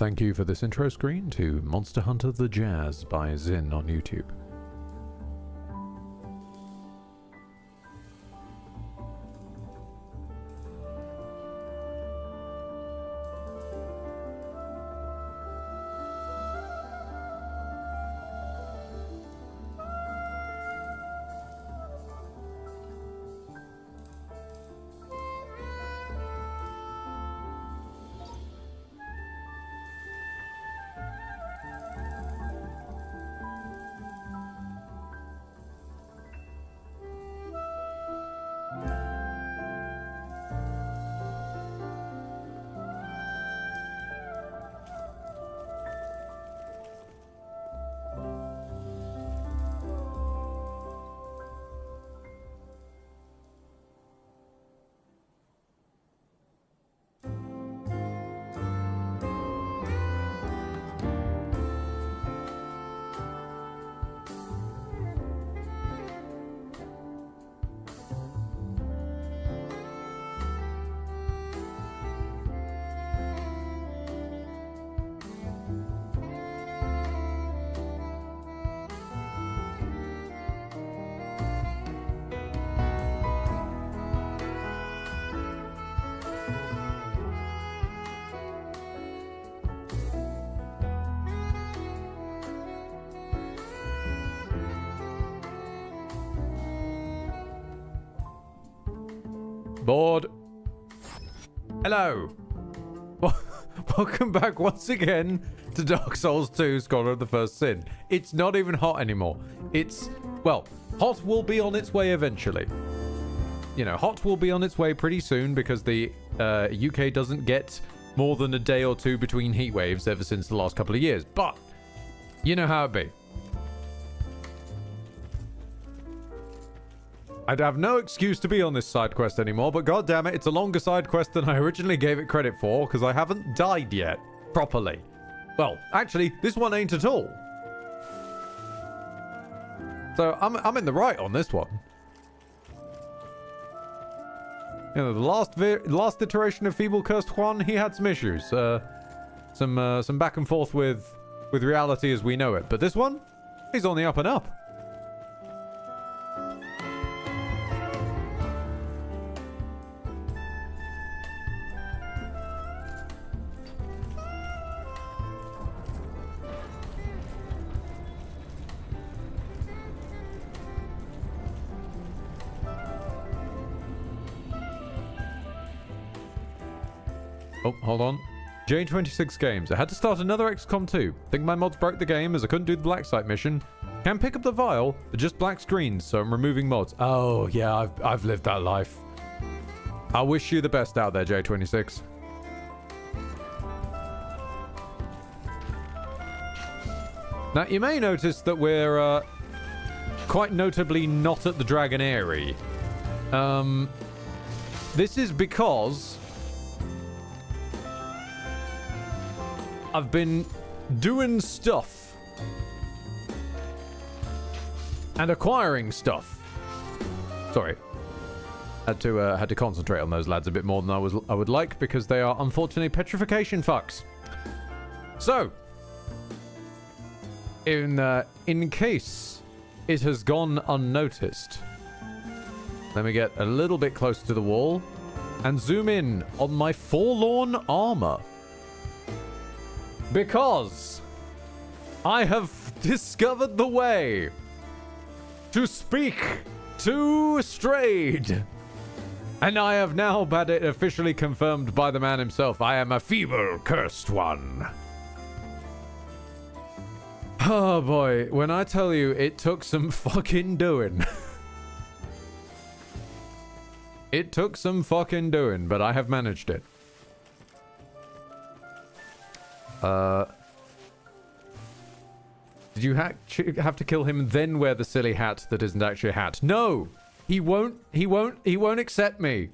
thank you for this intro screen to Monster Hunter The Jazz by Zin on YouTube. Bored. Hello. Welcome back once again to Dark Souls 2 Scholar of the First Sin. It's not even hot anymore. It's, well, hot will be on its way eventually. You know, hot will be on its way pretty soon because the UK doesn't get more than a day or two between heat waves ever since the last couple of years. But, you know how it be. I'd have no excuse to be on this side quest anymore, but goddammit, it's a longer side quest than I originally gave it credit for, because I haven't died yet, properly. Well, actually, this one ain't at all. So, I'm in the right on this one. You know, the last iteration of Feeble Cursed Juan, he had some issues. Some back and forth with reality as we know it. But this one, he's on the up and up. Oh, hold on. J26 Games. I had to start another XCOM 2. Think my mods broke the game as I couldn't do the black site mission. Can pick up the vial, but just black screens, so I'm removing mods. Oh, yeah, I've lived that life. I wish you the best out there, J26. Now, you may notice that we're quite notably not at the Dragon Eyrie. This is because I've been doing stuff and acquiring stuff. Sorry, had to concentrate on those lads a bit more than I would like because they are unfortunately petrification fucks. So, in case it has gone unnoticed, let me get a little bit closer to the wall and zoom in on my forlorn armor. Because I have discovered the way to speak to Strayed. And I have now had it officially confirmed by the man himself. I am a feeble, cursed one. Oh boy, when I tell you it took some fucking doing. It took some fucking doing, but I have managed it. Did you have to kill him and then wear the silly hat that isn't actually a hat? No! He won't accept me.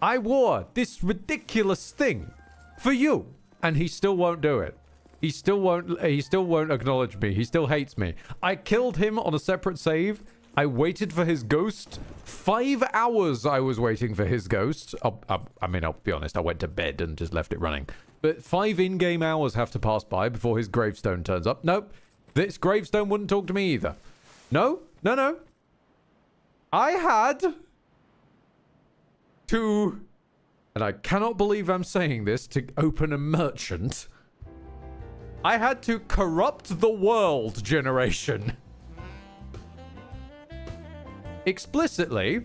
I wore this ridiculous thing for you, and he still won't do it. He still won't acknowledge me. He still hates me. I killed him on a separate save. I waited for his ghost. 5 hours I was waiting for his ghost. I mean, I'll be honest, I went to bed and just left it running. But 5 in-game hours have to pass by before his gravestone turns up. Nope. This gravestone wouldn't talk to me either. No. I had to, and I cannot believe I'm saying this, to open a merchant. I had to corrupt the world generation. Explicitly,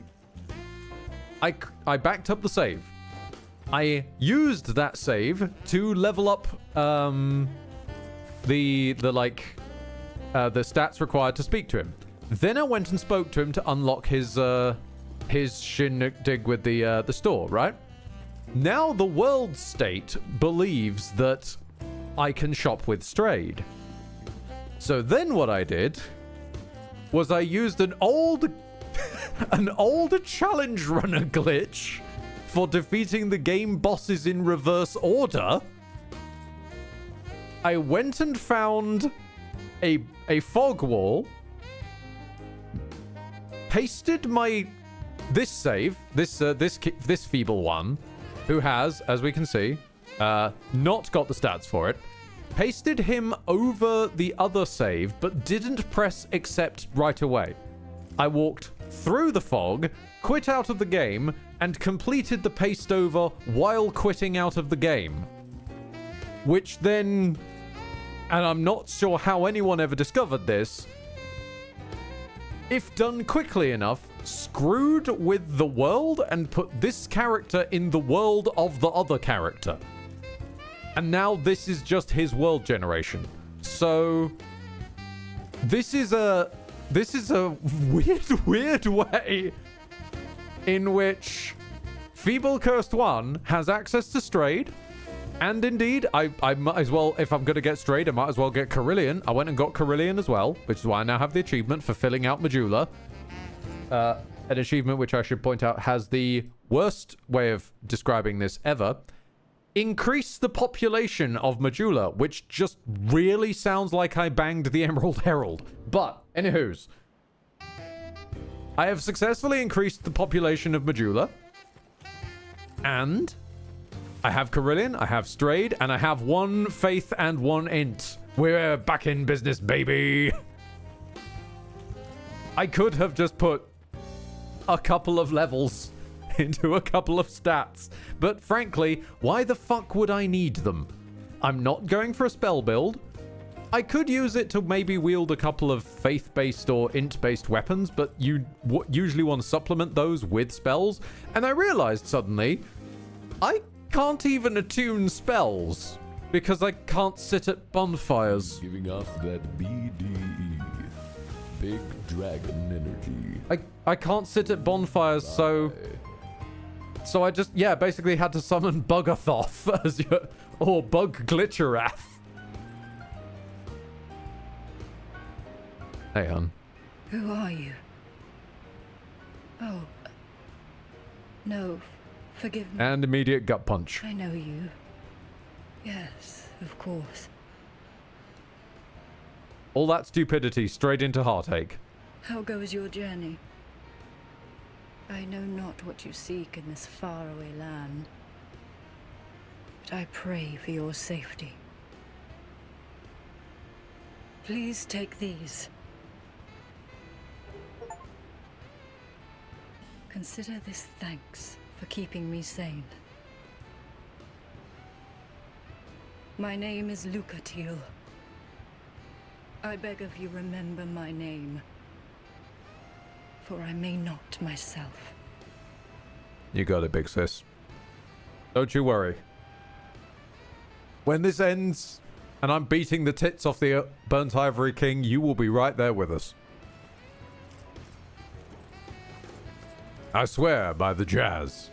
I backed up the save. I used that save to level up the stats required to speak to him. Then I went and spoke to him to unlock his shindig with the store, right? Now the world state believes that I can shop with Strayed. So then what I did was I used an old challenge runner glitch for defeating the game bosses in reverse order. I went and found a fog wall, pasted this feeble one, who has, as we can see, not got the stats for it, pasted him over the other save, but didn't press accept right away. I walked through the fog, quit out of the game, and completed the paste over while quitting out of the game. Which then, and I'm not sure how anyone ever discovered this, if done quickly enough, screwed with the world and put this character in the world of the other character. And now this is just his world generation. So this is a weird way in which Feeble Cursed One has access to Strayed. And indeed, I might as well, if I'm going to get Strayed, I might as well get Carillion. I went and got Carillion as well, which is why I now have the achievement for filling out Majula. An achievement which I should point out has the worst way of describing this ever. Increase the population of Majula, which just really sounds like I banged the Emerald Herald. But, anywho's, I have successfully increased the population of Majula. And I have Carillion, I have Strayed, and I have 1 Faith and 1 Int. We're back in business, baby. I could have just put a couple of levels into a couple of stats. But frankly, why the fuck would I need them? I'm not going for a spell build. I could use it to maybe wield a couple of faith-based or int-based weapons, but you usually want to supplement those with spells. And I realized suddenly, I can't even attune spells because I can't sit at bonfires. Giving off that BDE. Big dragon energy. I can't sit at bonfires, so I just, basically had to summon Buggerthoth as your, or Bug Glitcherath. Hey, hon. Who are you? Oh. No, forgive me. And immediate gut punch. I know you. Yes, of course. All that stupidity straight into heartache. How goes your journey? I know not what you seek in this faraway land, but I pray for your safety. Please take these. Consider this thanks for keeping me sane. My name is Lucatiel. I beg of you, remember my name, for I may not myself. You got it, big sis. Don't you worry. When this ends, and I'm beating the tits off the Burnt Ivory King, you will be right there with us. I swear by the jazz.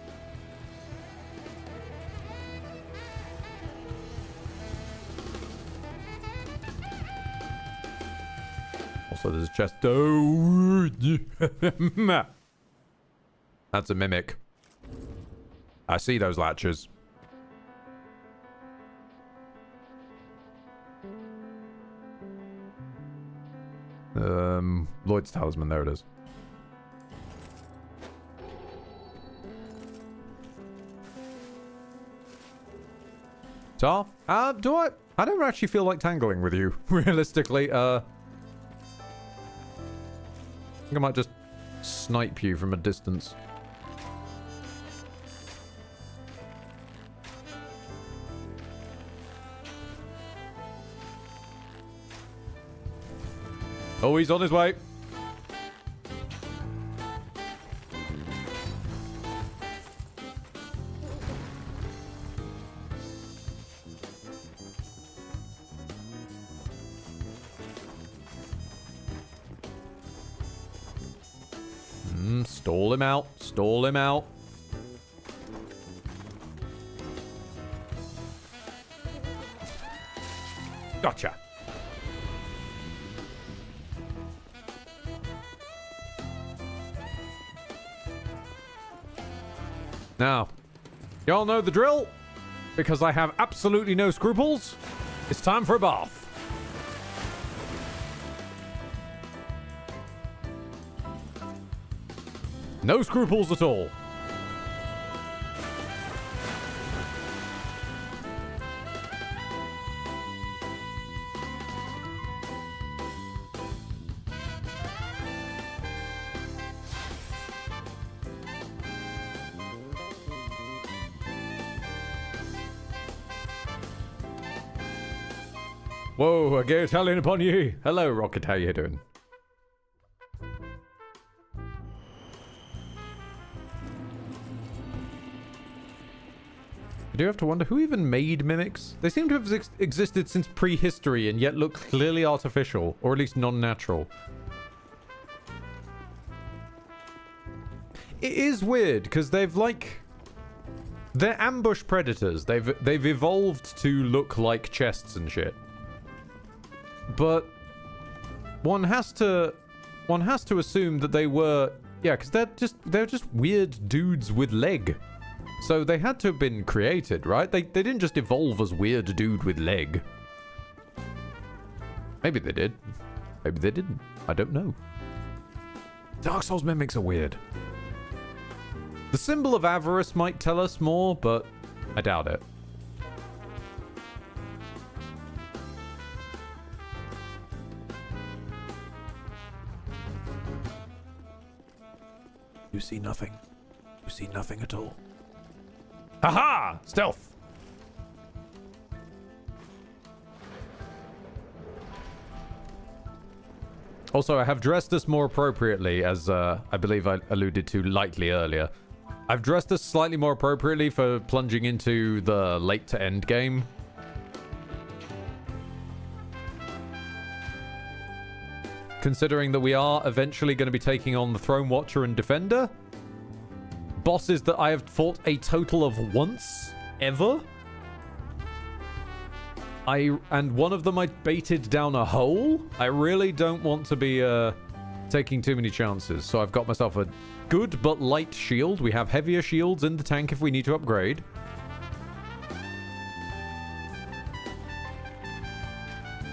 Also, there's a chest. Oh, that's a mimic. I see those latches. Lloyd's Talisman, there it is. Tar? Do I? I don't actually feel like tangling with you, realistically. I think I might just snipe you from a distance. Oh, he's on his way. Stall him out. Stall him out. Gotcha. Now, y'all know the drill. Because I have absolutely no scruples. It's time for a bath. No scruples at all. Whoa, a gay Italian upon ye. Hello, Rocket, how you doing? I do have to wonder who even made mimics. They seem to have existed since prehistory and yet look clearly artificial, or at least non-natural. It is weird because they've they're ambush predators. They've evolved to look like chests and shit. But one has to assume that they were, yeah, because they're just weird dudes with leg. So they had to have been created, right? They didn't just evolve as weird dude with leg. Maybe they did. Maybe they didn't. I don't know. Dark Souls mimics are weird. The symbol of avarice might tell us more, but I doubt it. You see nothing. You see nothing at all. Haha! Stealth! Also, I have dressed us more appropriately, as I believe I alluded to lightly earlier. I've dressed us slightly more appropriately for plunging into the late to end game. Considering that we are eventually going to be taking on the Throne Watcher and Defender. Bosses that I have fought a total of once ever. And one of them I baited down a hole. I really don't want to be taking too many chances. So I've got myself a good but light shield. We have heavier shields in the tank if we need to upgrade.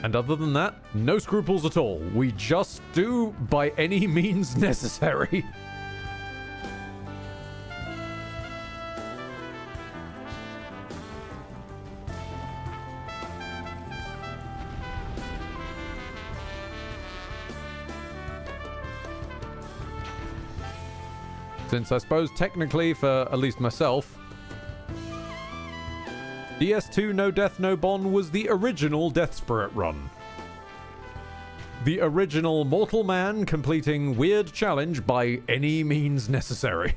And other than that, no scruples at all. We just do by any means necessary. Since I suppose technically for at least myself, DS2 No Death No Bond was the original Death Spirit run. The original mortal man completing weird challenge by any means necessary.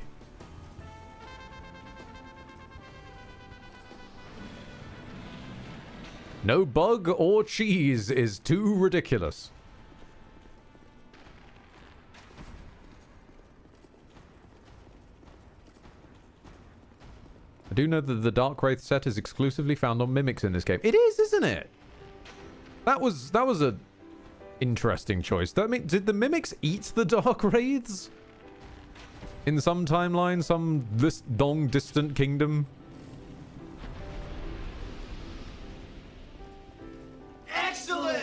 No bug or cheese is too ridiculous. I do know that the Dark Wraith set is exclusively found on mimics in this game. It is, isn't it? That was a interesting choice. I mean, did the mimics eat the Dark Wraiths? In some timeline, some this long distant kingdom? Excellent!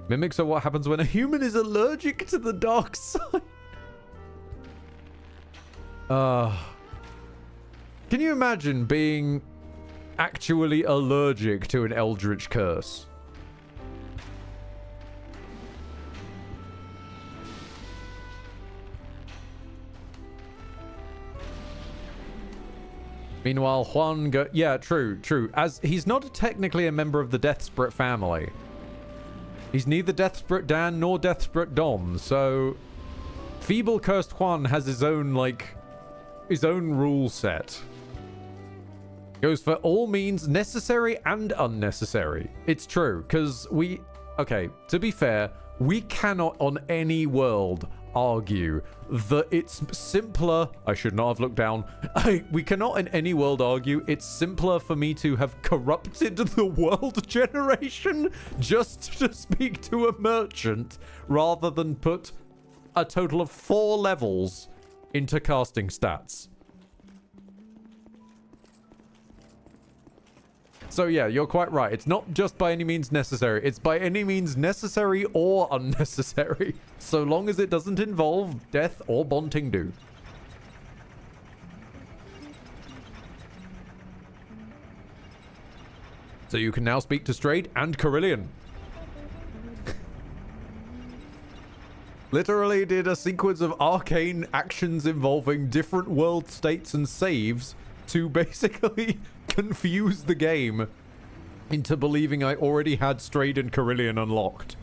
Mimics are what happens when a human is allergic to the dark side. Can you imagine being actually allergic to an eldritch curse? Meanwhile, Juan yeah, true. As he's not technically a member of the Death Spirit family. He's neither Death Spirit Dan nor Death Spirit Dom, so Feeble Cursed Juan has his own, like, his own rule set. Goes for all means necessary and unnecessary. It's true, because okay, to be fair, we cannot on any world argue that it's simpler. I should not have looked down. We cannot in any world argue it's simpler for me to have corrupted the world generation just to speak to a merchant rather than put a total of 4 levels into casting stats. So yeah, you're quite right. It's not just by any means necessary. It's by any means necessary or unnecessary. So long as it doesn't involve death or Bonting do. So you can now speak to Strayed and Carillion. Literally did a sequence of arcane actions involving different world states and saves to basically confuse the game into believing I already had Strayed and Carillion unlocked.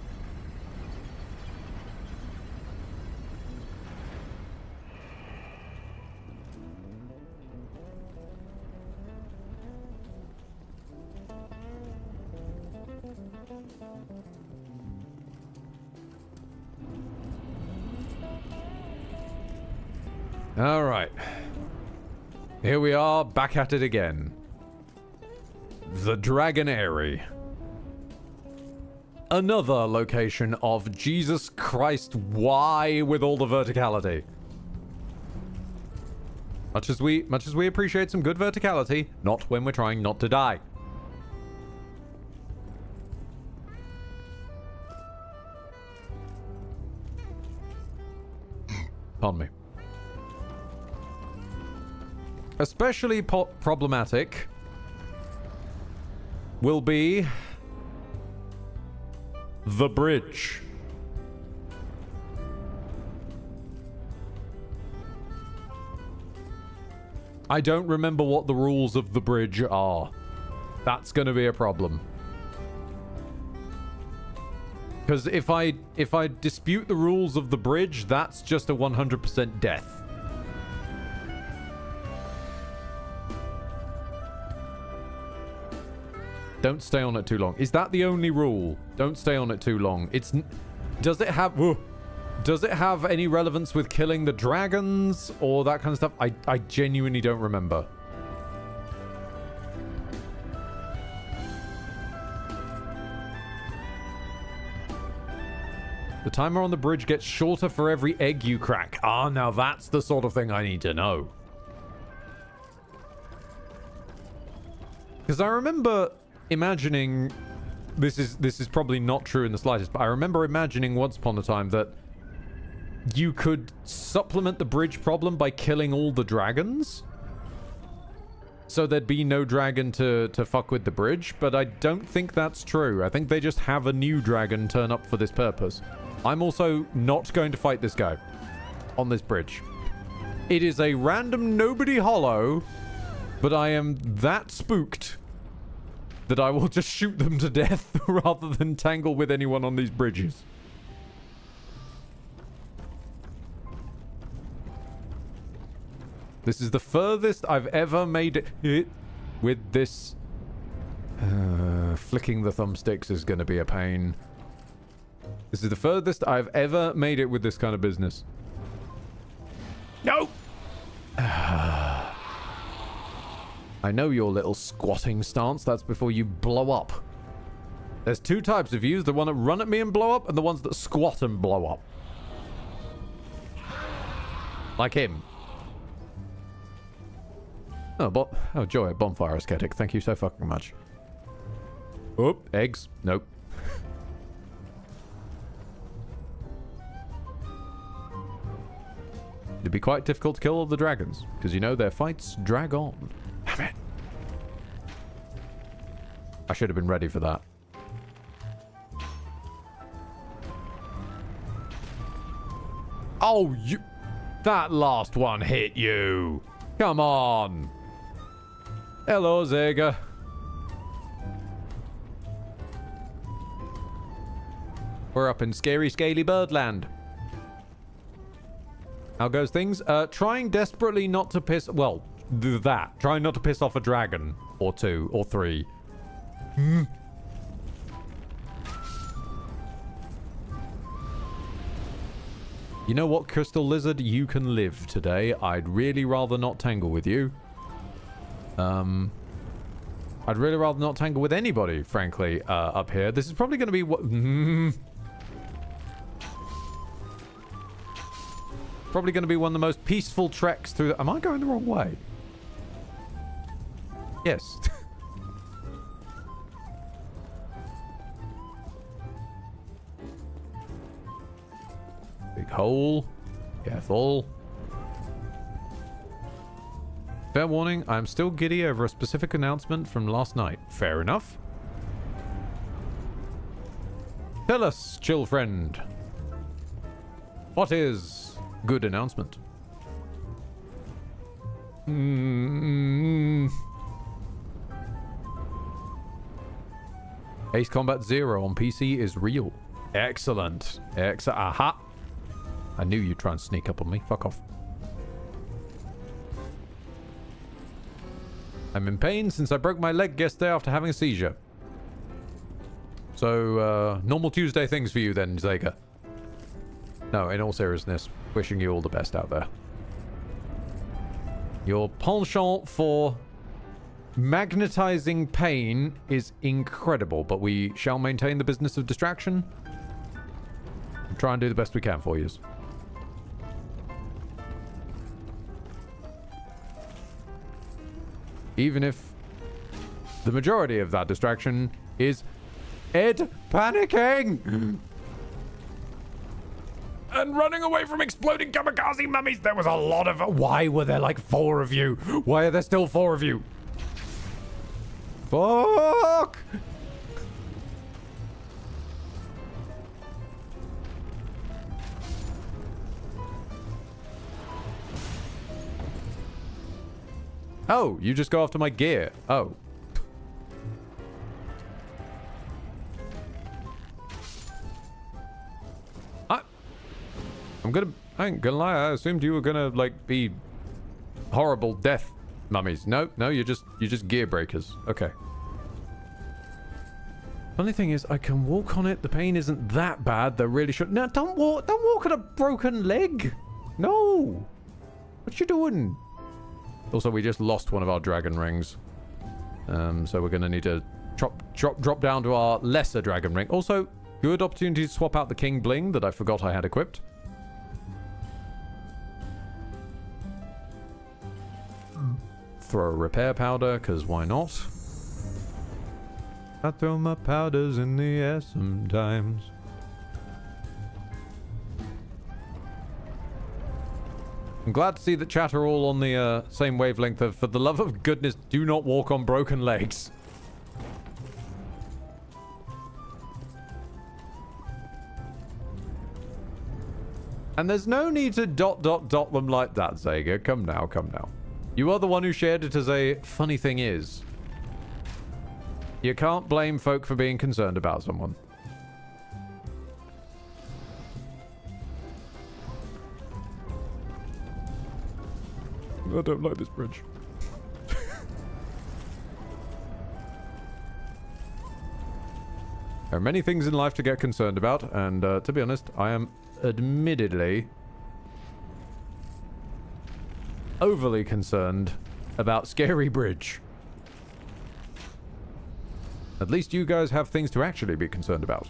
All right. Here we are, back at it again. The Dragon Airy. Another location of Jesus Christ, why with all the verticality? Much as we appreciate some good verticality, not when we're trying not to die. Pardon me. Especially problematic will be the bridge. I don't remember what the rules of the bridge are. That's going to be a problem. Because if I dispute the rules of the bridge, that's just a 100% death. Don't stay on it too long. Is that the only rule? Don't stay on it too long. Does it have any relevance with killing the dragons or that kind of stuff? I genuinely don't remember. The timer on the bridge gets shorter for every egg you crack. Ah, now that's the sort of thing I need to know. Because I remember imagining, this is probably not true in the slightest, but I remember imagining once upon a time that you could supplement the bridge problem by killing all the dragons. So there'd be no dragon to fuck with the bridge, but I don't think that's true. I think they just have a new dragon turn up for this purpose. I'm also not going to fight this guy on this bridge. It is a random nobody hollow, but I am that spooked that I will just shoot them to death rather than tangle with anyone on these bridges. This is the furthest I've ever made it with this. Flicking the thumbsticks is going to be a pain. This is the furthest I've ever made it with this kind of business. No! I know your little squatting stance. That's before you blow up. There's 2 types of yous. The one that run at me and blow up, and the ones that squat and blow up. Like him. Oh, Joy, bonfire ascetic. Thank you so fucking much. Oh, eggs. Nope. It'd be quite difficult to kill all the dragons, because you know their fights drag on. Damn it. I should have been ready for that. Oh, you... That last one hit you. Come on. Hello, Zega. We're up in scary, scaly birdland. How goes things? Trying desperately not to piss... Well, that. Trying not to piss off a dragon. Or 2. Or 3. You know what, Crystal Lizard? You can live today. I'd really rather not tangle with you. I'd really rather not tangle with anybody, frankly, up here. This is probably going to be what... Probably going to be one of the most peaceful treks through the... Am I going the wrong way? Yes. Big hole. Careful. Fair warning, I'm still giddy over a specific announcement from last night. Fair enough. Tell us, chill friend. What is good announcement? Ace Combat 0 on PC is real. Excellent. Aha. I knew you'd try and sneak up on me. Fuck off. I'm in pain since I broke my leg yesterday after having a seizure. So, normal Tuesday things for you then, Zega. No, in all seriousness, wishing you all the best out there. Your penchant for magnetizing pain is incredible, but we shall maintain the business of distraction. And try and do the best we can for you. Even if the majority of that distraction is Ed panicking and running away from exploding kamikaze mummies. There was a lot of... Why were there like 4 of you? Why are there still 4 of you? Fuck! Oh, you just go after my gear. Oh. I ain't gonna lie, I assumed you were gonna, like, be horrible death mummies. No, you're just gear breakers. Okay. Funny thing is, I can walk on it. The pain isn't that bad. There really should... No, don't walk on a broken leg. No. What you doing? Also, we just lost one of our dragon rings. So we're gonna need to drop down to our lesser dragon ring. Also, good opportunity to swap out the king bling that I forgot I had equipped. Throw a repair powder, because why not? I throw my powders in the air sometimes. I'm glad to see that chat are all on the same wavelength of, for the love of goodness, do not walk on broken legs. And there's no need to dot them like that, Zega. Come now. You are the one who shared it as a funny thing is. You can't blame folk for being concerned about someone. I don't like this bridge. There are many things in life to get concerned about, and to be honest, I am admittedly overly concerned about Scary Bridge. At least you guys have things to actually be concerned about.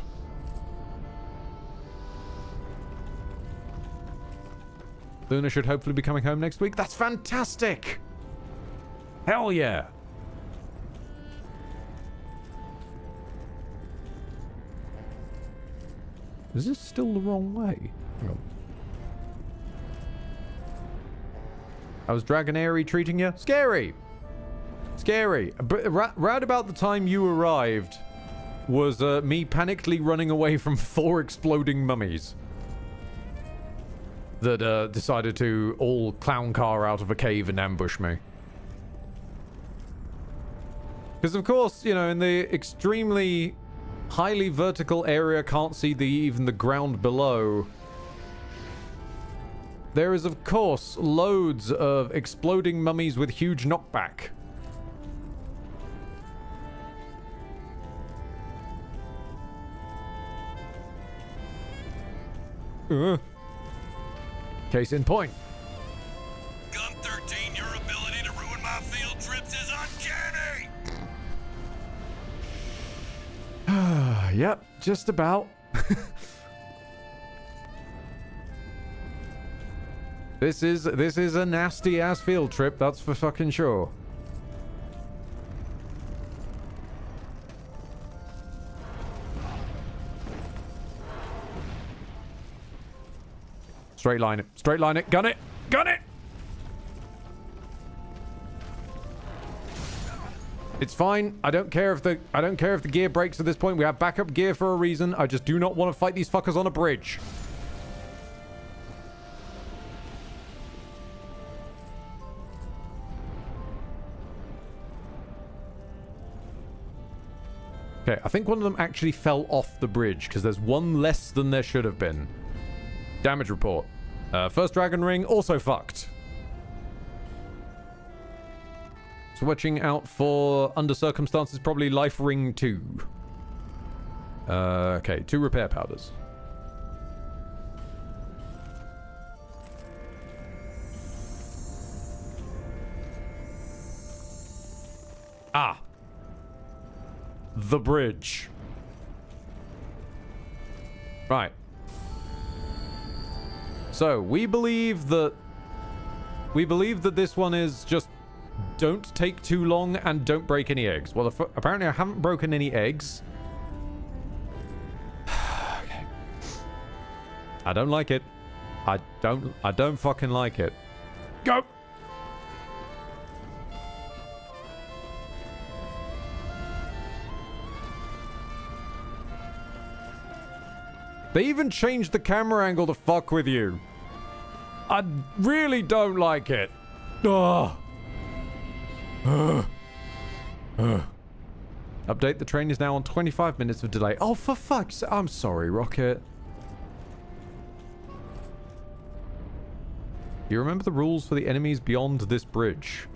Luna should hopefully be coming home next week. That's fantastic! Hell yeah! Is this still the wrong way? Hang on. How's Dragonairy treating you? Scary. Scary. But right about the time you arrived was me panically running away from 4 exploding mummies that decided to all clown car out of a cave and ambush me. Because of course, you know, in the extremely highly vertical area, can't see even the ground below. There is, of course, loads of exploding mummies with huge knockback. Case in point. Gun 13, your ability to ruin my field trips is uncanny! Yep, just about. This is a nasty ass field trip, that's for fucking sure. Straight line it, gun it, gun it! It's fine. I don't care if the gear breaks at this point. We have backup gear for a reason. I just do not want to fight these fuckers on a bridge. Okay, I think one of them actually fell off the bridge because there's one less than there should have been. Damage report. First dragon ring also fucked. So watching out for, under circumstances, probably life ring 2. Okay, 2 repair powders. Ah. The bridge. Right. So, we believe that this one is just don't take too long and don't break any eggs. Well, apparently I haven't broken any eggs. Okay. I don't like it. I don't fucking like it. Go! They even changed the camera angle to fuck with you. I really don't like it. Ugh. Update, the train is now on 25 minutes of delay. Oh, for fuck's sake. I'm sorry, Rocket. Do you remember the rules for the enemies beyond this bridge?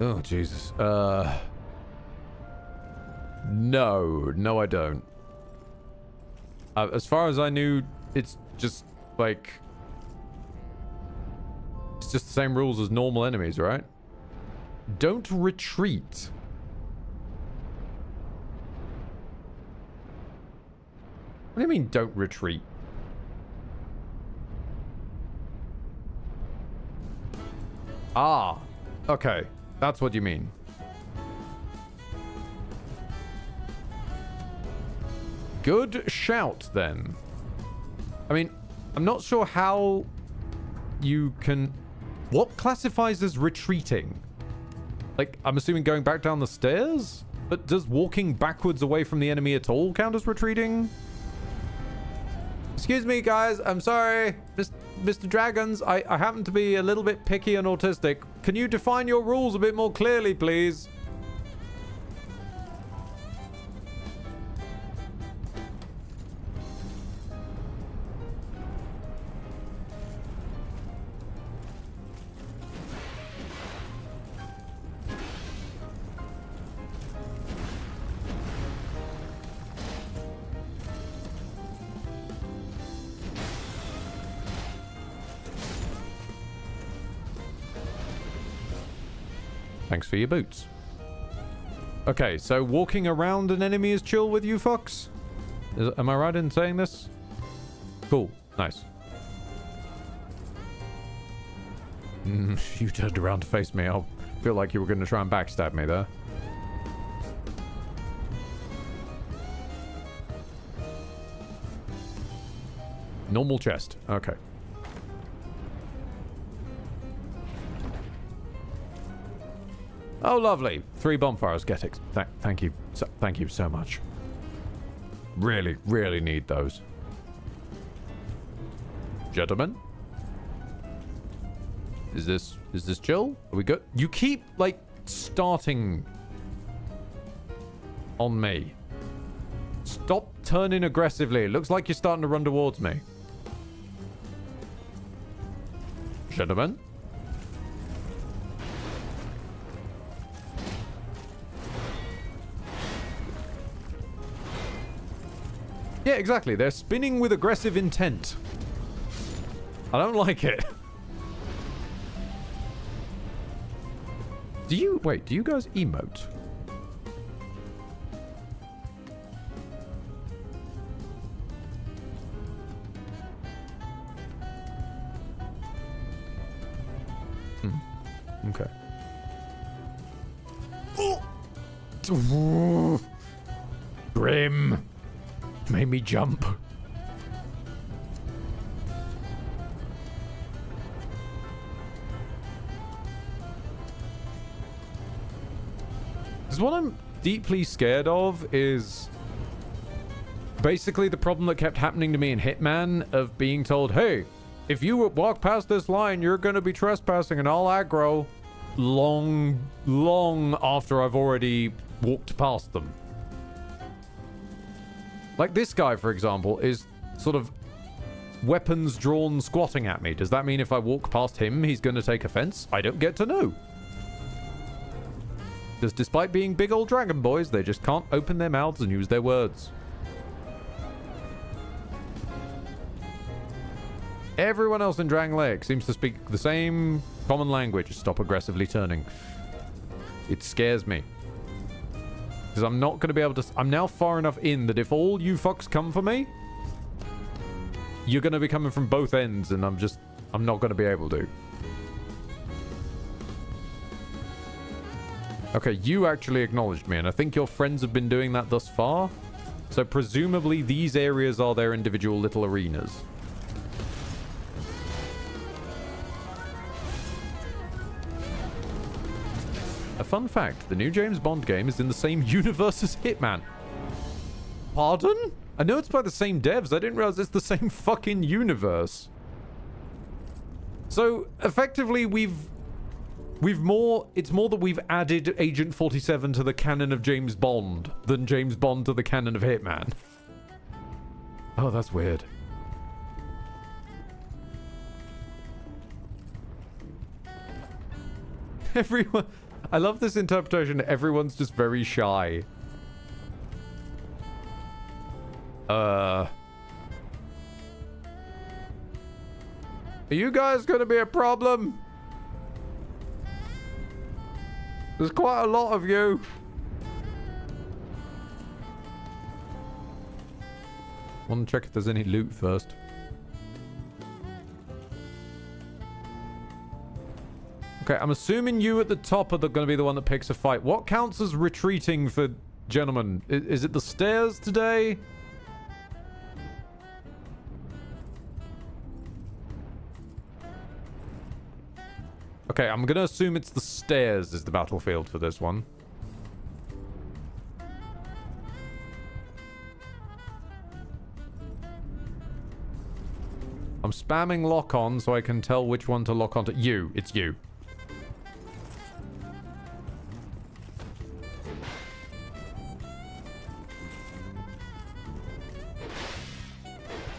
Oh, Jesus. No, I don't. As far as I knew, it's just, like... It's just the same rules as normal enemies, right? Don't retreat. What do you mean, don't retreat? Ah, okay. That's what you mean. Good shout, then. I mean, I'm not sure how you can... What classifies as retreating? Like, I'm assuming going back down the stairs? But does walking backwards away from the enemy at all count as retreating? Excuse me, guys. I'm sorry. Mr. Dragons, I happen to be a little bit picky and autistic. Can you define your rules a bit more clearly, please? Thanks for your boots. Okay, so walking around an enemy is chill with you, Fox? Am I right in saying this? Cool. Nice. You turned around to face me. I feel like you were going to try and backstab me there. Normal chest. Okay. Oh, lovely. 3 bonfires. Thank you. Thank you so much. Really, really need those. Gentlemen? Is this chill? Are we good? You keep, like, starting on me. Stop turning aggressively. It looks like you're starting to run towards me. Gentlemen? Yeah, exactly. They're spinning with aggressive intent. I don't like it. Do you guys emote? Okay. Oh. Grim. Made me jump. Because what I'm deeply scared of is basically the problem that kept happening to me in Hitman of being told, hey, if you walk past this line, you're going to be trespassing and I'll aggro long after I've already walked past them. Like this guy, for example, is sort of weapons drawn squatting at me. Does that mean if I walk past him, he's going to take offense? I don't get to know. Because despite being big old dragon boys, they just can't open their mouths and use their words. Everyone else in Drang Lake seems to speak the same common language. Stop aggressively turning. It scares me. Because I'm not going to be able to... I'm now far enough in that if all you fucks come for me, you're going to be coming from both ends and I'm not going to be able to. Okay, you actually acknowledged me and I think your friends have been doing that thus far. So presumably these areas are their individual little arenas. A fun fact, the new James Bond game is in the same universe as Hitman. Pardon? I know it's by the same devs. I didn't realize it's the same fucking universe. So, effectively, it's more that we've added Agent 47 to the canon of James Bond than James Bond to the canon of Hitman. Oh, that's weird. Everyone... I love this interpretation. Everyone's just very shy. Are you guys gonna be a problem? There's quite a lot of you. Want to check if there's any loot first. Okay, I'm assuming you at the top are going to be the one that picks a fight. What counts as retreating for gentlemen? Is it the stairs today? Okay, I'm going to assume it's the stairs is the battlefield for this one. I'm spamming lock on so I can tell which one to lock onto. You. It's you.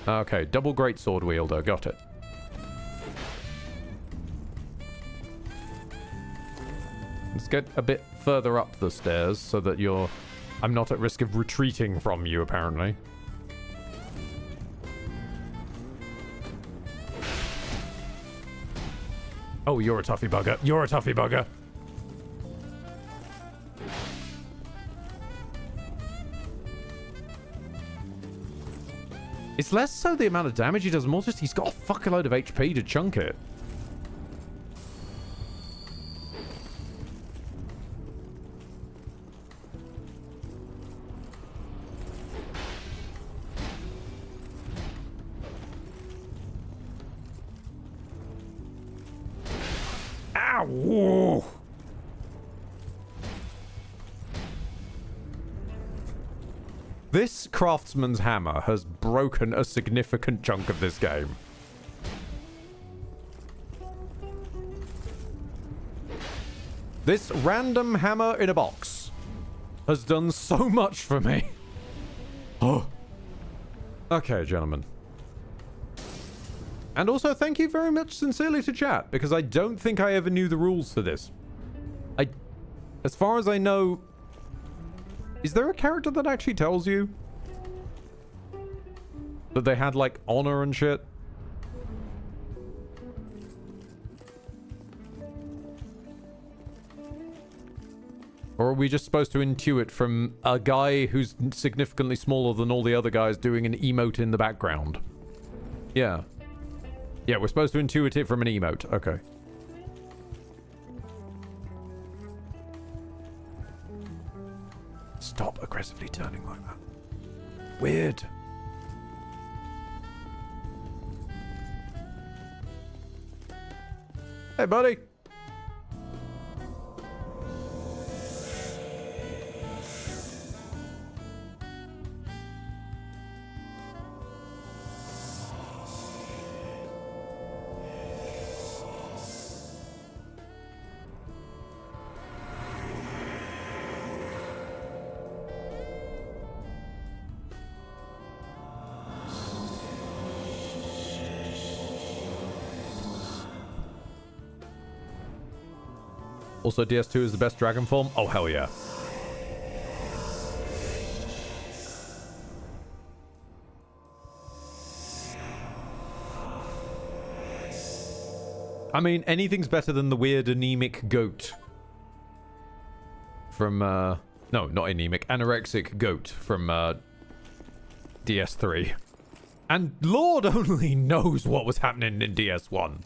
Okay, double great sword wielder. Got it. Let's get a bit further up the stairs so that I'm not at risk of retreating from you, apparently. Oh, you're a toughy bugger. You're a toughy bugger. It's less so the amount of damage he does, more just he's got a fucking load of HP to chunk it. Ow! This craftsman's hammer has broken a significant chunk of this game. This random hammer in a box has done so much for me. Oh. Okay, gentlemen. And also, thank you very much sincerely to chat, because I don't think I ever knew the rules for this. As far as I know, is there a character that actually tells you that they had, like, honor and shit? Or are we just supposed to intuit from a guy who's significantly smaller than all the other guys doing an emote in the background? Yeah. Yeah, we're supposed to intuit it from an emote. Okay. Stop aggressively turning like that. Weird. Hey, buddy. Also, DS2 is the best dragon form? Oh, hell yeah. I mean, anything's better than the weird anemic goat. From, no, not anemic. Anorexic goat from, DS3. And Lord only knows what was happening in DS1.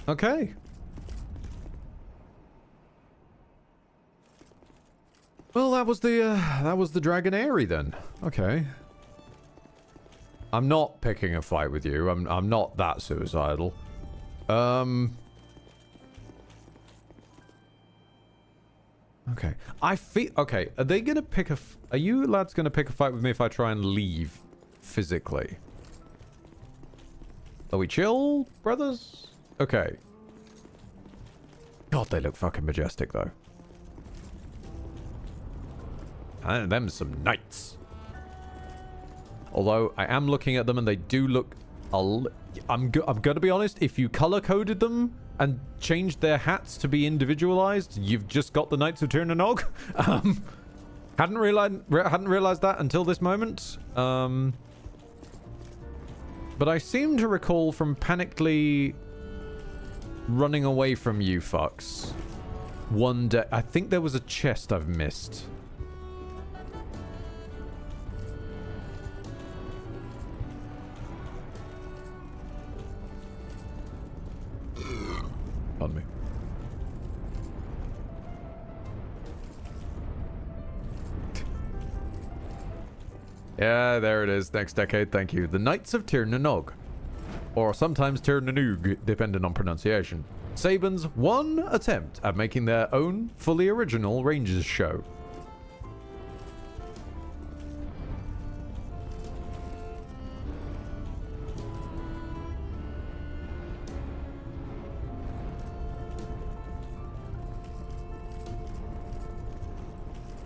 Okay. Well, that was the Dragon Airy then. Okay. I'm not picking a fight with you. I'm not that suicidal. Okay. I feel okay. Are they gonna pick a? Are you lads gonna pick a fight with me if I try and leave physically? Are we chill, brothers? Okay. God, they look fucking majestic, though. And them some knights. Although, I am looking at them and they do look... I'm gonna be honest, if you color-coded them and changed their hats to be individualized, you've just got the Knights of Tirnanog. Hadn't realized that until this moment. But I seem to recall from panically running away from you fucks one day. I think there was a chest I've missed. Pardon me. Yeah, there it is. Next decade, thank you. The Knights of Tirnanog. Or sometimes Tirnanoog, depending on pronunciation. Saban's one attempt at making their own fully original Rangers show.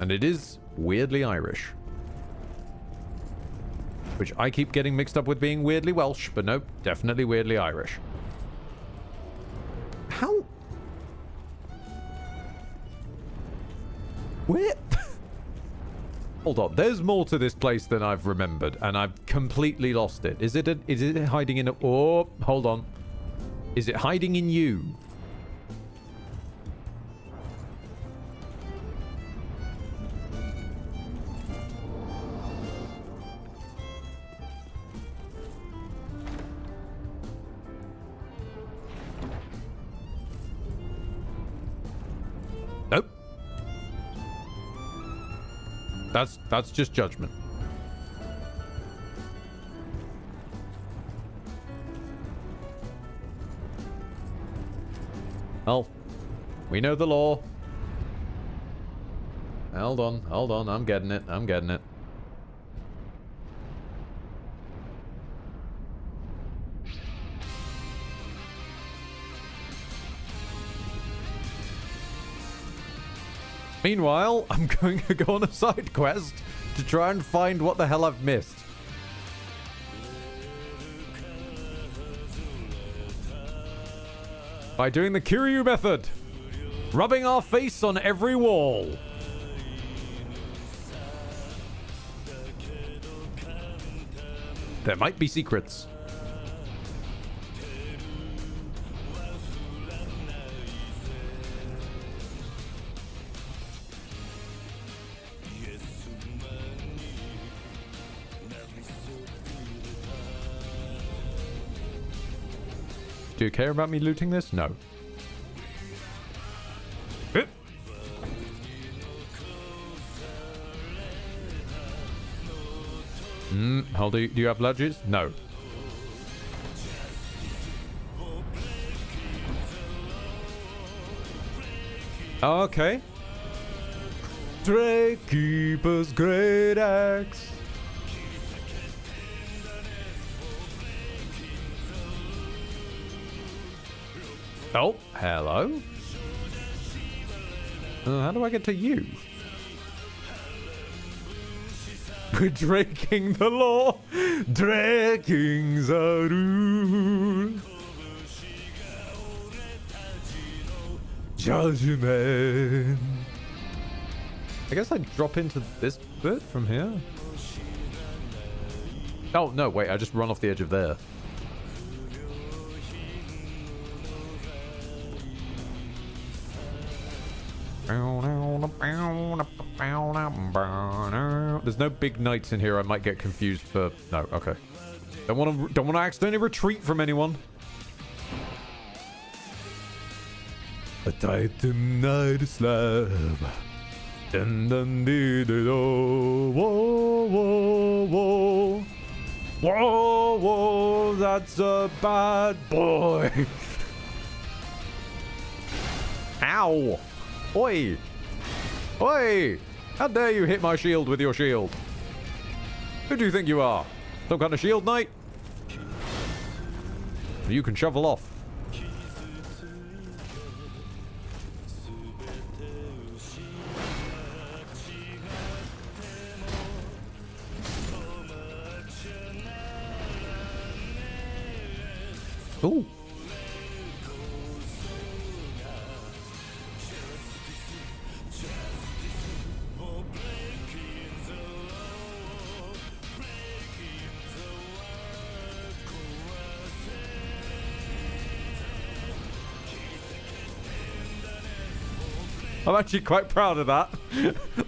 And it is weirdly Irish. Which I keep getting mixed up with being weirdly Welsh, but nope, definitely weirdly Irish. How? Where? Hold on, there's more to this place than I've remembered, and I've completely lost it. Is it hiding in a... Oh, hold on. Is it hiding in you? Nope. That's just judgment. Well, we know the law. hold on. I'm getting it. Meanwhile, I'm going to go on a side quest to try and find what the hell I've missed. By doing the Kiryu method. Rubbing our face on every wall. There might be secrets. Do you care about me looting this? No. Do you have ledges? No. Okay. Drake Keeper's great axe. Oh, hello. How do I get to you? We're breaking the law. Breaking the rule. Judgment. I guess I drop into this bit from here. Oh, no, wait. I just run off the edge of there. There's no big knights in here. I might get confused for... No, okay. Don't want to accidentally retreat from anyone. A Titan Knight slab. Dun dun dee dee do. Whoa, whoa, whoa. Whoa, whoa, that's a bad boy. Ow. Oi! Oi! How dare you hit my shield with your shield? Who do you think you are? Some kind of shield knight? You can shovel off. Ooh. I'm actually quite proud of that.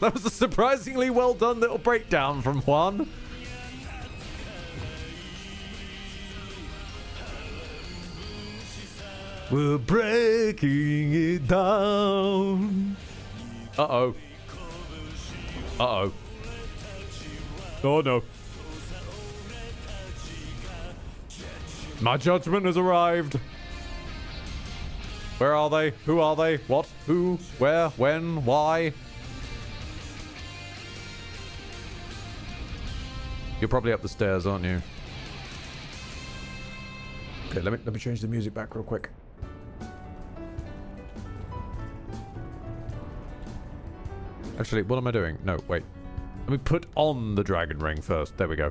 That was a surprisingly well done little breakdown from Juan. We're breaking it down. Uh-oh. Uh-oh. Oh, no. My judgment has arrived. Where are they? Who are they? What? Who? Where? When? Why? You're probably up the stairs, aren't you? Okay, let me change the music back real quick. Actually, what am I doing? No, wait. Let me put on the dragon ring first. There we go.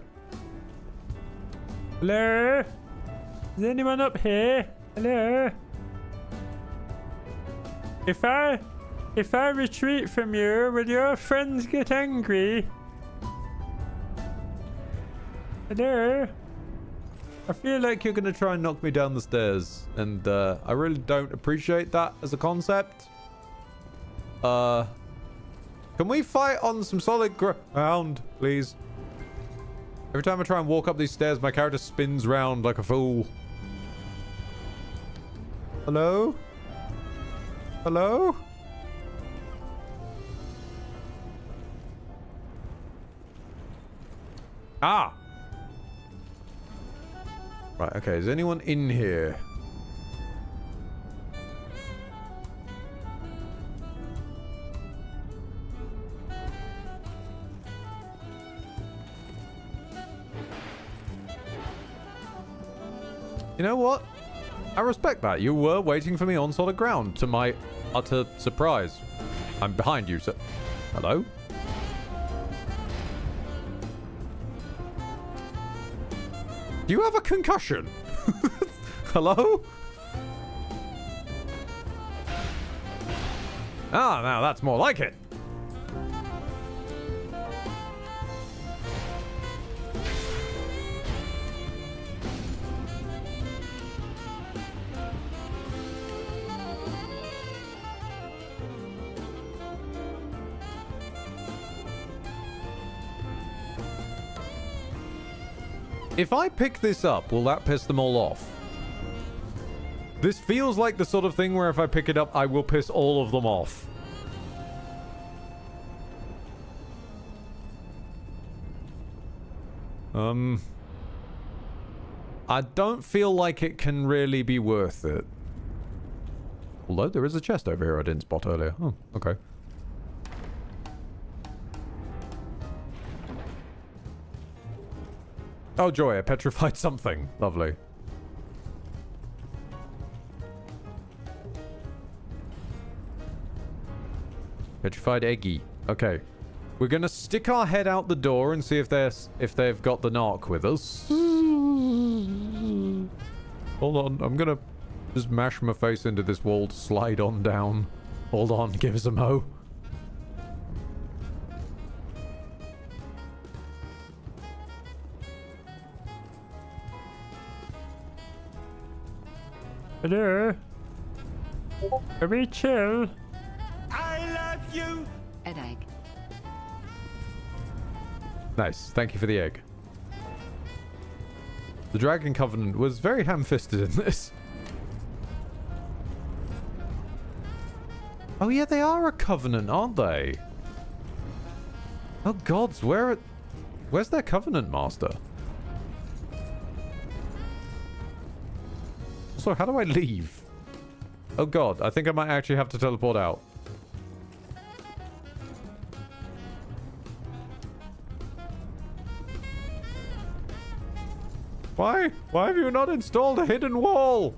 Hello? Is anyone up here? Hello? If I retreat from you, will your friends get angry? Hello? I feel like you're going to try and knock me down the stairs, and I really don't appreciate that as a concept. Can we fight on some solid ground, please? Every time I try and walk up these stairs, my character spins round like a fool. Hello? Hello? Ah! Right, okay. Is anyone in here? You know what? I respect that. You were waiting for me on solid ground, to my utter surprise. I'm behind you, sir. Hello? Do you have a concussion? Hello? Ah, now that's more like it. If I pick this up, will that piss them all off? This feels like the sort of thing where if I pick it up, I will piss all of them off. I don't feel like it can really be worth it. Although there is a chest over here I didn't spot earlier. Oh, okay. Oh, joy, a petrified something. Lovely. Petrified eggy. Okay. We're gonna stick our head out the door and see if they've got the narc with us. Hold on, I'm gonna just mash my face into this wall to slide on down. Hold on, give us a mo. Hello? Can we chill? I love you. An egg. Nice. Thank you for the egg. The Dragon Covenant was very ham-fisted in this. Oh yeah, they are a covenant, aren't they? Oh gods, where's their covenant master? So how do I leave? Oh god, I think I might actually have to teleport out. Why? Why have you not installed a hidden wall?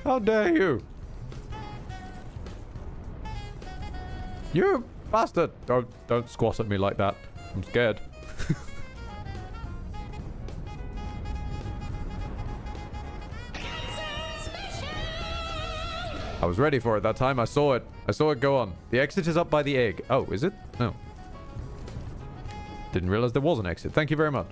How dare you? You bastard! Don't squat at me like that. I'm scared. I was ready for it that time. I saw it. I saw it go on. The exit is up by the egg. Oh, is it? No. Didn't realize there was an exit. Thank you very much.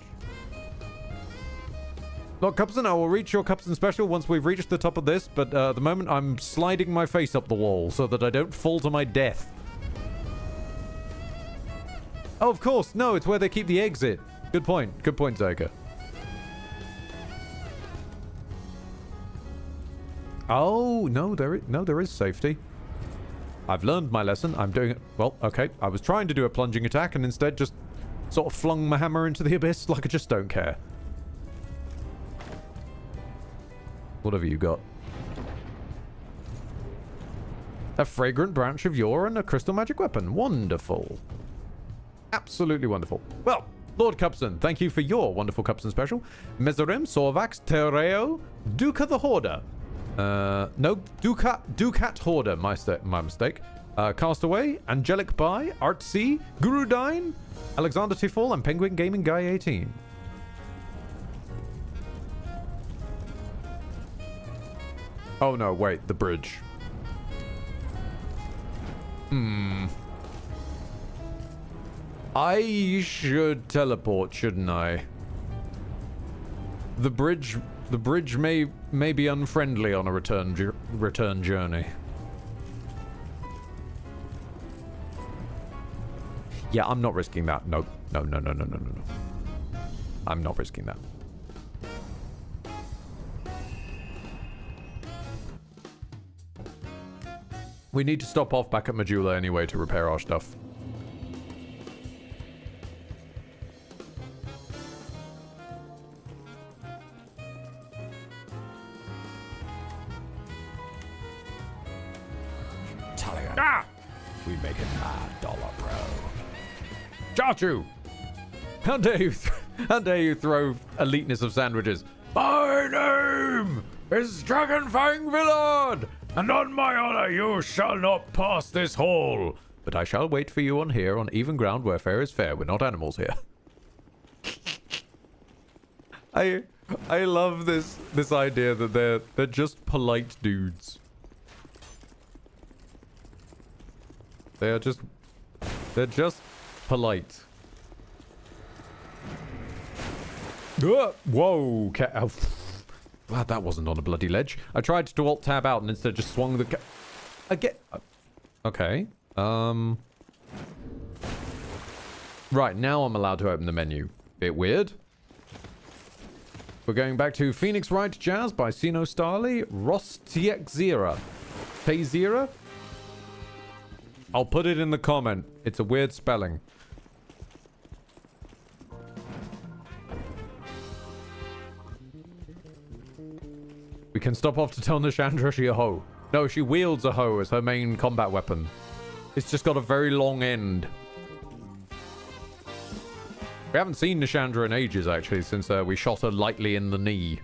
Look, Cupson, I will reach your Cupson special once we've reached the top of this, but at the moment I'm sliding my face up the wall so that I don't fall to my death. Oh, of course. No, it's where they keep the exit. Good point. Good point, Zeka. Oh, no, there is safety. I've learned my lesson. I'm doing it. Well, okay. I was trying to do a plunging attack and instead just sort of flung my hammer into the abyss like I just don't care. What have you got? A fragrant branch of yore and a crystal magic weapon. Wonderful. Absolutely wonderful. Well, Lord Cupson, thank you for your wonderful Cupson special. Mezorim, Sorvax, Terreo, Duca the Hoarder. No, Ducat Hoarder, my mistake. Castaway, Angelic By, Artsy, Gurudine, Alexander Tifol, and Penguin Gaming Guy 18. Oh no, wait, the bridge. I should teleport, shouldn't I? The bridge may be unfriendly on a return journey. Yeah, I'm not risking that. No. I'm not risking that. We need to stop off back at Majula anyway to repair our stuff. Talion. Ah! We make it $9, bro. Chachu! How dare you throw eliteness of sandwiches? Bye! My name is Dragonfang Villard, and on my honor you shall not pass this hall. But I shall wait for you on here on even ground where fair is fair. We're not animals here. I love this idea that they're just polite dudes. They're just polite. Whoa, glad that wasn't on a bloody ledge. I tried to alt tab out and instead just swung the again. Okay. Right, now I'm allowed to open the menu. Bit weird. We're going back to Phoenix Wright Jazz by Sino Starley. Rostiexira. Payzira? I'll put it in the comment. It's a weird spelling. We can stop off to tell Nishandra she a hoe. No, she wields a hoe as her main combat weapon. It's just got a very long end. We haven't seen Nishandra in ages, actually, since we shot her lightly in the knee.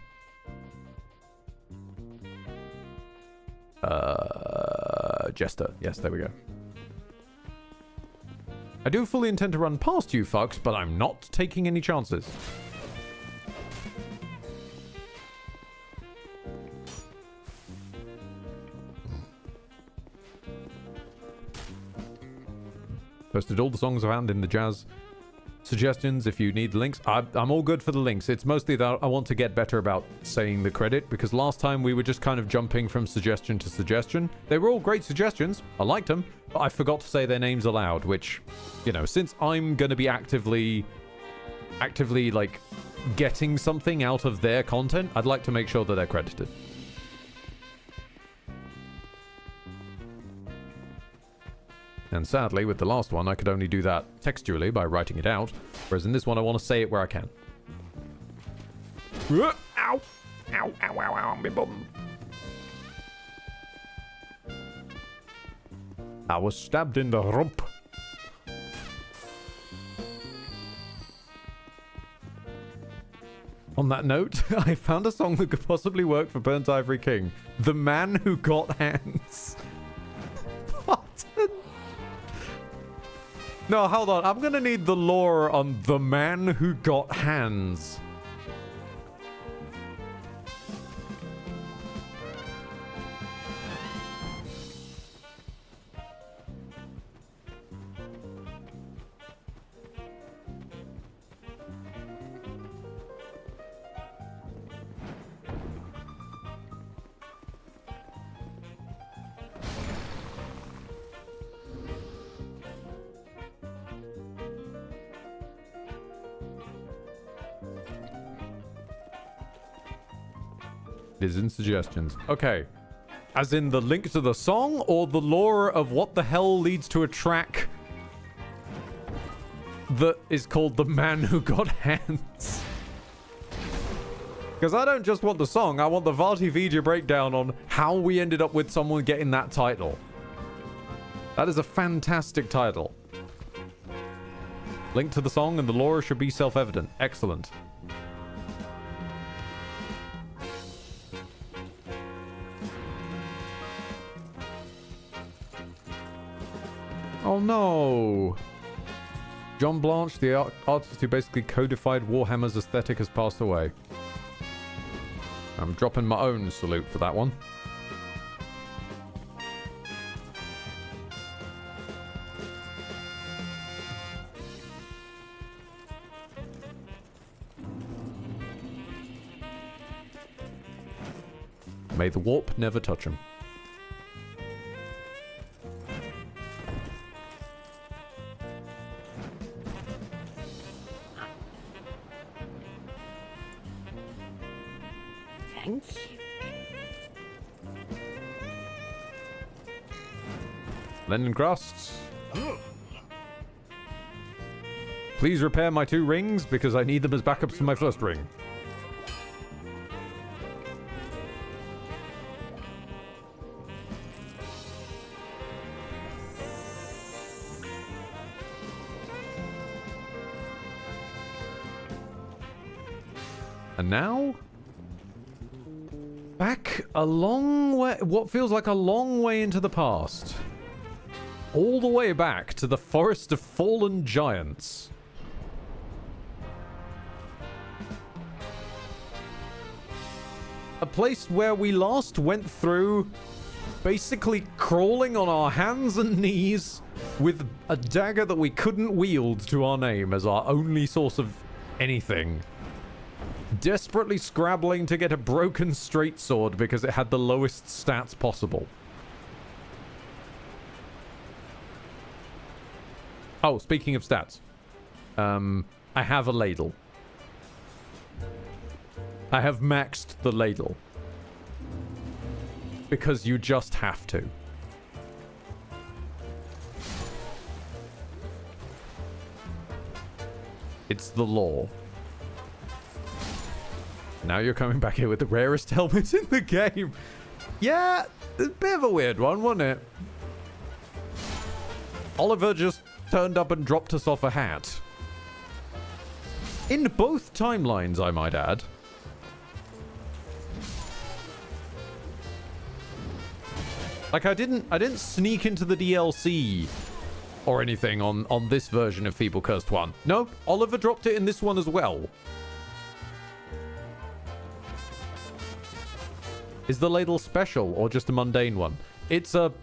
Jester. Yes, there we go. I do fully intend to run past you, fucks, but I'm not taking any chances. Posted all the songs I found in the jazz suggestions if you need links. I'm all good for the links. It's mostly that I want to get better about saying the credit, because last time we were just kind of jumping from suggestion to suggestion. They were all great suggestions. I liked them, but I forgot to say their names aloud, which, you know, since I'm going to be actively like getting something out of their content, I'd like to make sure that they're credited. And sadly, with the last one, I could only do that textually by writing it out, whereas in this one, I want to say it where I can. Ow! Ow, ow, ow, ow, my bum. I was stabbed in the rump. On that note, I found a song that could possibly work for Burnt Ivory King. The Man Who Got Hands. What? No, hold on. I'm gonna need the lore on The Man Who Got Hands. It is in suggestions. Okay. As in the link to the song, or the lore of what the hell leads to a track that is called The Man Who Got Hands? Because I don't just want the song, I want the Vati Vidya breakdown on how we ended up with someone getting that title. That is a fantastic title. Link to the song and the lore should be self-evident. Excellent. Oh no! John Blanche, the artist who basically codified Warhammer's aesthetic, has passed away. I'm dropping my own salute for that one. May the warp never touch him. Thank you. Lennon crusts. Please repair my 2 rings because I need them as backups to my first ring. And now, Back a long way, what feels like a long way into the past. All the way back to the Forest of Fallen Giants. A place where we last went through basically crawling on our hands and knees with a dagger that we couldn't wield to our name as our only source of anything. Desperately scrabbling to get a broken straight sword because it had the lowest stats possible. Oh, speaking of stats. I have a ladle. I have maxed the ladle. Because you just have to. It's the law. Now you're coming back here with the rarest helmet in the game. Yeah, a bit of a weird one, wasn't it? Oliver just turned up and dropped us off a hat. In both timelines, I might add. Like, I didn't sneak into the DLC or anything on this version of Feeble Cursed 1. Nope, Oliver dropped it in this one as well. Is the ladle special or just a mundane one? It's a...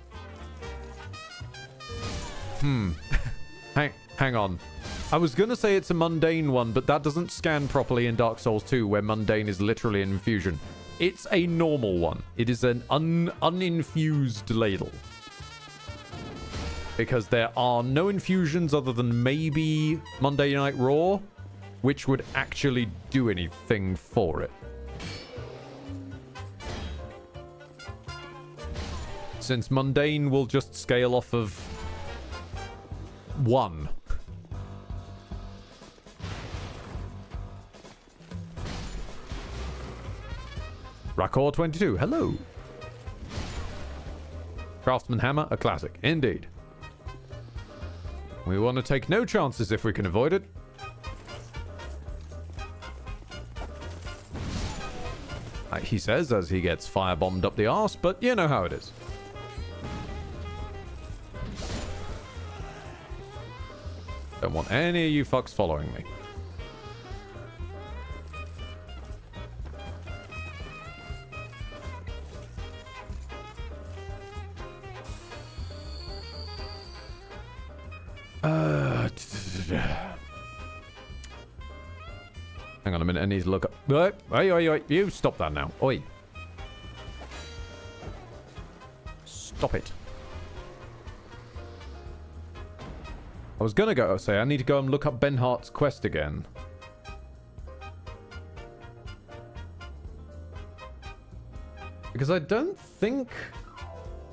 Hang on. I was gonna say it's a mundane one, but that doesn't scan properly in Dark Souls 2, where mundane is literally an infusion. It's a normal one. It is an uninfused ladle. Because there are no infusions other than maybe Monday Night Raw, which would actually do anything for it. Since mundane will just scale off of 1. Rakor 22, hello. Craftsman Hammer, a classic, indeed. We want to take no chances if we can avoid it. He says as he gets firebombed up the arse, but you know how it is. Don't want any of you fucks following me. Hang on a minute, I need to look up. Oi, you stop that now. Oi. Stop it. I was gonna go say I need to go and look up Ben Hart's quest again. Because I don't think...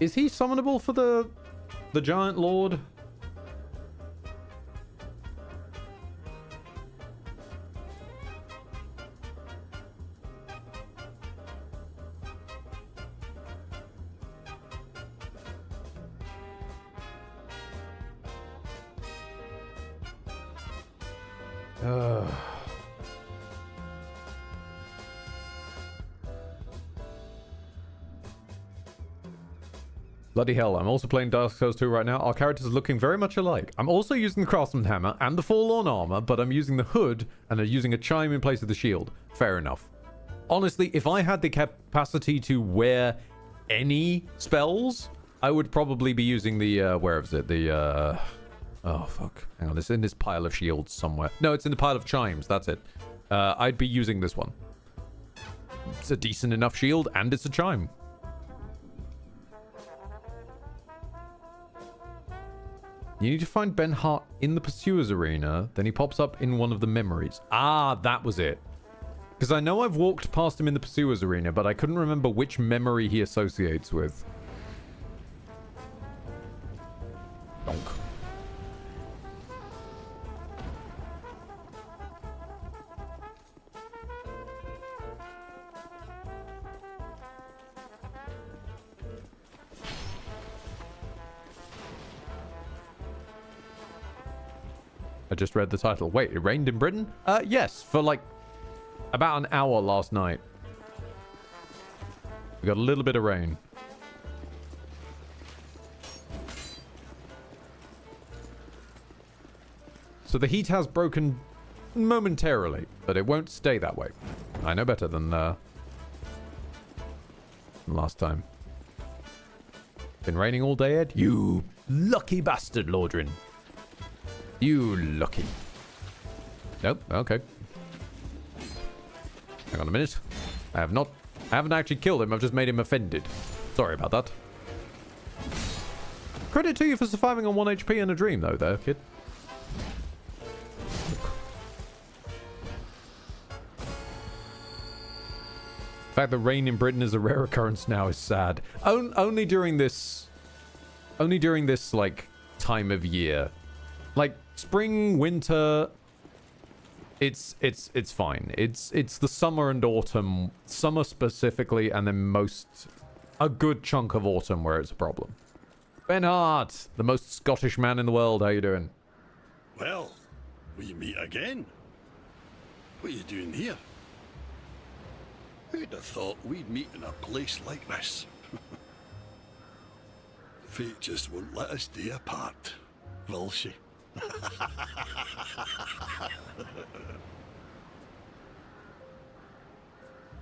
Is he summonable for the Giant Lord? Bloody hell, I'm also playing Dark Souls 2 right now. Our characters are looking very much alike. I'm also using the Craftsman Hammer and the Forlorn Armor, but I'm using the hood and I'm using a chime in place of the shield. Fair enough. Honestly, if I had the capacity to wear any spells, I would probably be using the, where is it? The, oh, fuck. Hang on, it's in this pile of shields somewhere. No, it's in the pile of chimes, that's it. I'd be using this one. It's a decent enough shield, and it's a chime. You need to find Ben Hart in the Pursuer's Arena, then he pops up in one of the memories. Ah, that was it. Because I know I've walked past him in the Pursuer's Arena, but I couldn't remember which memory he associates with. Donk. I just read the title. Wait, it rained in Britain? Yes, for like about an hour last night. We got a little bit of rain. So the heat has broken momentarily, but it won't stay that way. I know better than last time. Been raining all day, Ed? You lucky bastard, Lordrin. You lucky. Nope, okay. Hang on a minute. I haven't actually killed him, I've just made him offended. Sorry about that. Credit to you for surviving on 1 HP in a dream, though, there, kid. The fact that rain in Britain is a rare occurrence now is sad. Only during this, like, time of year. Like, spring, winter, it's fine. It's the summer and autumn, summer specifically, and then a good chunk of autumn where it's a problem. Ben Hart, the most Scottish man in the world, how you doing? Well, we meet again. What are you doing here? Who'd have thought we'd meet in a place like this? Fate just won't let us stay apart, will she?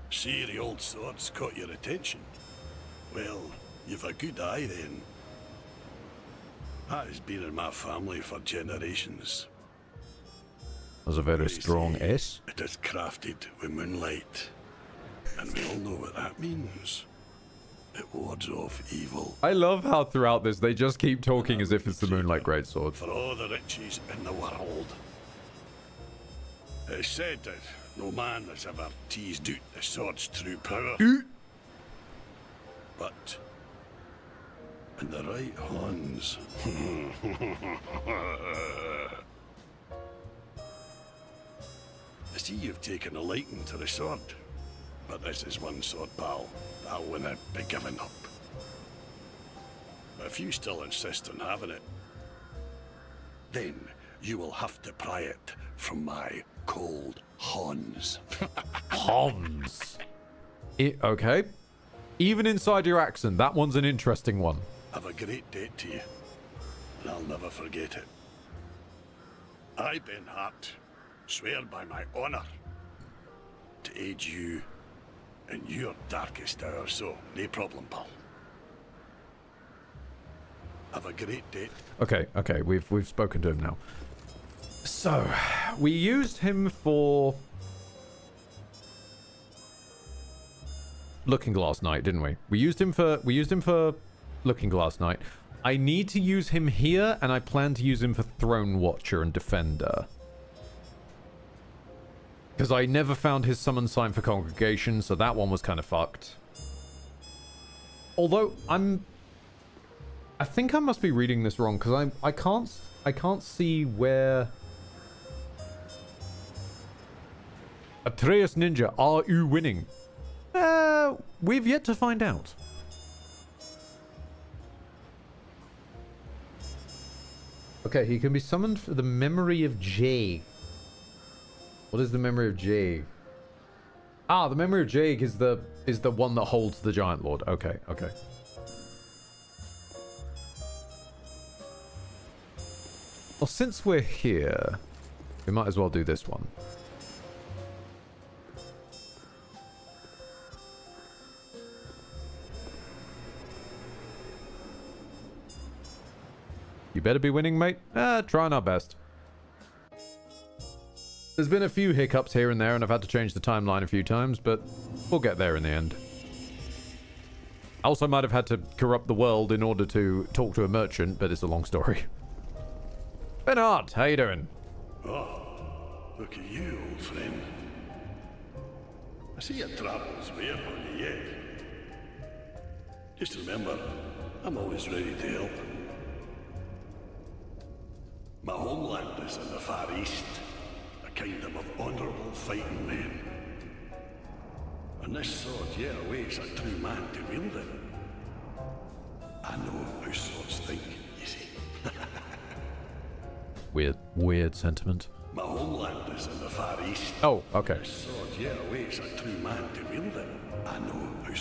See, the old sword's caught your attention. Well, you've a good eye then. That has been in my family for generations. That's a very strong say, S. It is crafted with moonlight. And we all know what that means. It wards off evil. I love how throughout this they just keep talking as if it's the Moonlight Greatsword. For all the riches in the world. It's said that no man has ever teased out the sword's true power. But in the right hands. I see you've taken a liking to the sword. But this is one sword, pal. I wouldn't be giving up. If you still insist on having it, then you will have to pry it from my cold Hans. Hans. Okay. Even inside your accent, that one's an interesting one. Have a great debt to you, and I'll never forget it. I, Ben Hart, swear by my honor to aid you in your darkest hour, so no problem, pal. Have a great day. Okay, we've spoken to him now. So, we used him for Looking Glass Night, didn't we? We used him for Looking Glass Night. I need to use him here, and I plan to use him for Throne Watcher and Defender. Because I never found his summon sign for Congregation, so that one was kind of fucked. Although I think I must be reading this wrong because I can't see where. Atreus Ninja, are you winning? We've yet to find out. Okay, he can be summoned for the memory of Jade. What is the memory of Jade? Ah, the memory of Jade is the one that holds the Giant Lord. Okay. Well, since we're here, we might as well do this one. You better be winning, mate. Trying our best. There's been a few hiccups here and there, and I've had to change the timeline a few times, but we'll get there in the end. I also might have had to corrupt the world in order to talk to a merchant, but it's a long story. Bernard, how you doing? Oh, look at you, old friend. I see your travels way up on you yet. Just remember, I'm always ready to help. My homeland is in the Far East. A kingdom of honourable fighting men. And this sword here awaits a true man to wield it. I know how swords think, you see. Weird sentiment. My homeland is in the Far East. Oh, okay. This sword here awaits a true man to wield it. I know how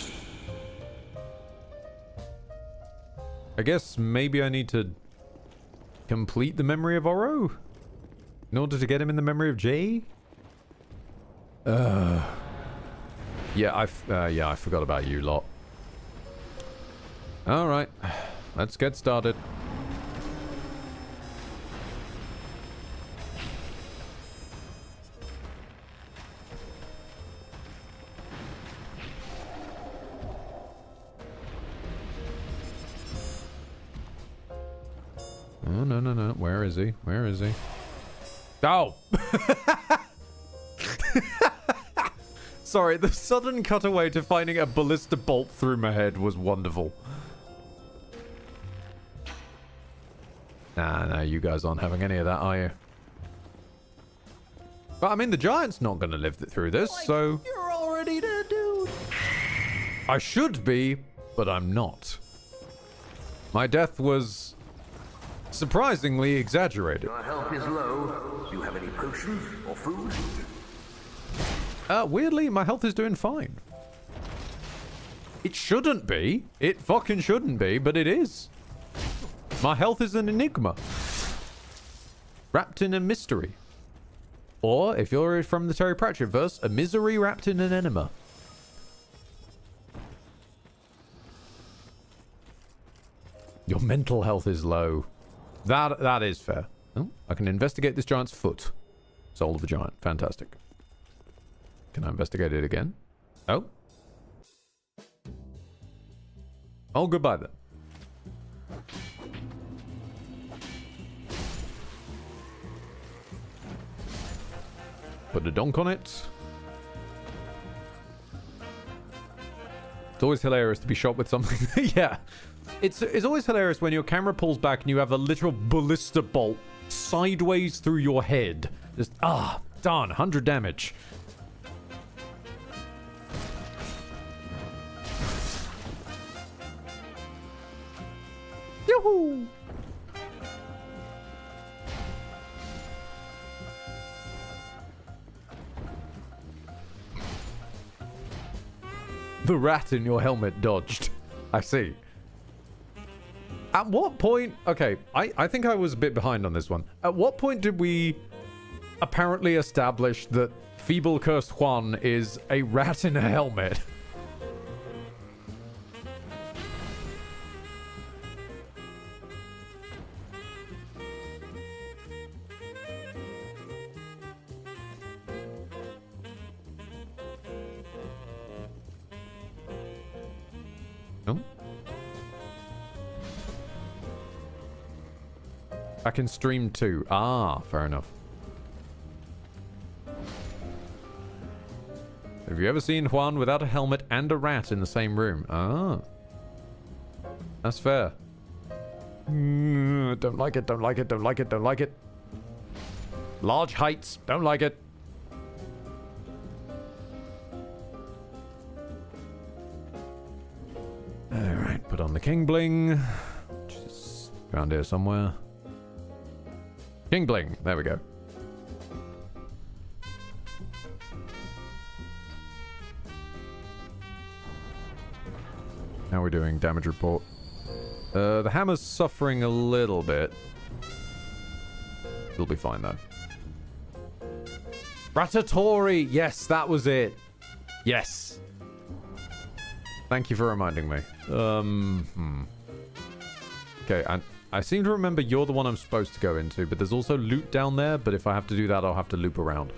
I guess maybe I need to complete the memory of Oro in order to get him in the memory of Jay. Yeah, I forgot about you lot. All right, let's get started. Oh, no, no, no. Where is he? Where is he? Oh! Sorry, the sudden cutaway to finding a ballista bolt through my head was wonderful. Nah, you guys aren't having any of that, are you? But I mean, the giant's not going to live through this, so... You're already dead, dude. I should be, but I'm not. My death was surprisingly exaggerated. Your health is low. Do you have any potions or food? Weirdly, my health is doing fine. It shouldn't be. It fucking shouldn't be, but it is. My health is an enigma. Wrapped in a mystery. Or, if you're from the Terry Pratchett verse, a misery wrapped in an enema. Your mental health is low. That is fair. Oh, I can investigate this giant's foot. Soul of a giant. Fantastic. Can I investigate it again? Oh. Oh, goodbye then. Put a donk on it. It's always hilarious to be shot with something. Yeah. It's always hilarious when your camera pulls back and you have a literal ballista bolt sideways through your head. Just, darn, 100 damage. Yoo-hoo! The rat in your helmet dodged. I see. At what point... Okay, I think I was a bit behind on this one. At what point did we apparently establish that Feeble Cursed Juan is a rat in a helmet? No? I can stream too. Ah, fair enough. Have you ever seen Juan without a helmet and a rat in the same room? Ah. That's fair. Don't like it, don't like it, don't like it, don't like it. Large heights, don't like it. Alright, put on the King Bling. Just around here somewhere. King Bling, there we go. How are we doing? Damage report. The hammer's suffering a little bit. It'll be fine though. Ratatouille! Yes, that was it. Yes. Thank you for reminding me. Okay, and I seem to remember you're the one I'm supposed to go into, but there's also loot down there, but if I have to do that, I'll have to loop around.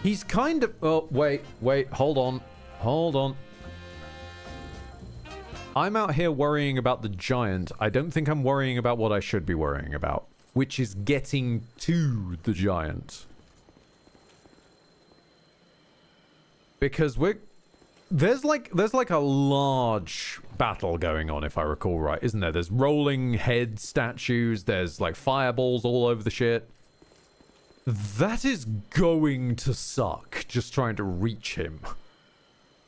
He's kind of... Oh, wait, hold on. Hold on. I'm out here worrying about the giant. I don't think I'm worrying about what I should be worrying about, which is getting to the giant. Because there's like a large battle going on, if I recall right, isn't there? There's rolling head statues, there's like fireballs all over the shit. That is going to suck, just trying to reach him.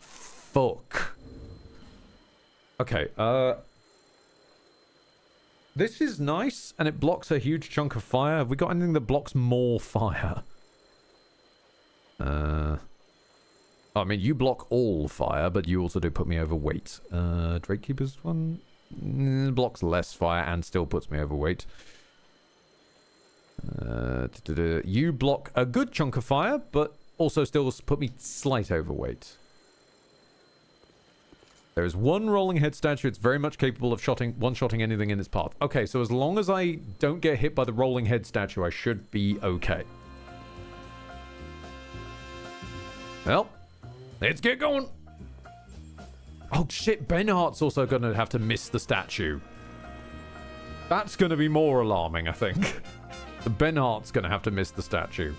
Fuck. Okay, this is nice, and it blocks a huge chunk of fire. Have we got anything that blocks more fire? I mean, you block all fire, but you also do put me overweight. Drake Keeper's one blocks less fire and still puts me overweight. You block a good chunk of fire, but also still put me slight overweight. There is one rolling head statue. It's very much capable of one-shotting anything in its path. Okay, so as long as I don't get hit by the rolling head statue, I should be okay. Well, let's get going. Oh shit, Benhart's also going to have to miss the statue. That's going to be more alarming, I think. The Benhart's going to have to miss the statue.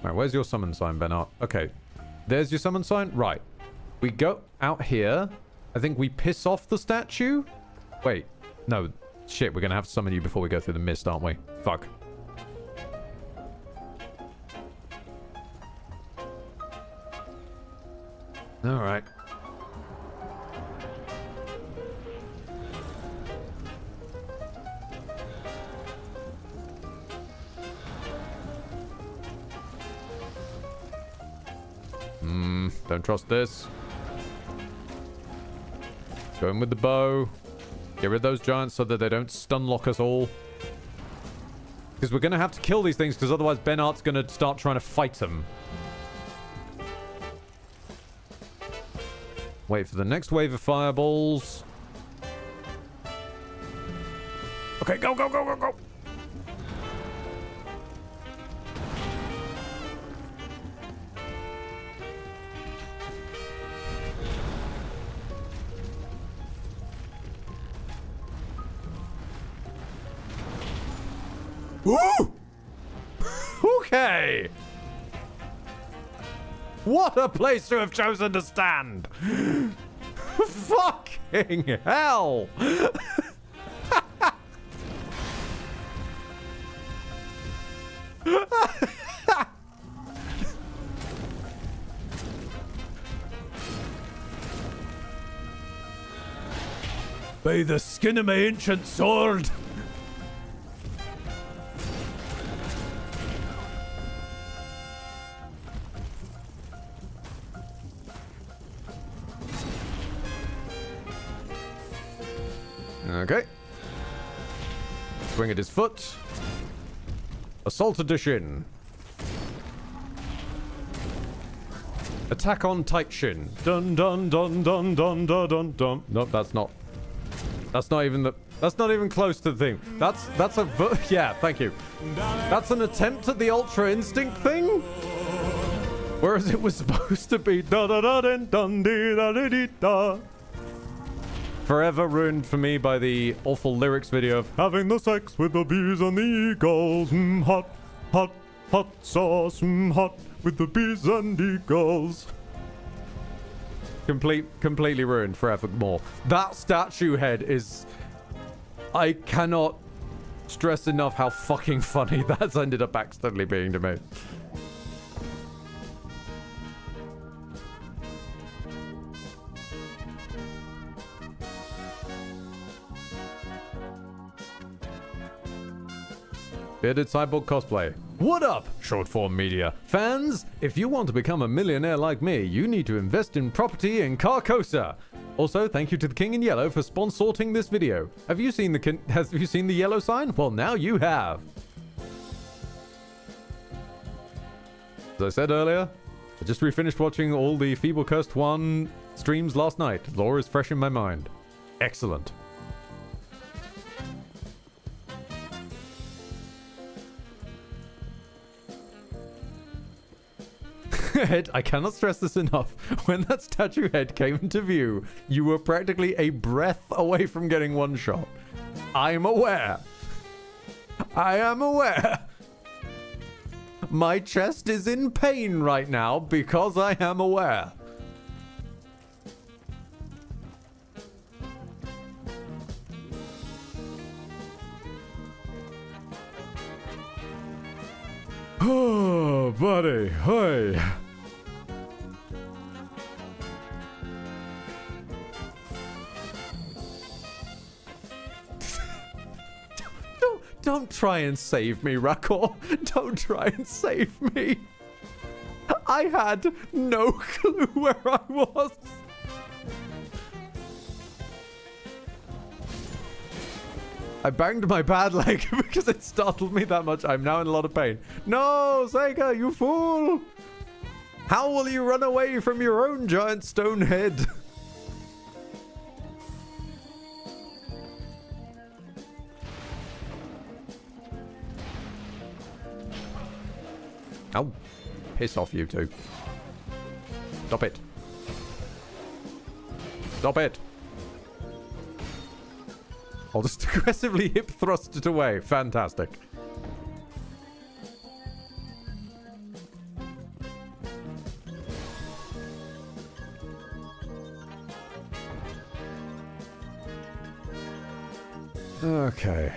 Right, where's your summon sign, Benhart? Okay, there's your summon sign. Right, we go out here. I think we piss off the statue. Wait, no, shit, we're going to have to summon you before we go through the mist, aren't we? Fuck. All right. Don't trust this. Go in with the bow. Get rid of those giants so that they don't stun lock us all. Because we're going to have to kill these things, because otherwise Benhart's going to start trying to fight them. Wait for the next wave of fireballs. Okay, go, go, go, go, go. Woo! Okay. What a place to have chosen to stand. Fucking hell. By the skin of my ancient sword. Okay. Swing at his foot. Assault edition. Attack on tight shin. Dun dun dun dun dun dun dun dun. Nope, that's not. That's not even the. That's not even close to the thing. That's a. Yeah, thank you. That's an attempt at the Ultra Instinct thing. Whereas it was supposed to be da da da dun dun da da da da. Forever ruined for me by the awful lyrics video of having the sex with the bees and the eagles. Hot, hot, hot sauce. Hot with the bees and eagles. Completely ruined forevermore. That statue head is... I cannot stress enough how fucking funny that's ended up accidentally being to me. Bearded Cyborg cosplay. What up, short form media? Fans, if you want to become a millionaire like me, you need to invest in property in Carcosa. Also, thank you to the King in Yellow for sponsoring this video. Have you seen the yellow sign? Well, now you have. As I said earlier, I just refinished watching all the Feeble Cursed 1 streams last night. Lore is fresh in my mind. Excellent. Head, I cannot stress this enough. When that statue head came into view, you were practically a breath away from getting one shot. I'm aware. I am aware. My chest is in pain right now because I am aware. Oh, buddy. Hey. Don't try and save me, Rakor. Don't try and save me. I had no clue where I was. I banged my bad leg because it startled me that much. I'm now in a lot of pain. No, Sega, you fool! How will you run away from your own giant stone head? Oh, piss off, you two. Stop it. Stop it. I'll just aggressively hip thrust it away. Fantastic. Okay.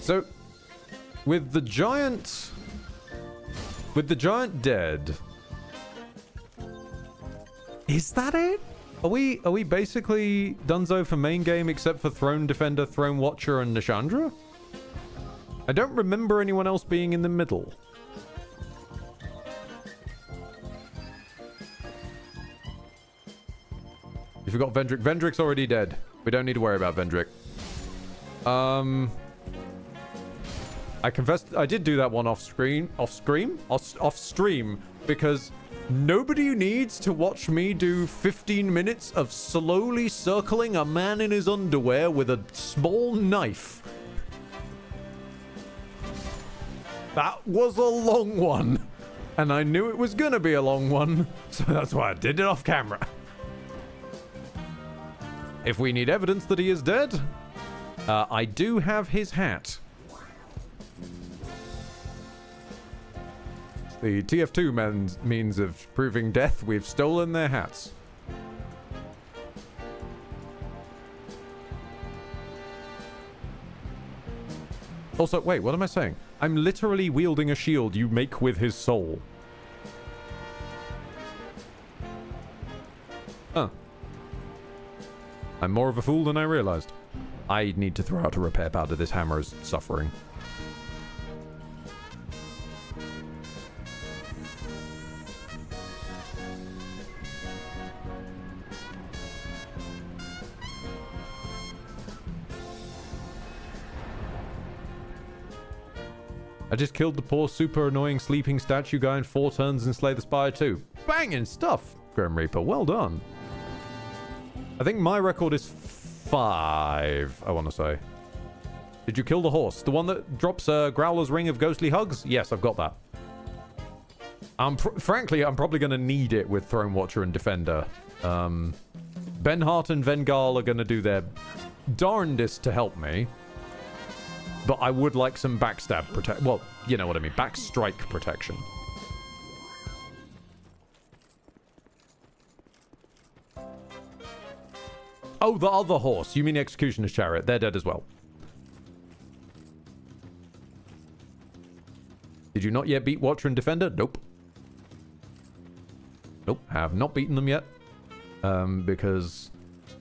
So, with the giant dead, is that it? Are we basically donezo for main game except for Throne Defender, Throne Watcher, and Nishandra? I don't remember anyone else being in the middle. You forgot Vendrick. Vendrick's already dead. We don't need to worry about Vendrick. I confess I did do that one off stream, because nobody needs to watch me do 15 minutes of slowly circling a man in his underwear with a small knife. That was a long one, and I knew it was gonna be a long one, so that's why I did it off camera. If we need evidence that he is dead, I do have his hat. The TF2 means of proving death. We've stolen their hats. Also, wait, what am I saying? I'm literally wielding a shield you make with his soul. Huh. I'm more of a fool than I realized. I need to throw out a repair powder. This hammer is suffering. I just killed the poor super annoying sleeping statue guy in 4 turns and Slay the Spire too. Banging stuff, Grim Reaper. Well done. I think my record is 5, I want to say. Did you kill the horse? The one that drops Growler's Ring of Ghostly Hugs? Yes, I've got that. Frankly, I'm probably going to need it with Throne Watcher and Defender. Benhart and Vengal are going to do their darndest to help me. But I would like some backstab protection. Well, you know what I mean. Backstrike protection. Oh, the other horse. You mean Executioner's Chariot. They're dead as well. Did you not yet beat Watcher and Defender? Nope. Nope. Have not beaten them yet. Because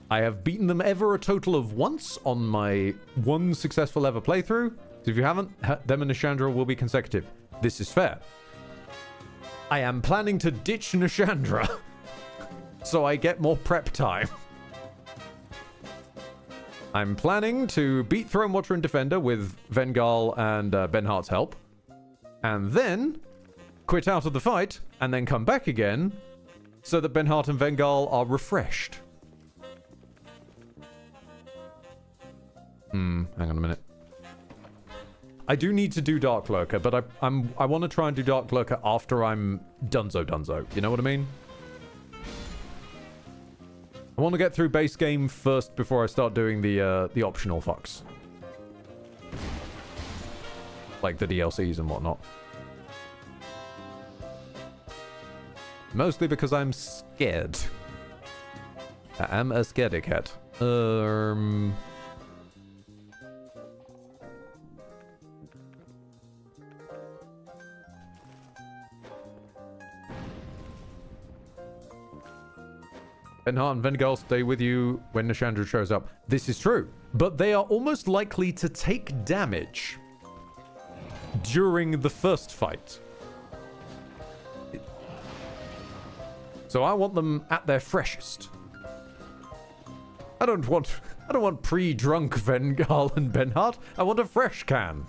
I have beaten them ever a total of once on my 1 successful ever playthrough. So if you haven't, them and Nishandra will be consecutive. This is fair. I am planning to ditch Nishandra so I get more prep time. I'm planning to beat Throne Watcher and Defender with Vengal and Benhart's help. And then quit out of the fight and then come back again so that Benhart and Vengal are refreshed. Hang on a minute. I do need to do Dark Lurker, but I want to try and do Dark Lurker after I'm dunzo. You know what I mean? I want to get through base game first before I start doing the optional fucks. Like the DLCs and whatnot. Mostly because I'm scared. I am a scaredy cat. Benhart and Vengal stay with you when Nishandra shows up. This is true. But they are almost likely to take damage during the first fight. So I want them at their freshest. I don't want pre-drunk Vengal and Benhart. I want a fresh can.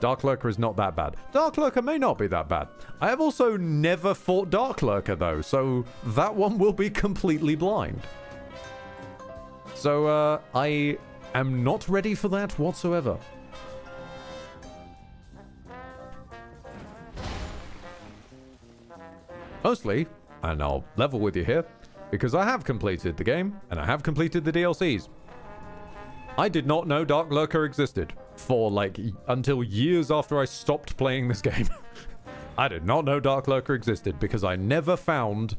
Dark Lurker is not that bad. Dark Lurker may not be that bad. I have also never fought Dark Lurker though, so that one will be completely blind. So, I am not ready for that whatsoever. Mostly, and I'll level with you here, because I have completed the game, and I have completed the DLCs. I did not know Dark Lurker existed for, like, until years after I stopped playing this game. I did not know Dark Lurker existed, because I never found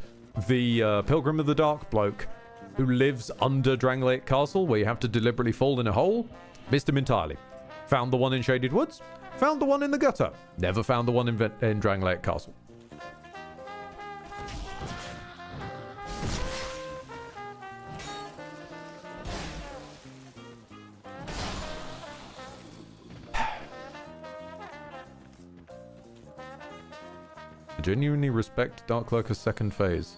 the Pilgrim of the Dark bloke who lives under Dranglake Castle, where you have to deliberately fall in a hole. Missed him entirely. Found the one in Shaded Woods. Found the one in the gutter. Never found the one in Dranglake Castle. I genuinely respect Dark Lurker's second phase.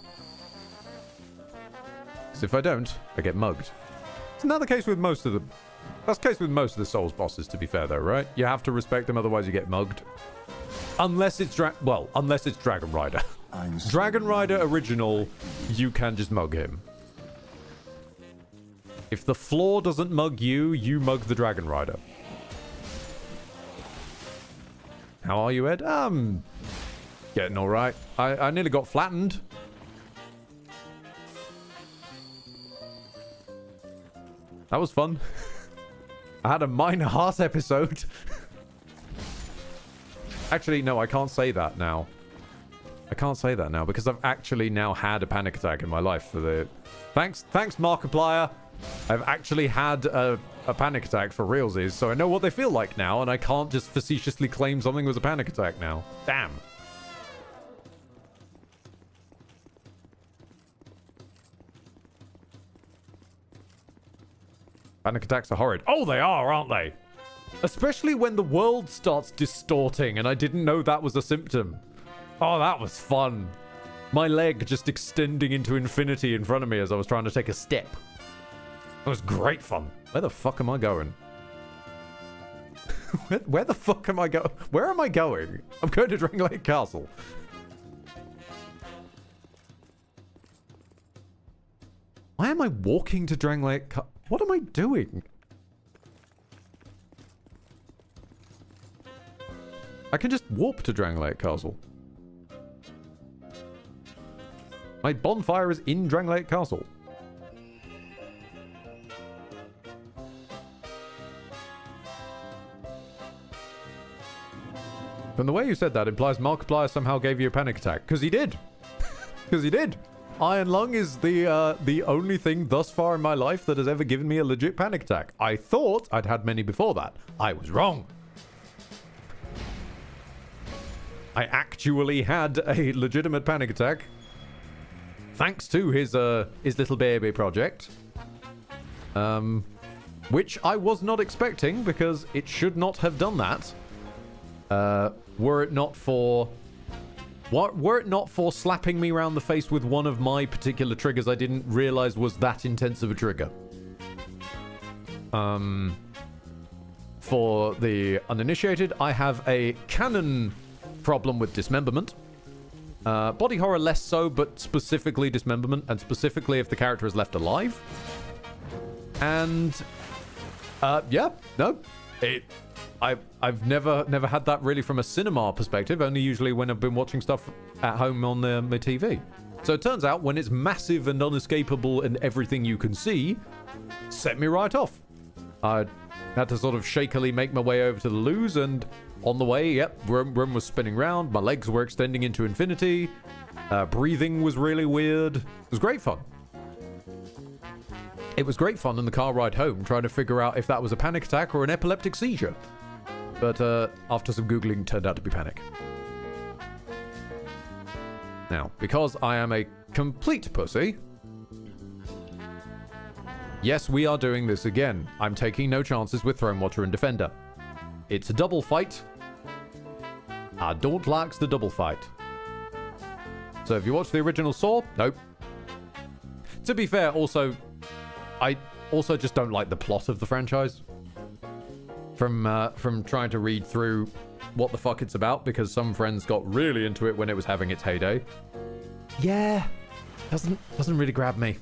Because if I don't, I get mugged. Isn't that the case with most of them? That's the case with most of the Souls bosses, to be fair, though, right? You have to respect them, otherwise you get mugged. Unless it's unless it's Dragon Rider. Dragon Rider original, you can just mug him. If the floor doesn't mug you, you mug the Dragon Rider. How are you, Ed? Getting all right. I nearly got flattened. That was fun. I had a minor heart episode. Actually, no, I can't say that now. I can't say that now because I've actually now had a panic attack in my life for the... Thanks, Markiplier. I've actually had a panic attack for realsies, so I know what they feel like now, and I can't just facetiously claim something was a panic attack now. Damn. Panic attacks are horrid. Oh, they are, aren't they? Especially when the world starts distorting and I didn't know that was a symptom. Oh, that was fun. My leg just extending into infinity in front of me as I was trying to take a step. That was great fun. Where the fuck am I going? Where the fuck am I going? Where am I going? I'm going to Dranglake Castle. Why am I walking to Dranglake Castle? What am I doing? I can just warp to Dranglake Castle. My bonfire is in Dranglake Castle. From the way you said that implies Markiplier somehow gave you a panic attack. Because he did. Because he did. Iron Lung is the only thing thus far in my life that has ever given me a legit panic attack. I thought I'd had many before that. I was wrong. I actually had a legitimate panic attack. Thanks to his little baby project. Which I was not expecting because it should not have done that. Were it not for slapping me around the face with one of my particular triggers I didn't realize was that intense of a trigger. For the uninitiated, I have a canon problem with dismemberment. Body horror less so, but specifically dismemberment, and specifically if the character is left alive. And yeah, no, I've never had that really from a cinema perspective, only usually when I've been watching stuff at home on my TV. So it turns out when it's massive and unescapable and everything you can see, set me right off. I had to sort of shakily make my way over to the loos, and On the way, yep, room was spinning round. My legs were extending into infinity. Breathing was really weird. It was great fun. It was great fun in the car ride home, trying to figure out if that was a panic attack or an epileptic seizure. But after some Googling, turned out to be panic. Now, because I am a complete pussy, yes, we are doing this again. I'm taking no chances with Thronewater and Defender. It's a double fight. I don't like the double fight. So if you watch the original Saw, nope. To be fair, also, I also just don't like the plot of the franchise. From trying to read through what the fuck it's about, because some friends got really into it when it was having its heyday. Yeah, doesn't really grab me.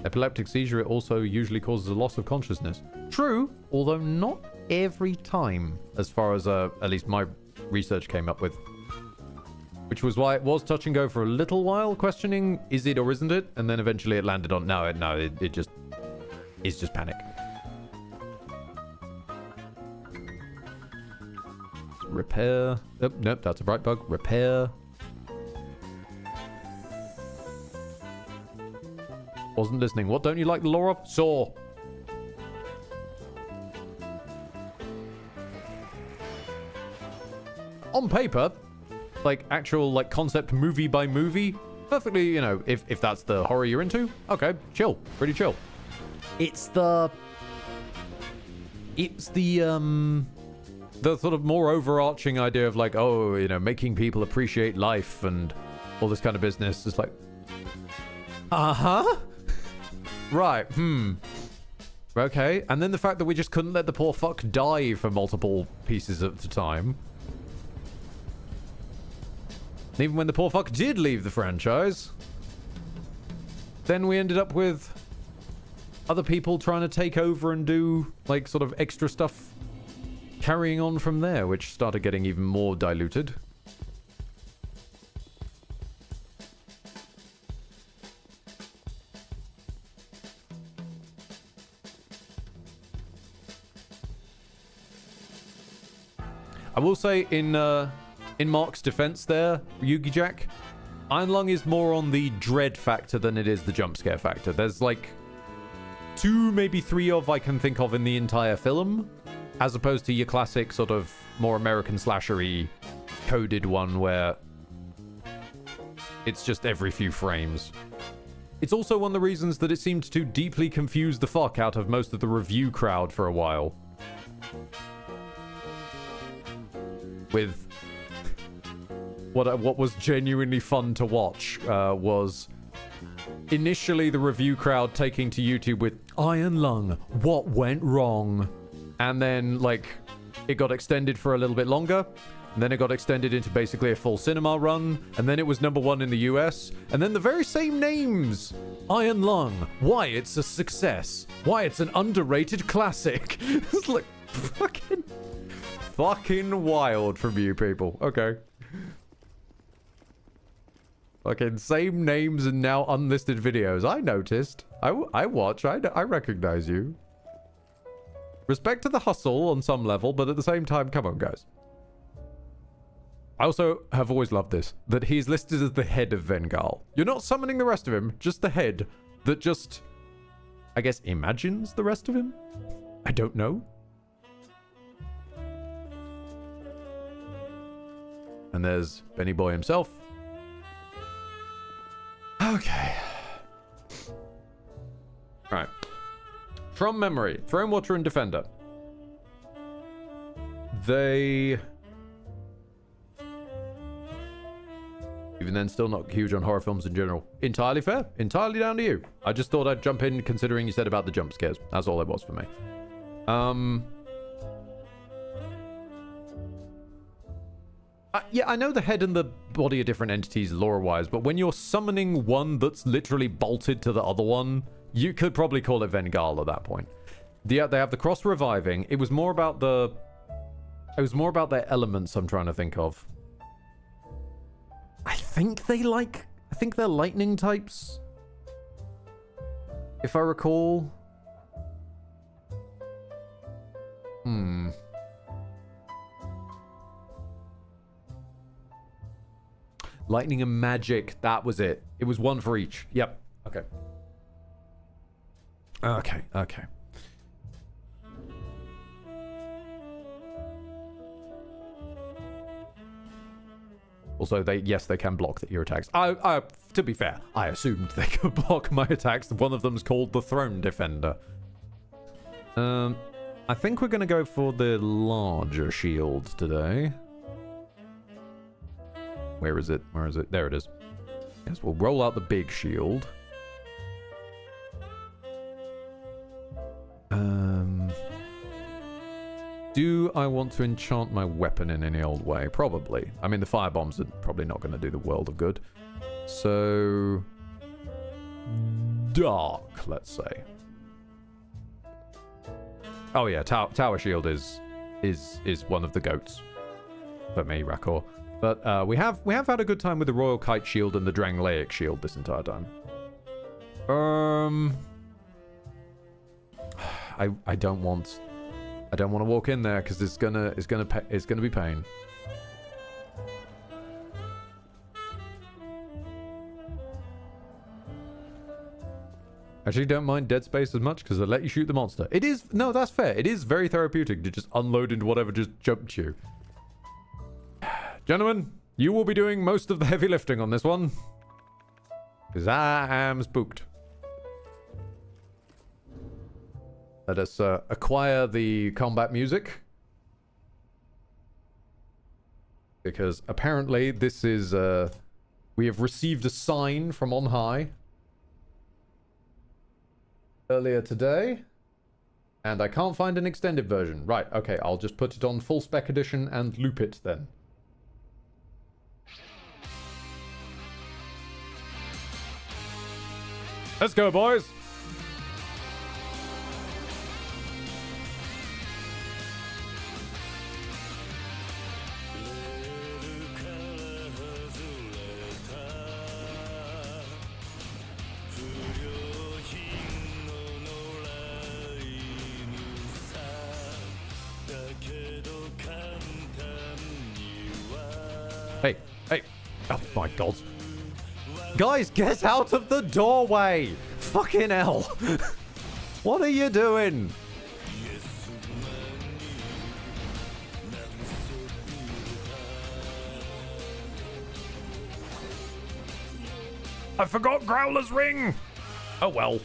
Epileptic seizure, it also usually causes a loss of consciousness. True, although not every time, as far as at least my research came up with. Which was why it was touch and go for a little while, questioning is it or isn't it, and then eventually it landed on it just is just panic. Repair. Oh, nope, that's a bright bug. Repair. Wasn't listening. What don't you like the lore of? Saw. On paper, like actual like concept movie by movie, perfectly, you know, if that's the horror you're into, okay, chill, pretty chill. It's the sort of more overarching idea of like, oh, you know, making people appreciate life and all this kind of business. It's like, right, okay. And then the fact that we just couldn't let the poor fuck die for multiple pieces at the time. And even when the poor fuck did leave the franchise, then we ended up with other people trying to take over and do like sort of extra stuff carrying on from there, which started getting even more diluted. I will say in Mark's defense there, Yugi Jack, Iron Lung is more on the dread factor than it is the jump scare factor. There's like 2, maybe 3 of I can think of in the entire film, as opposed to your classic sort of more American slashery coded one where it's just every few frames. It's also one of the reasons that it seemed to deeply confuse the fuck out of most of the review crowd for a while. With what was genuinely fun to watch was initially the review crowd taking to YouTube with Iron Lung, what went wrong? And then like it got extended for a little bit longer, and then it got extended into basically a full cinema run, and then it was #1 in the US, and then the very same names, Iron Lung, why it's a success, why it's an underrated classic. It's like fucking wild from you people. Okay. Fucking same names and now unlisted videos. I noticed. I watch. I recognize you. Respect to the hustle on some level, but at the same time, come on, guys. I also have always loved this, that he's listed as the head of Vengal. You're not summoning the rest of him, just the head that just, I guess, imagines the rest of him? I don't know. And there's Benny Boy himself. Okay. Right. From memory, Thronewater and Defender. They... Even then, still not huge on horror films in general. Entirely fair. Entirely down to you. I just thought I'd jump in considering you said about the jump scares. That's all it was for me. Yeah, I know the head and the body are different entities lore-wise, but when you're summoning one that's literally bolted to the other one, you could probably call it Vengal at that point. They have the cross reviving. It was more about the... It was more about their elements I'm trying to think of. I think think they're lightning types, if I recall. Lightning and magic, that was it. It was one for each. Yep. Okay. Okay. Also, they can block your attacks. To be fair, I assumed they could block my attacks. One of them's called the Throne Defender. I think we're going to go for the larger shield today. Where is it? There it is. Yes, we'll roll out the big shield. Do I want to enchant my weapon in any old way? Probably. I mean, the firebombs are probably not going to do the world of good. So... dark, let's say. Oh yeah, Tower Shield is one of the goats for me, Rakor. But we have had a good time with the Royal Kite Shield and the Drangleic Shield this entire time. I don't want to walk in there because it's gonna be pain. Actually, don't mind Dead Space as much because they let you shoot the monster. It is... No, that's fair. It is very therapeutic to just unload into whatever just jumped you. Gentlemen, you will be doing most of the heavy lifting on this one. Because I am spooked. Let us acquire the combat music. Because apparently this is... we have received a sign from on high. Earlier today, and I can't find an extended version. Right, okay, I'll just put it on full spec edition and loop it then. Let's go, boys! Hey. Oh my god. Guys, get out of the doorway! Fucking hell. What are you doing? I forgot Growler's ring! Oh well.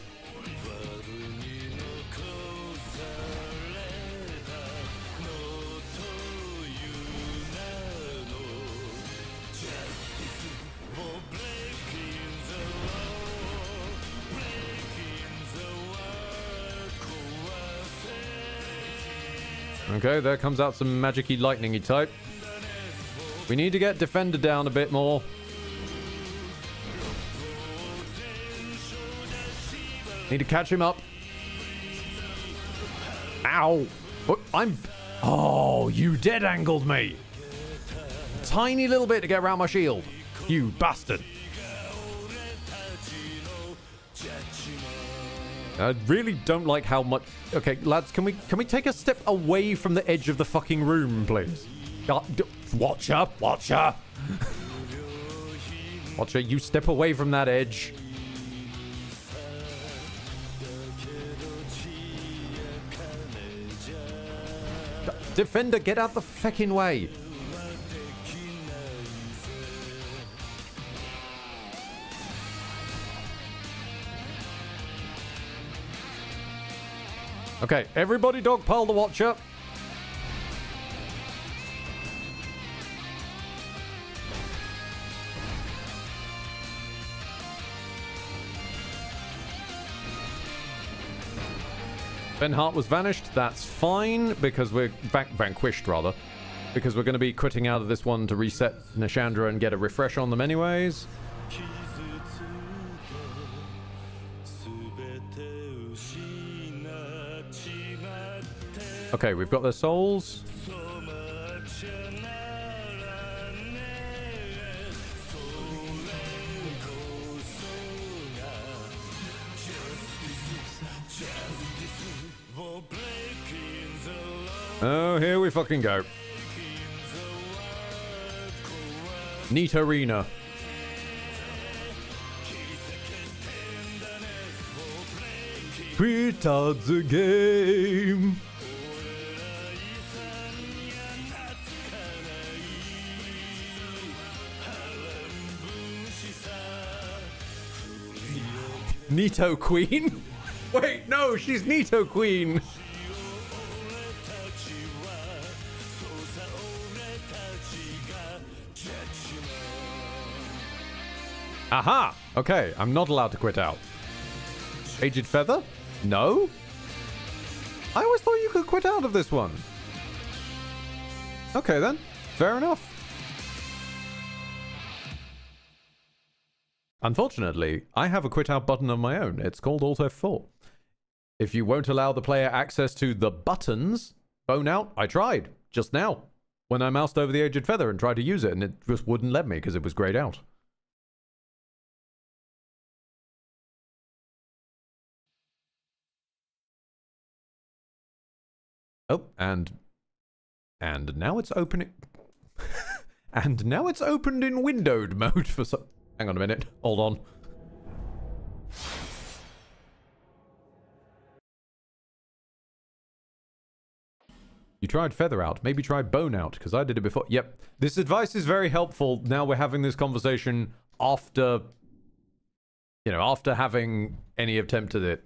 Okay, there comes out some magic-y, lightning-y type. We need to get Defender down a bit more. Need to catch him up. Ow! Oh, you dead-angled me! Tiny little bit to get around my shield. You bastard. I really don't like how much... Okay, lads, can we take a step away from the edge of the fucking room, please? Watcher! Watcher, you step away from that edge. Defender, get out the fucking way. Okay, everybody dogpile the Watcher. Ben Hart was vanished. That's fine, because we're vanquished, rather. Because we're going to be quitting out of this one to reset Nashandra and get a refresh on them anyways. Okay, we've got their souls. Oh, here we fucking go. Neat arena. Quit out the game. Nito Queen? Wait, no, she's Nito Queen. Aha! Okay, I'm not allowed to quit out. Aged Feather? No? I always thought you could quit out of this one. Okay then, fair enough. Unfortunately, I have a quit out button of my own. It's called Alt F4. If you won't allow the player access to the buttons, bone out, I tried just now when I moused over the Aged Feather and tried to use it, and it just wouldn't let me because it was grayed out. Oh, and now it's opening. And now it's opened in windowed mode for some. Hang on a minute. Hold on. You tried feather out. Maybe try bone out, because I did it before. Yep. This advice is very helpful. Now we're having this conversation after, after having any attempt at it.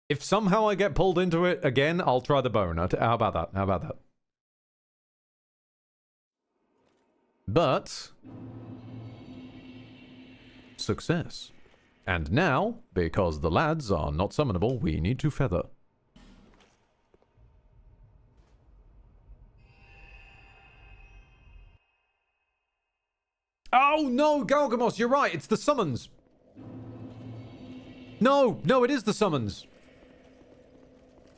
If somehow I get pulled into it again, I'll try the bone. How about that? How about that? But success. And now, because the lads are not summonable, we need to feather. Oh no, Galgamos, you're right. It's the summons. No, it is the summons.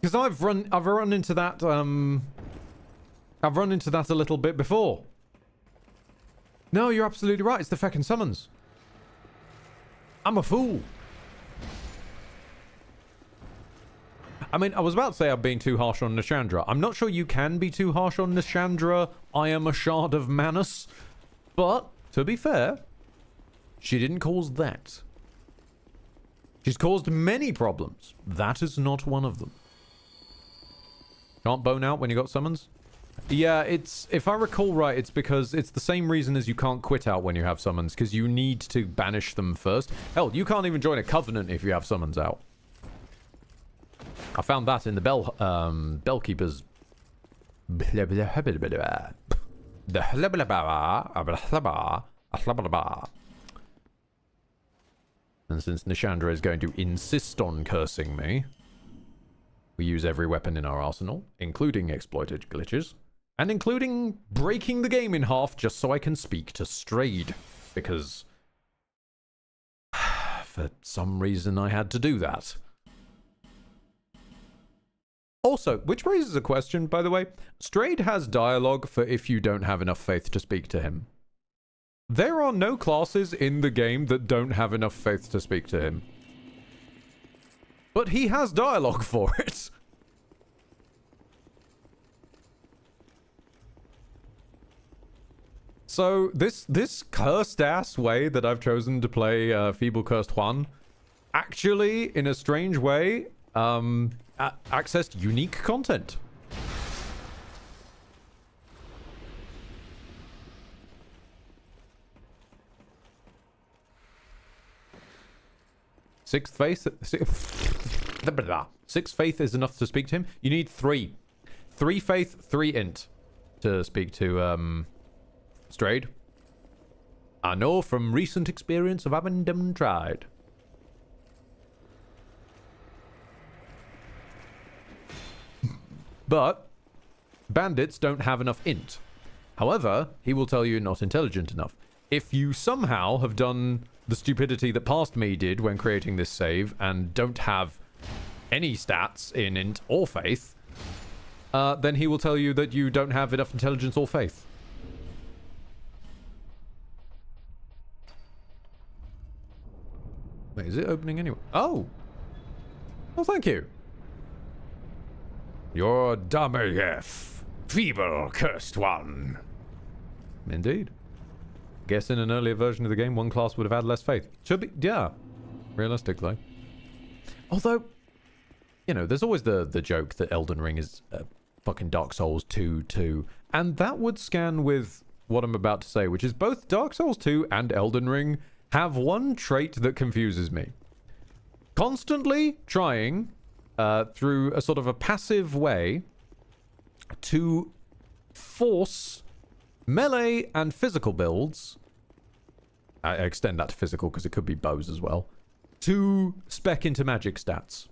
Because I've run into that. I've run into that a little bit before. No, you're absolutely right. It's the feckin' summons. I'm a fool. I mean, I was about to say I'm being too harsh on Nishandra. I'm not sure you can be too harsh on Nishandra. I am a shard of Manus. But, to be fair, she didn't cause that. She's caused many problems. That is not one of them. Can't bone out when you got summons? Yeah, it's, if I recall right, it's because it's the same reason as you can't quit out when you have summons, because you need to banish them first. Hell, you can't even join a covenant if you have summons out. I found that in the Bellkeeper's... And since Nishandra is going to insist on cursing me, we use every weapon in our arsenal, including exploited glitches, and including breaking the game in half just so I can speak to Strayed, because for some reason I had to do that. Also, which raises a question, by the way. Strayed has dialogue for if you don't have enough faith to speak to him. There are no classes in the game that don't have enough faith to speak to him. But he has dialogue for it. So this cursed ass way that I've chosen to play Feeble Cursed Juan, actually, in a strange way, accessed unique content. Sixth faith is enough to speak to him. You need 3. 3 faith, 3 int to speak to Strayed. I know from recent experience of having them tried. But bandits don't have enough int. However, he will tell you you're not intelligent enough. If you somehow have done the stupidity that past me did when creating this save and don't have any stats in int or faith, then he will tell you that you don't have enough intelligence or faith. Wait, is it opening anyway? Oh! Oh, thank you. Your Damayef, feeble, cursed one. Indeed. Guess in an earlier version of the game, one class would have had less faith. Should be, yeah. Realistically. Although, you know, there's always the joke that Elden Ring is fucking Dark Souls 2 too. And that would scan with what I'm about to say, which is both Dark Souls 2 and Elden Ring have one trait that confuses me. Constantly trying, through a sort of a passive way, to force melee and physical builds, I extend that to physical because it could be bows as well, to spec into magic stats.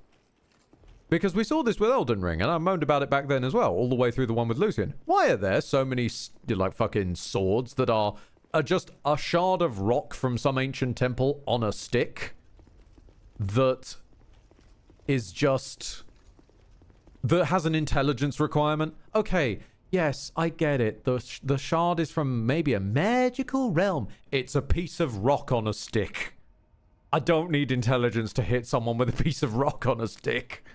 Because we saw this with Elden Ring, and I moaned about it back then as well, all the way through the one with Lucian. Why are there so many, like, fucking swords that are just a shard of rock from some ancient temple on a stick that is just... that has an intelligence requirement? Okay, yes, I get it. The shard is from maybe a magical realm. It's a piece of rock on a stick. I don't need intelligence to hit someone with a piece of rock on a stick.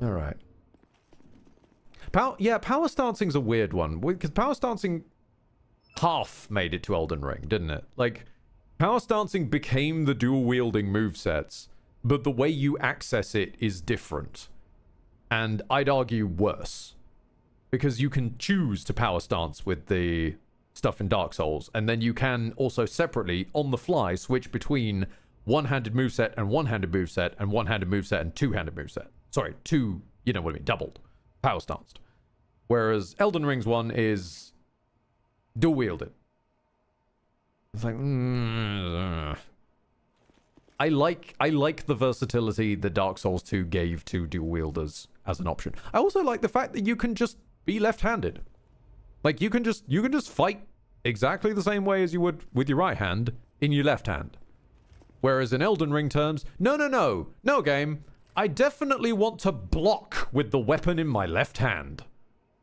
Alright. Power stancing's a weird one. Because power stancing half made it to Elden Ring, didn't it? Like, power stancing became the dual-wielding movesets, but the way you access it is different. And I'd argue worse. Because you can choose to power stance with the stuff in Dark Souls, and then you can also separately, on the fly, switch between one-handed moveset and one-handed moveset, and one-handed moveset and two-handed moveset. Sorry, two, you know what I mean, doubled. Power stanced. Whereas Elden Ring's one is dual-wielded. It's like, I like the versatility that Dark Souls 2 gave to dual-wielders as an option. I also like the fact that you can just be left-handed. Like, you can just fight exactly the same way as you would with your right hand in your left hand. Whereas in Elden Ring terms, no game. I definitely want to block with the weapon in my left hand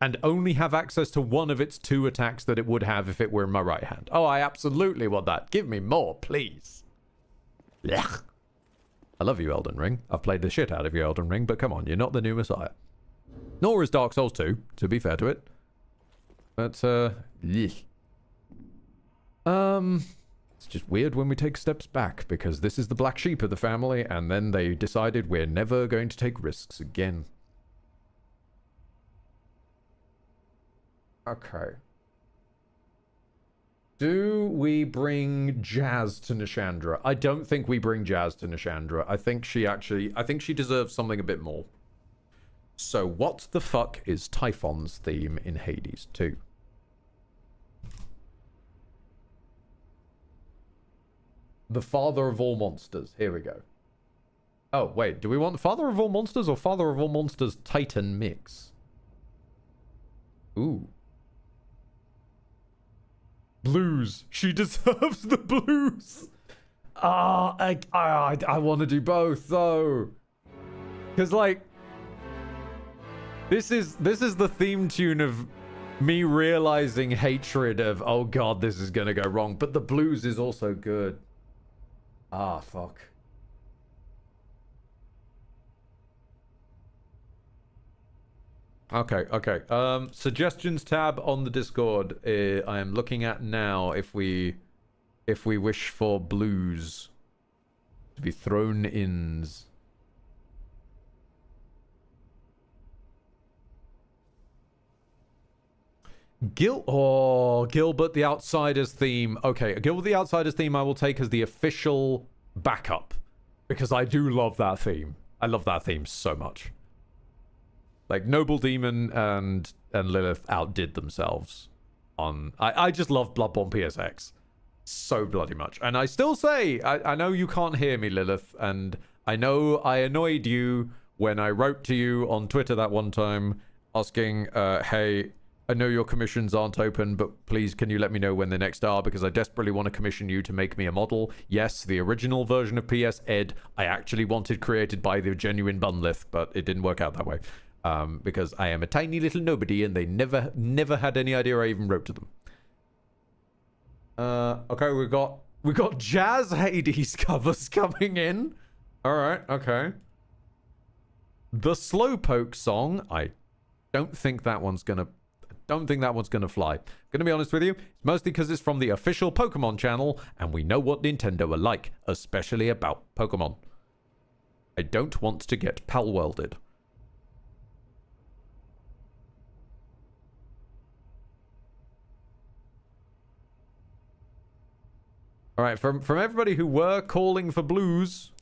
and only have access to one of its two attacks that it would have if it were in my right hand. Oh, I absolutely want that. Give me more, please. Blech. I love you, Elden Ring. I've played the shit out of you, Elden Ring, but come on, you're not the new Messiah. Nor is Dark Souls 2, to be fair to it. But, it's just weird when we take steps back, because this is the black sheep of the family, and then they decided we're never going to take risks again. Okay. Do we bring Jazz to Nishandra? I don't think we bring Jazz to Nishandra. I think she deserves something a bit more. So what the fuck is Typhon's theme in Hades 2? The Father of All Monsters. Here we go. Oh, wait. Do we want Father of All Monsters or Father of All Monsters Titan mix? Ooh. Blues. She deserves the blues. I want to do both, though. Because, like... This is the theme tune of me realizing hatred of, oh god, this is gonna go wrong. But the blues is also good. Ah, fuck. Okay. Suggestions tab on the Discord. I am looking at now if we wish for blues to be thrown in. Gilbert the Outsider's theme. Okay, Gilbert the Outsider's theme I will take as the official backup. Because I do love that theme. I love that theme so much. Like, Noble Demon and Lilith outdid themselves on... I just love Bloodborne PSX so bloody much. And I still say, I know you can't hear me, Lilith, and I know I annoyed you when I wrote to you on Twitter that one time asking, hey... I know your commissions aren't open, but please can you let me know when the next are, because I desperately want to commission you to make me a model. Yes, the original version of PS Ed I actually wanted created by the genuine Bunlith, but it didn't work out that way. Because I am a tiny little nobody and they never had any idea I even wrote to them. Okay, we've got We got Jazz Hades covers coming in. All right, okay. The Slowpoke song. I don't think that one's gonna fly. Gonna be honest with you, it's mostly because it's from the official Pokemon channel, and we know what Nintendo are like, especially about Pokemon. I don't want to get pal-welded. All right, from everybody who were calling for blues,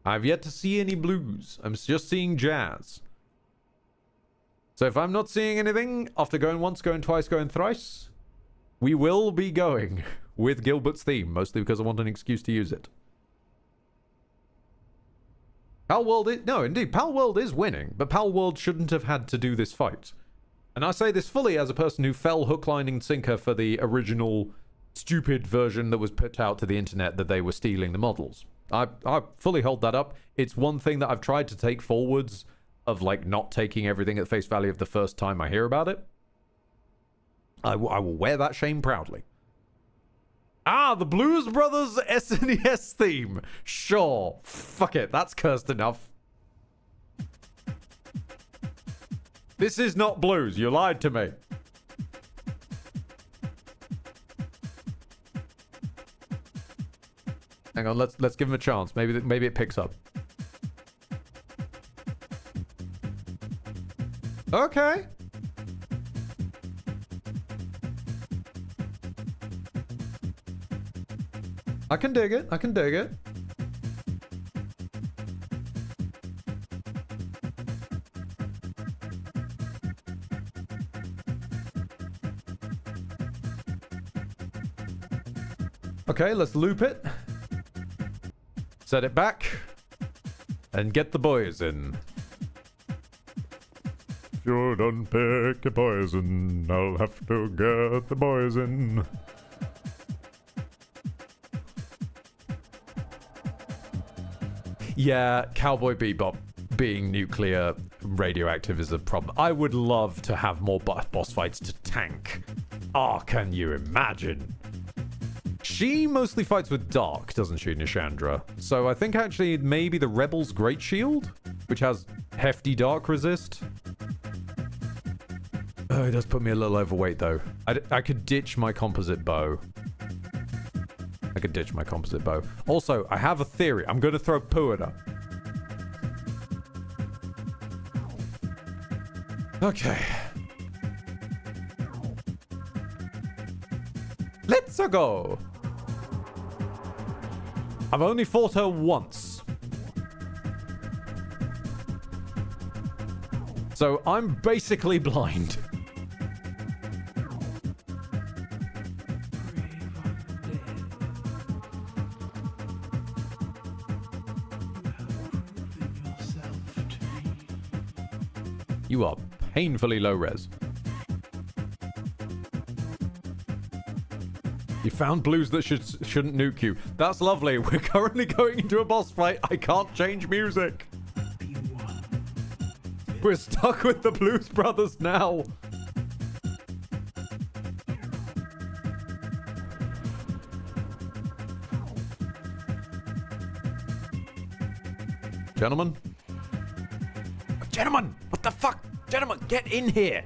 I've yet to see any blues. I'm just seeing jazz. So if I'm not seeing anything, after going once, going twice, going thrice, we will be going with Gilbert's theme, mostly because I want an excuse to use it. Palworld is... No, indeed, Palworld is winning, but Palworld shouldn't have had to do this fight. And I say this fully as a person who fell hook, line, and sinker for the original stupid version that was put out to the internet that they were stealing the models. I fully hold that up. It's one thing that I've tried to take forwards of, like, not taking everything at face value of the first time I hear about it. I will wear that shame proudly. Ah, the Blues Brothers SNES theme. Sure. Fuck it. That's cursed enough. This is not blues. You lied to me. Hang on, let's give him a chance. Maybe it picks up. Okay. I can dig it. I can dig it. Okay, let's loop it. Set it back. And get the boys in. If you don't pick your poison, I'll have to get the boys in. Yeah, Cowboy Bebop being nuclear radioactive is a problem. I would love to have more boss fights to tank. Oh, can you imagine? She mostly fights with Dark, doesn't she, Nishandra? So I think actually maybe the Rebel's Great Shield, which has hefty Dark resist. Oh, it does put me a little overweight, though. I could ditch my composite bow. I could ditch my composite bow. Also, I have a theory. I'm going to throw poo at her. Okay. Let's go. I've only fought her once. So I'm basically blind. You are painfully low res. You found blues that shouldn't nuke you. That's lovely. We're currently going into a boss fight. I can't change music. We're stuck with the Blues Brothers now. Gentlemen? Gentlemen! What the fuck? Gentlemen, get in here!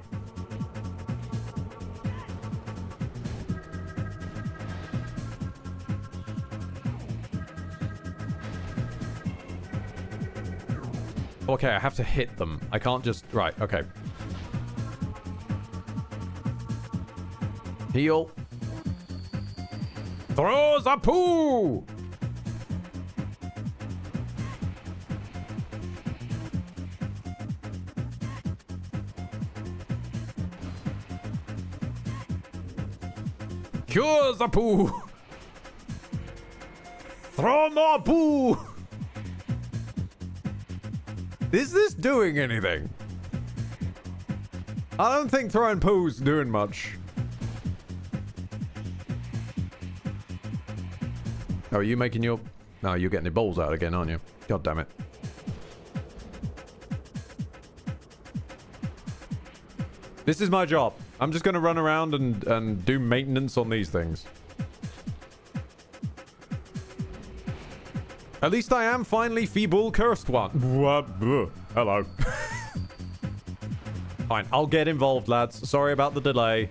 Okay, I have to hit them. I can't just... Right, okay. Heal. Throw the poo! Cure the poo! Throw more poo! Is this doing anything? I don't think throwing poo's doing much. Oh, are you making your... No, you're getting your balls out again, aren't you? God damn it. This is my job. I'm just going to run around and do maintenance on these things. At least I am finally feeble cursed one. Hello. Fine, I'll get involved, lads. Sorry about the delay.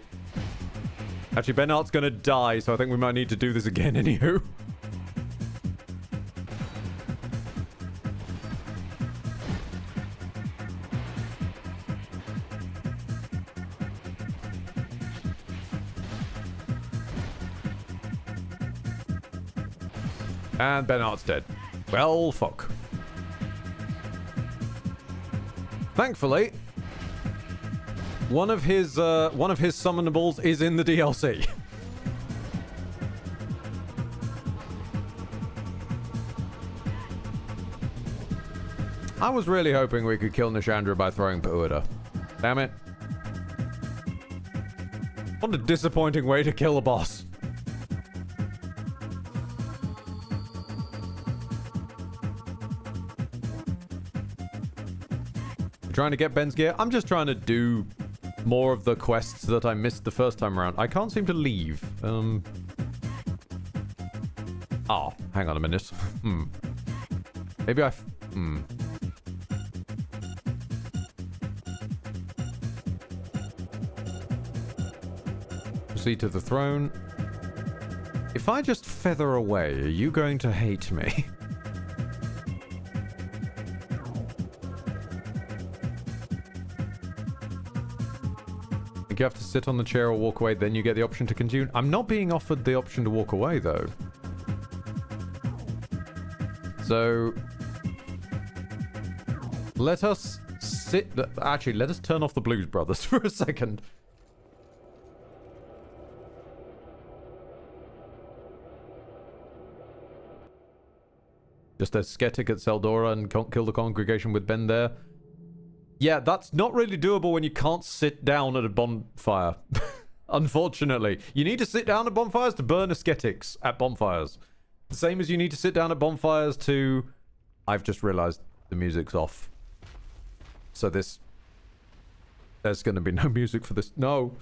Actually, Bernard's gonna die, so I think we might need to do this again anywho. And Bernard's dead. Well, fuck. Thankfully, one of his summonables is in the DLC. I was really hoping we could kill Nishandra by throwing Pauda. Damn it. What a disappointing way to kill a boss. Trying to get Ben's gear. I'm just trying to do more of the quests that I missed the first time around. I can't seem to leave. Oh, hang on a minute. Maybe Proceed to the throne. If I just feather away, are you going to hate me? You have to sit on the chair or walk away, then you get the option to continue. I'm not being offered the option to walk away, though. So... let us sit... Actually, let us turn off the Blues Brothers for a second. Just aesthetic at Seldora and kill the congregation with Ben there. Yeah, that's not really doable when you can't sit down at a bonfire. Unfortunately. You need to sit down at bonfires to burn ascetics at bonfires. The same as you need to sit down at bonfires to... I've just realized the music's off. So this... There's going to be no music for this. No.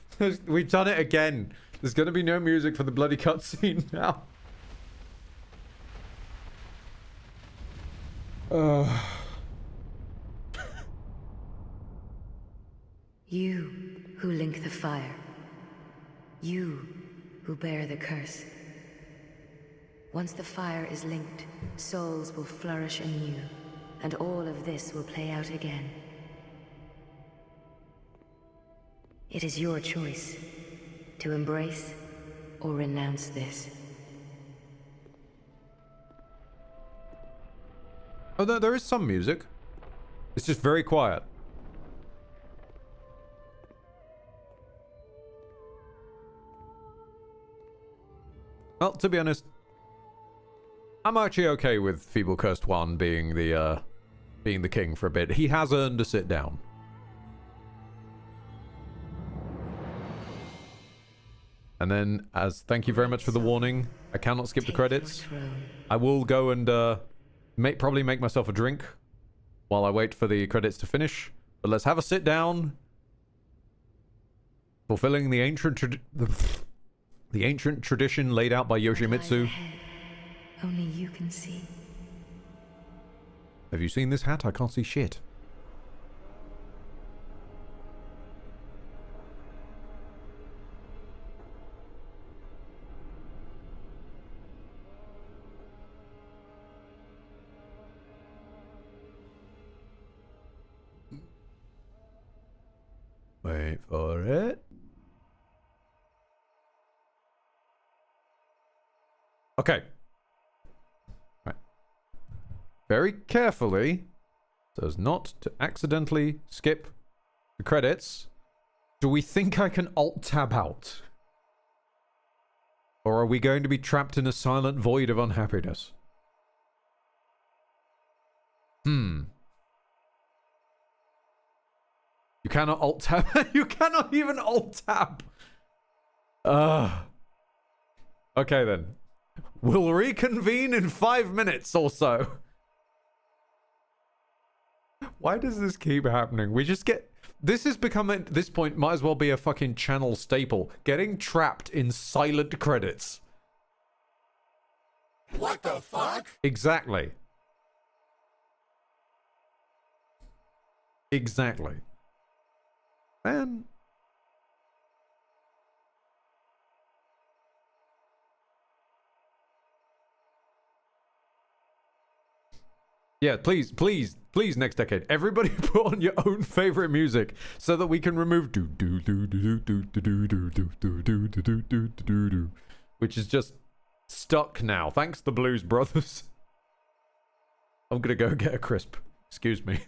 We've done it again. There's going to be no music for the bloody cutscene now. You who link the fire. You who bear the curse. Once the fire is linked, souls will flourish anew, and all of this will play out again. It is your choice to embrace or renounce this. Oh, there is some music. It's just very quiet. Well, to be honest, I'm actually okay with Feeble Cursed One being the king for a bit. He has earned a sit down. And then, as thank you very much for the warning, I cannot skip the credits. I will go and probably make myself a drink while I wait for the credits to finish. But let's have a sit down, fulfilling the ancient tradition laid out by Yoshimitsu. Only you can see. Have you seen this hat? I can't see shit. Wait for it. Okay. Right. Very carefully, so as not to accidentally skip the credits. Do we think I can alt-tab out? Or are we going to be trapped in a silent void of unhappiness? You cannot alt-tab. You cannot even alt-tab. Okay then. We'll reconvene in 5 minutes or so. Why does this keep happening? We just get... This has become, at this point, might as well be a fucking channel staple. Getting trapped in silent credits. What the fuck? Exactly. Exactly. Man. Yeah, please, please, please, next decade, everybody put on your own favorite music so that we can remove do do do do do do do do do do do do do do do, which is just stuck now. Thanks, the Blues Brothers. I'm gonna go get a crisp. Excuse me.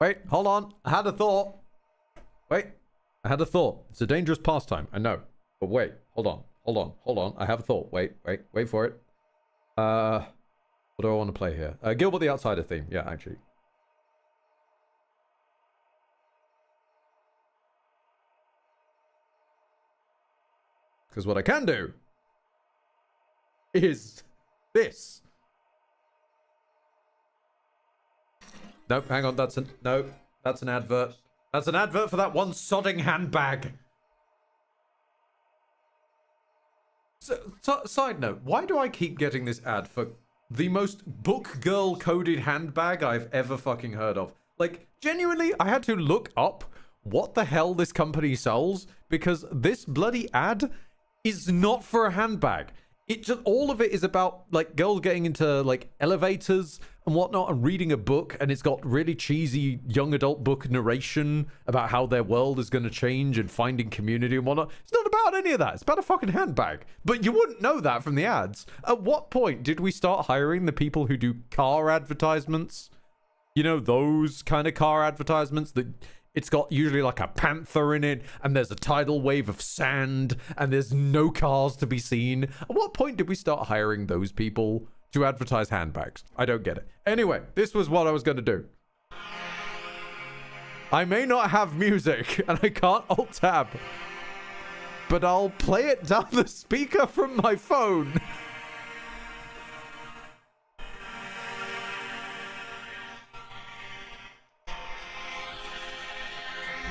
Wait, hold on. I had a thought. Wait, I had a thought. It's a dangerous pastime, I know. But wait, hold on, hold on, hold on. I have a thought. Wait for it. What do I want to play here? Gilbert the Outsider theme. Yeah, actually. Because what I can do is this. Nope, hang on, that's an advert. That's an advert for that one sodding handbag. So, side note, why do I keep getting this ad for the most book girl coded handbag I've ever fucking heard of? Like, genuinely, I had to look up what the hell this company sells because this bloody ad is not for a handbag. It just, all of it is about like girls getting into like elevators and whatnot and reading a book, and it's got really cheesy young adult book narration about how their world is going to change and finding community and whatnot. It's not about any of that. It's about a fucking handbag. But you wouldn't know that from the ads. At what point did we start hiring the people who do car advertisements? You know, those kind of car advertisements that it's got usually like a panther in it, and there's a tidal wave of sand, and there's no cars to be seen. At what point did we start hiring those people to advertise handbags? I don't get it. Anyway, this was what I was going to do. I may not have music, and I can't alt-tab, but I'll play it down the speaker from my phone.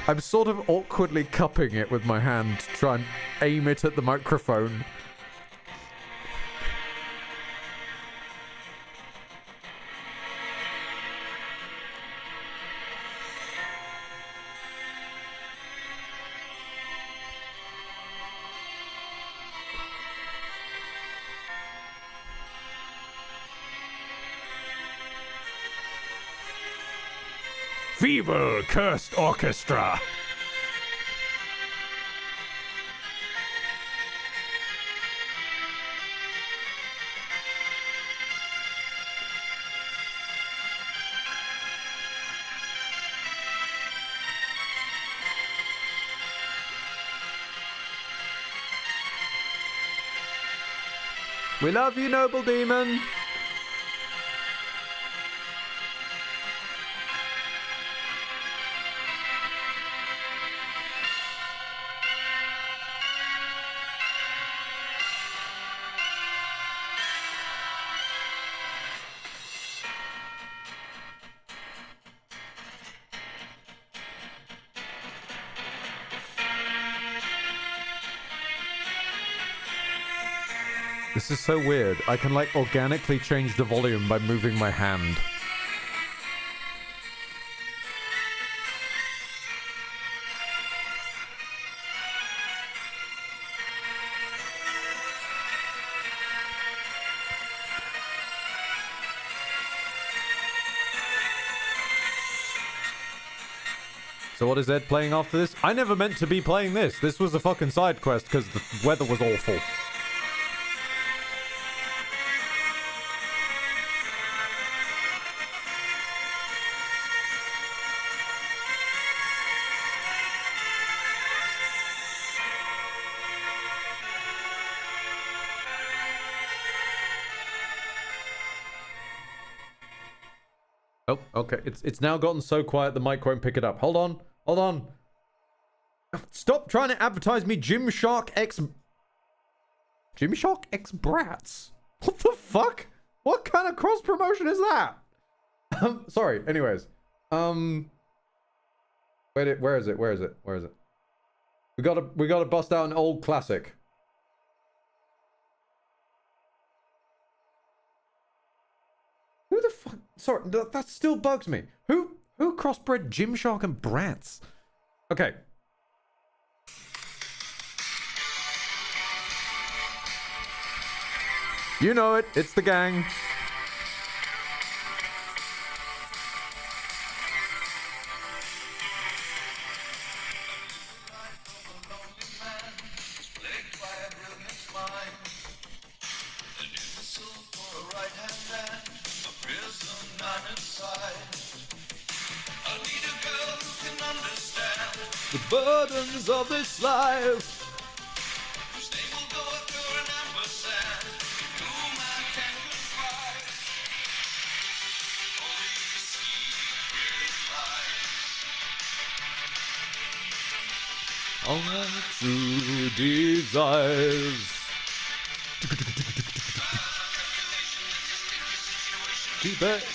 I'm sort of awkwardly cupping it with my hand to try and aim it at the microphone. Feeble, cursed orchestra. We love you, noble demon. This is so weird. I can like organically change the volume by moving my hand. So what is Ed playing after this? I never meant to be playing this. This was a fucking side quest because the weather was awful. Oh, okay. It's now gotten so quiet the mic won't pick it up. Hold on. Hold on. Stop trying to advertise me Gymshark X... Gymshark X Brats. What the fuck? What kind of cross promotion is that? Sorry. Anyways, wait, where is it? Where is it? Where is it? We gotta bust out an old classic. Who the fuck? Sorry, that still bugs me. Who crossbred Gymshark and Brats? Okay. You know it. It's the gang. The burdens of this life. All my true desires. Keep it.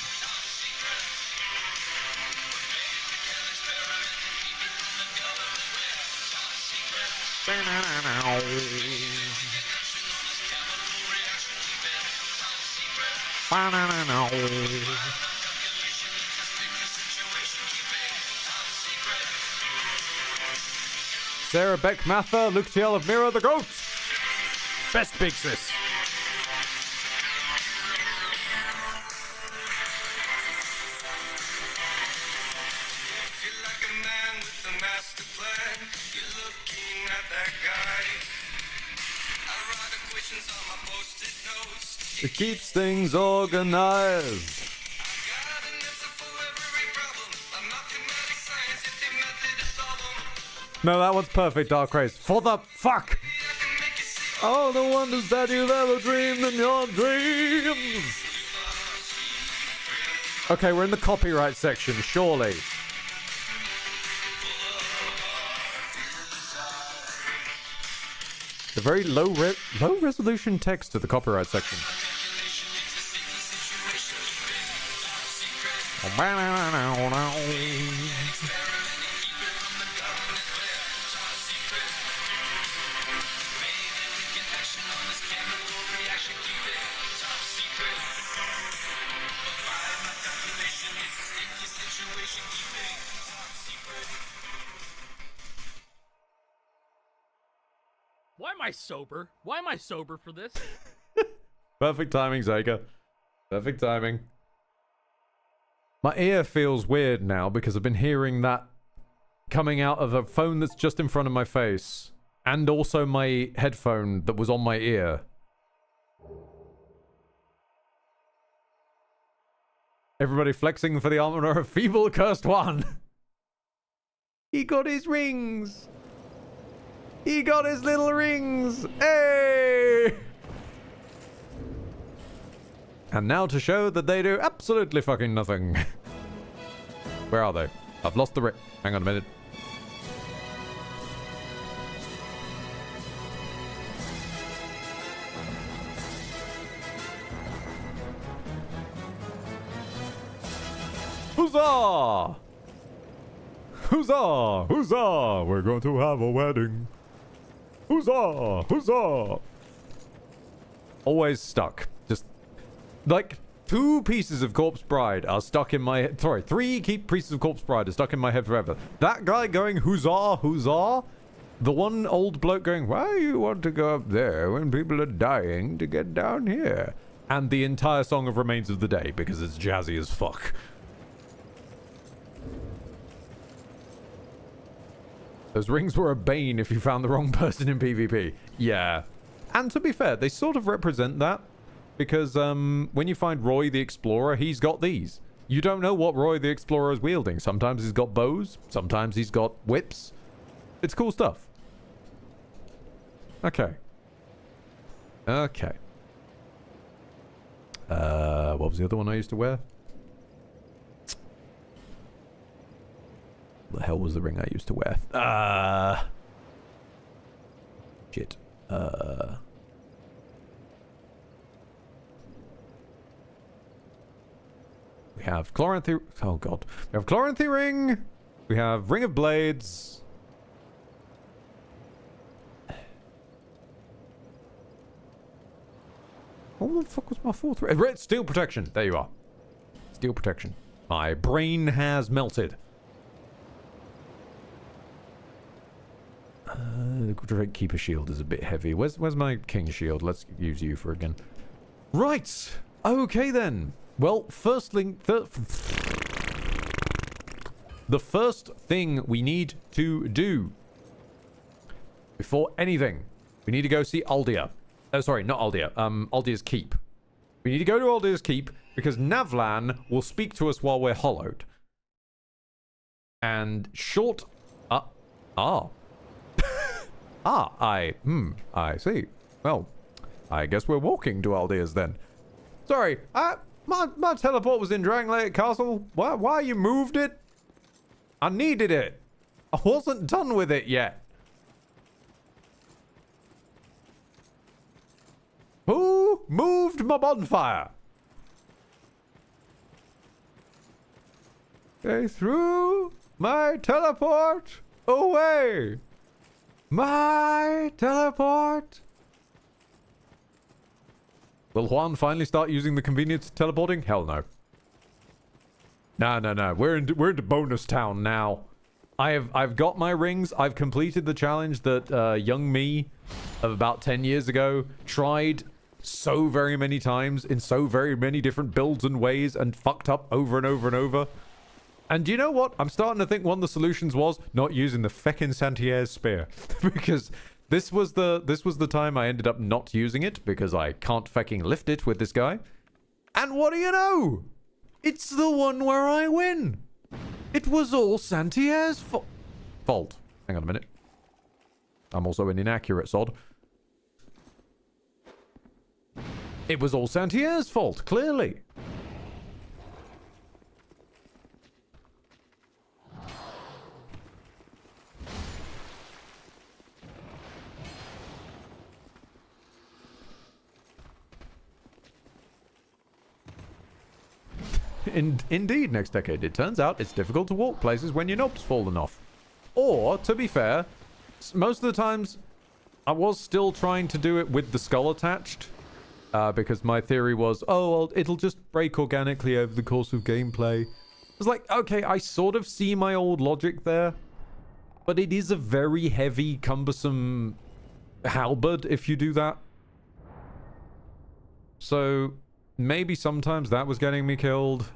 Sarah Beck Mather, Luke Thiel of Mirror the Goat. Best big sis. It keeps things organized. No, that one's perfect, Dark Race. For the fuck! Oh, the wonders that you've ever dreamed in your dreams! Okay, we're in the copyright section, surely. The very low resolution text to the copyright section. Why am I sober? Why am I sober for this? Perfect timing, Zayka. Perfect timing. My ear feels weird now because I've been hearing that coming out of a phone that's just in front of my face. And also my headphone that was on my ear. Everybody flexing for the armor of Feeble Cursed One. He got his rings. He got his little rings. Hey! And now to show that they do absolutely fucking nothing. Where are they? I've lost the ring. Hang on a minute. Huzzah! Huzzah! Huzzah! We're going to have a wedding. Huzzah! Huzzah! Always stuck. Just like 2 pieces of Corpse Bride are stuck in my head. Sorry, 3 pieces of Corpse Bride are stuck in my head forever. That guy going huzzah, huzzah. The one old bloke going, why you want to go up there when people are dying to get down here? And the entire song of Remains of the Day because it's jazzy as fuck. Those rings were a bane if you found the wrong person in PvP. Yeah. And to be fair, they sort of represent that. Because when you find Roy the Explorer, he's got these. You don't know what Roy the Explorer is wielding. Sometimes he's got bows. Sometimes he's got whips. It's cool stuff. Okay. Okay. What was the other one I used to wear? The hell was the ring I used to wear? Shit. We have Chloranthy... Oh, God. We have Chloranthy Ring. We have Ring of Blades. What the fuck was my fourth? Red Steel Protection. There you are. Steel Protection. My brain has melted. The Great Keeper Shield is a bit heavy. Where's my King Shield? Let's use you for again. Right. Okay then. Well, the first thing we need to do before anything, we need to go see Aldia. Oh, sorry, not Aldia. Aldia's Keep. We need to go to Aldia's Keep because Navlan will speak to us while we're hollowed. And short... I see. Well, I guess we're walking to Aldia's then. Sorry, my teleport was in Dranglake Castle. Why you moved it? I needed it. I wasn't done with it yet. Who moved my bonfire? They threw my teleport away. My teleport. Will Juan finally start using the convenience of teleporting? Hell no. No. We're into bonus town now. I've got my rings. I've completed the challenge that young me of about 10 years ago tried so very many times in so very many different builds and ways and fucked up over and over and over. And you know what? I'm starting to think one of the solutions was not using the feckin' Santiago spear. Because this was the time I ended up not using it because I can't fecking lift it with this guy. And what do you know? It's the one where I win. It was all Santiago's fault. Hang on a minute. I'm also an inaccurate sod. It was all Santiago's fault, clearly. Indeed, next decade. It turns out it's difficult to walk places when your knob's fallen off. Or, to be fair, most of the times I was still trying to do it with the skull attached. Because my theory was, oh, well, it'll just break organically over the course of gameplay. It's like, okay, I sort of see my old logic there. But it is a very heavy, cumbersome halberd if you do that. So... maybe sometimes that was getting me killed.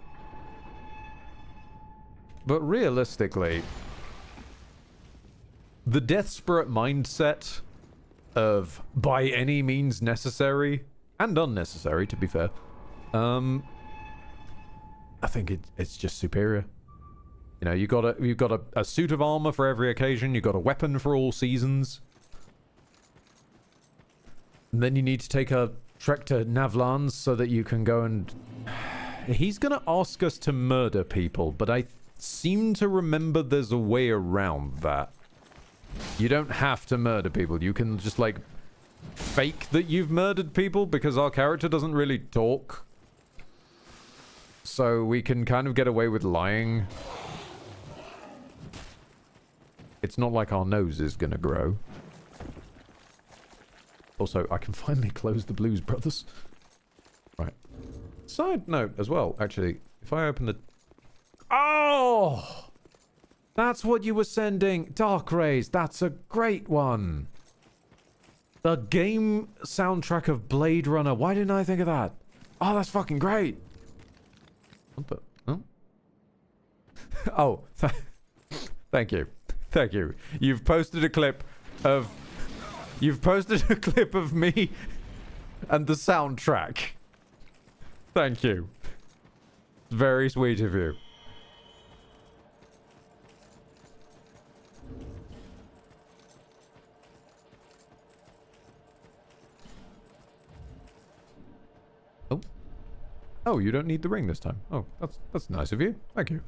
But realistically, the Death Spirit mindset of by any means necessary, and unnecessary to be fair, I think it's just superior. You know, you've got a suit of armor for every occasion, you've got a weapon for all seasons. And then you need to take a trek to Navlan's so that you can go and... He's gonna ask us to murder people, but I seem to remember there's a way around that. You don't have to murder people. You can just, like, fake that you've murdered people because our character doesn't really talk. So we can kind of get away with lying. It's not like our nose is gonna grow. Also, I can finally close the Blues Brothers. Right. Side note as well, actually. If I open the... Oh! That's what you were sending. Dark Rays. That's a great one. The game soundtrack of Blade Runner. Why didn't I think of that? Oh, that's fucking great. What the... Oh. Oh. Thank you. Thank you. You've posted a clip of... You've posted a clip of me and the soundtrack. Thank you. Very sweet of you. Oh. Oh, you don't need the ring this time. Oh, that's nice of you. Thank you.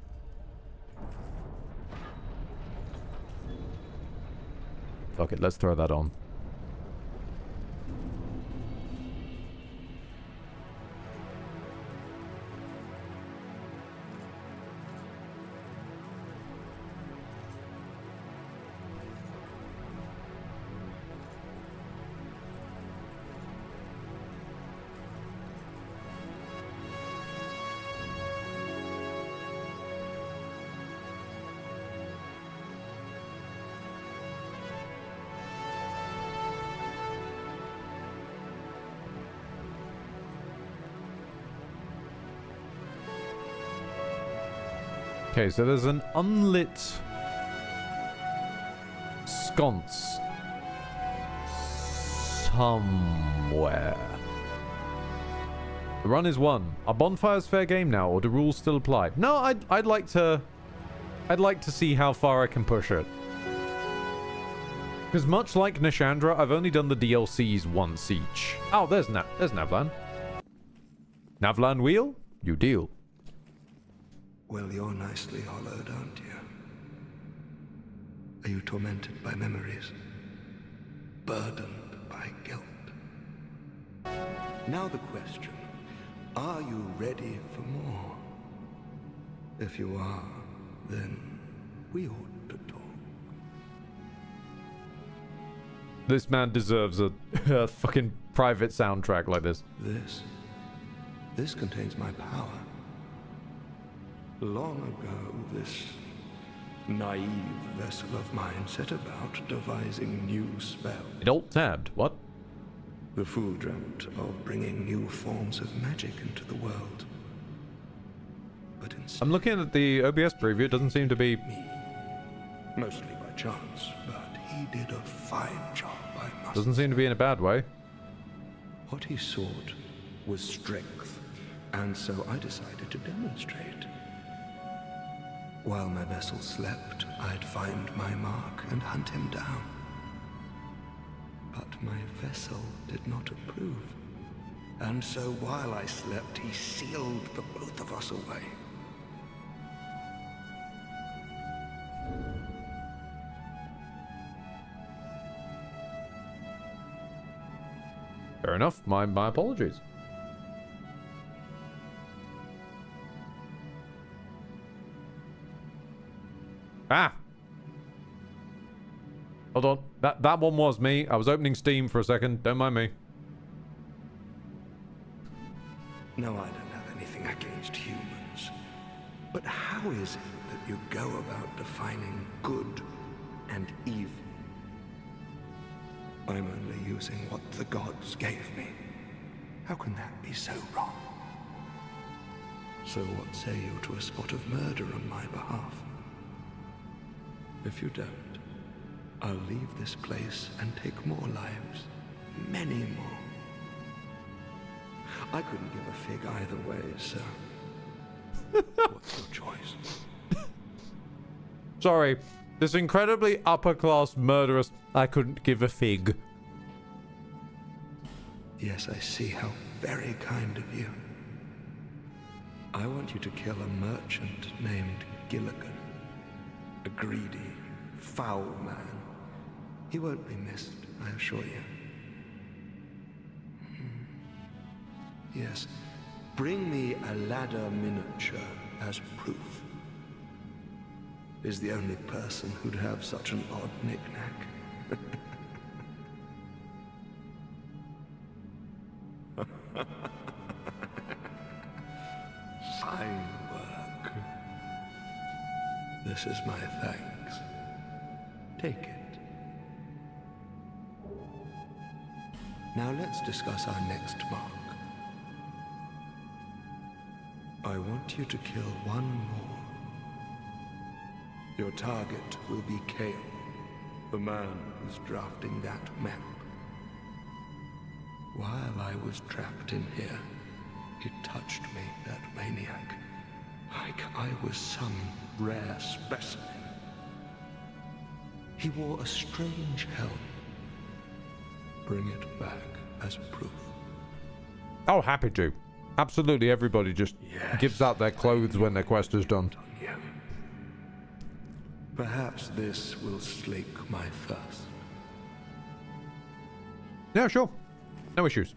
Fuck it, let's throw that on. Okay, so there's an unlit sconce somewhere. The run is won. Are bonfires fair game now, or do rules still apply? No, I'd like to see how far I can push it. Because much like Nishandra, I've only done the DLCs once each. Oh, there's Navlan. Navlan wheel? You deal. Well, you're nicely hollowed, aren't you? Are you tormented by memories? Burdened by guilt? Now the question, are you ready for more? If you are, then we ought to talk. This man deserves a fucking private soundtrack like this. This contains my power. Long ago, this naive vessel of mine set about devising new spells. It alt-tabbed. What? The fool dreamt of bringing new forms of magic into the world. But instead, I'm looking at the OBS preview. It doesn't seem to be... me. Mostly by chance, but he did a fine job, I must Doesn't seem to be in a bad way. What he sought was strength, and so I decided to demonstrate. While my vessel slept, I'd find my mark and hunt him down. But my vessel did not approve. And so while I slept, he sealed the both of us away. Fair enough. My apologies. Ah! Hold on. That one was me. I was opening Steam for a second. Don't mind me. No, I don't have anything against humans. But how is it that you go about defining good and evil? I'm only using what the gods gave me. How can that be so wrong? So what say you to a spot of murder on my behalf? If you don't, I'll leave this place and take more lives. Many more. I couldn't give a fig either way, so... what's your choice? Sorry. This incredibly upper-class murderous... I couldn't give a fig. Yes, I see how very kind of you. I want you to kill a merchant named Gilligan. A greedy, foul man. He won't be missed, I assure you. Yes, bring me a ladder miniature as proof. Is the only person who'd have such an odd knick-knack. Fine work. This is my thanks. Take it. Now let's discuss our next mark. I want you to kill one more. Your target will be Kale, the man who's drafting that map. While I was trapped in here, he touched me, that maniac, like I was some rare specimen. He wore a strange helm. Bring it back as proof. Oh, happy to. Absolutely everybody just gives out their clothes when their quest is done. Perhaps this will slake my thirst. Yeah, sure. No issues.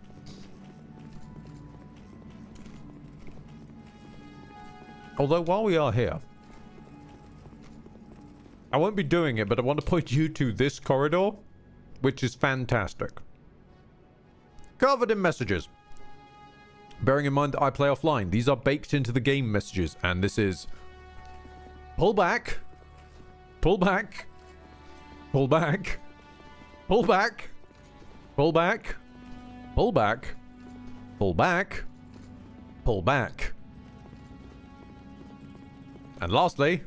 Although, while we are here, I won't be doing it, but I want to point you to this corridor, which is fantastic. Covered in messages. Bearing in mind that I play offline, these are baked into the game messages, and this is... Pull back. Pull back. Pull back. Pull back. Pull back. Pull back. Pull back. Pull back. And lastly,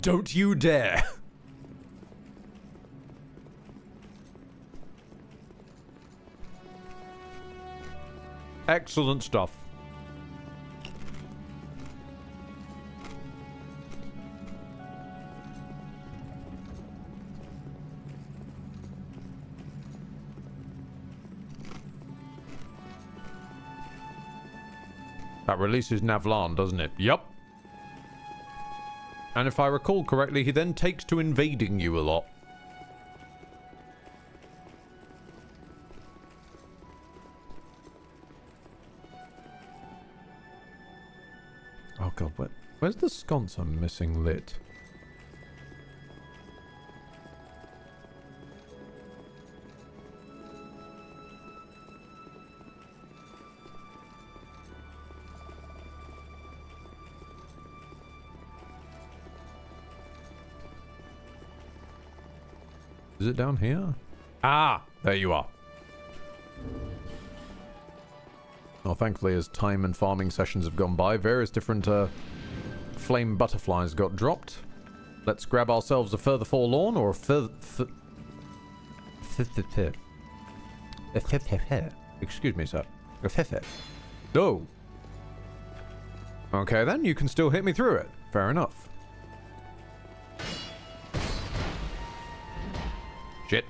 don't you dare. Excellent stuff. That releases Navlan, doesn't it? Yup. And if I recall correctly, he then takes to invading you a lot. Oh god, where's the sconce I'm missing lit? Is it down here? Ah, there you are. Well, thankfully, as time and farming sessions have gone by, various different flame butterflies got dropped. Let's grab ourselves a further forlorn or a excuse me, sir. No. Okay, then you can still hit me through it. Fair enough. Shit.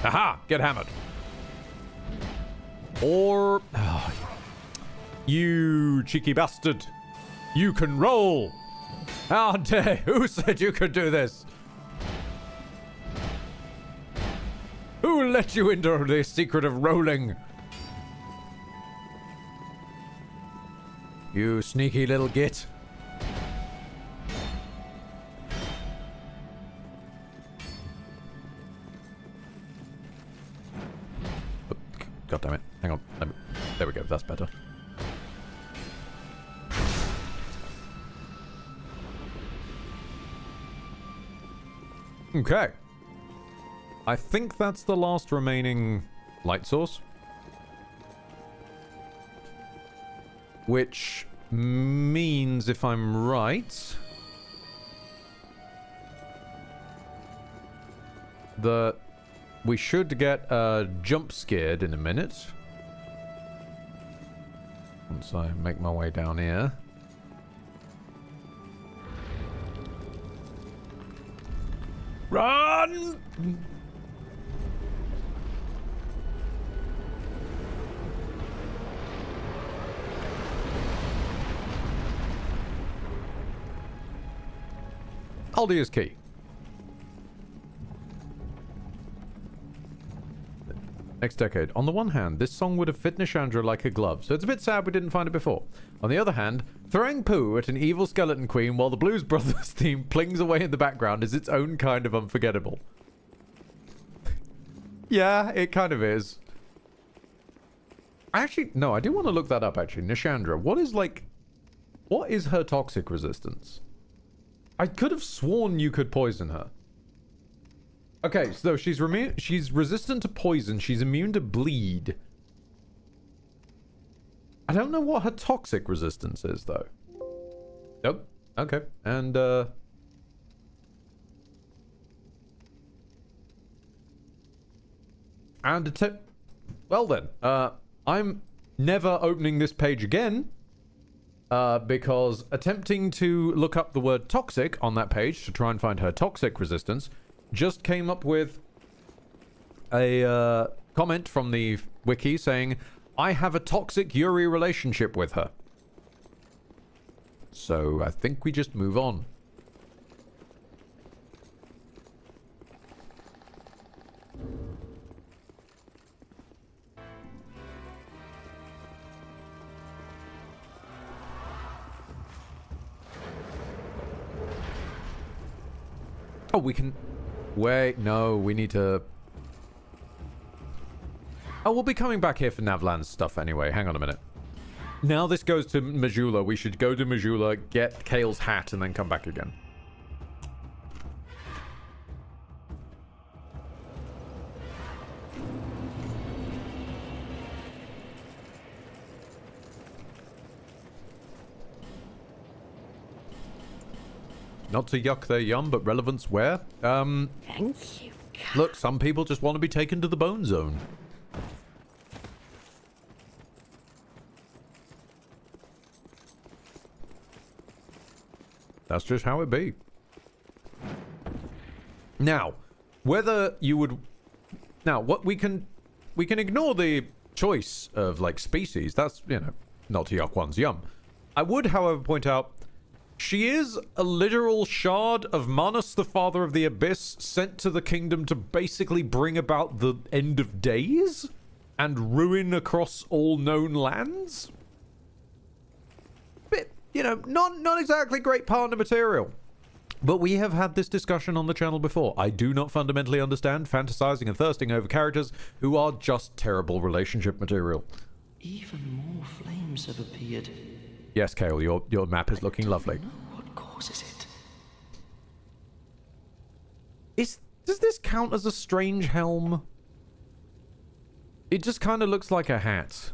Aha! Get hammered. Or... Oh, you cheeky bastard. You can roll. How dare... Who said you could do this? Who let you into the secret of rolling? You sneaky little git. Oh, God damn it. Hang on. There we go. That's better. Okay. I think that's the last remaining light source. Which means, if I'm right, that we should get jump scared in a minute. Once I make my way down here. Run! Aldi is key. Next decade. On the one hand, this song would have fit Nishandra like a glove, so it's a bit sad we didn't find it before. On the other hand, throwing poo at an evil skeleton queen while the Blues Brothers theme plings away in the background is its own kind of unforgettable. Yeah, it kind of is. Actually, no, I do want to look that up, actually. Nishandra, what is her toxic resistance? I could have sworn you could poison her. Okay, so she's resistant to poison. She's immune to bleed. I don't know what her toxic resistance is, though. Nope. Okay. And, and a tip. Well then, I'm never opening this page again. Because attempting to look up the word toxic on that page to try and find her toxic resistance just came up with a comment from the wiki saying, I have a toxic Yuri relationship with her. So I think we just move on. Oh, we can... Wait, no, we need to... Oh, we'll be coming back here for Navlan's stuff anyway. Hang on a minute. Now this goes to Majula. We should go to Majula, get Kale's hat, and then come back again. Not to yuck their yum, but relevance where? Thank you. Look, some people just want to be taken to the bone zone. That's just how it be. Now, whether you would... Now, what we can ignore the choice of, like, species. That's, you know, not to yuck one's yum. I would, however, point out, she is a literal shard of Manus, the father of the Abyss, sent to the kingdom to basically bring about the end of days and ruin across all known lands. Bit, you know, not exactly great partner material. But we have had this discussion on the channel before. I do not fundamentally understand fantasizing and thirsting over characters who are just terrible relationship material. Even more flames have appeared. Yes, Kale, your map is looking lovely. What causes it? Does this count as a strange helm? It just kind of looks like a hat.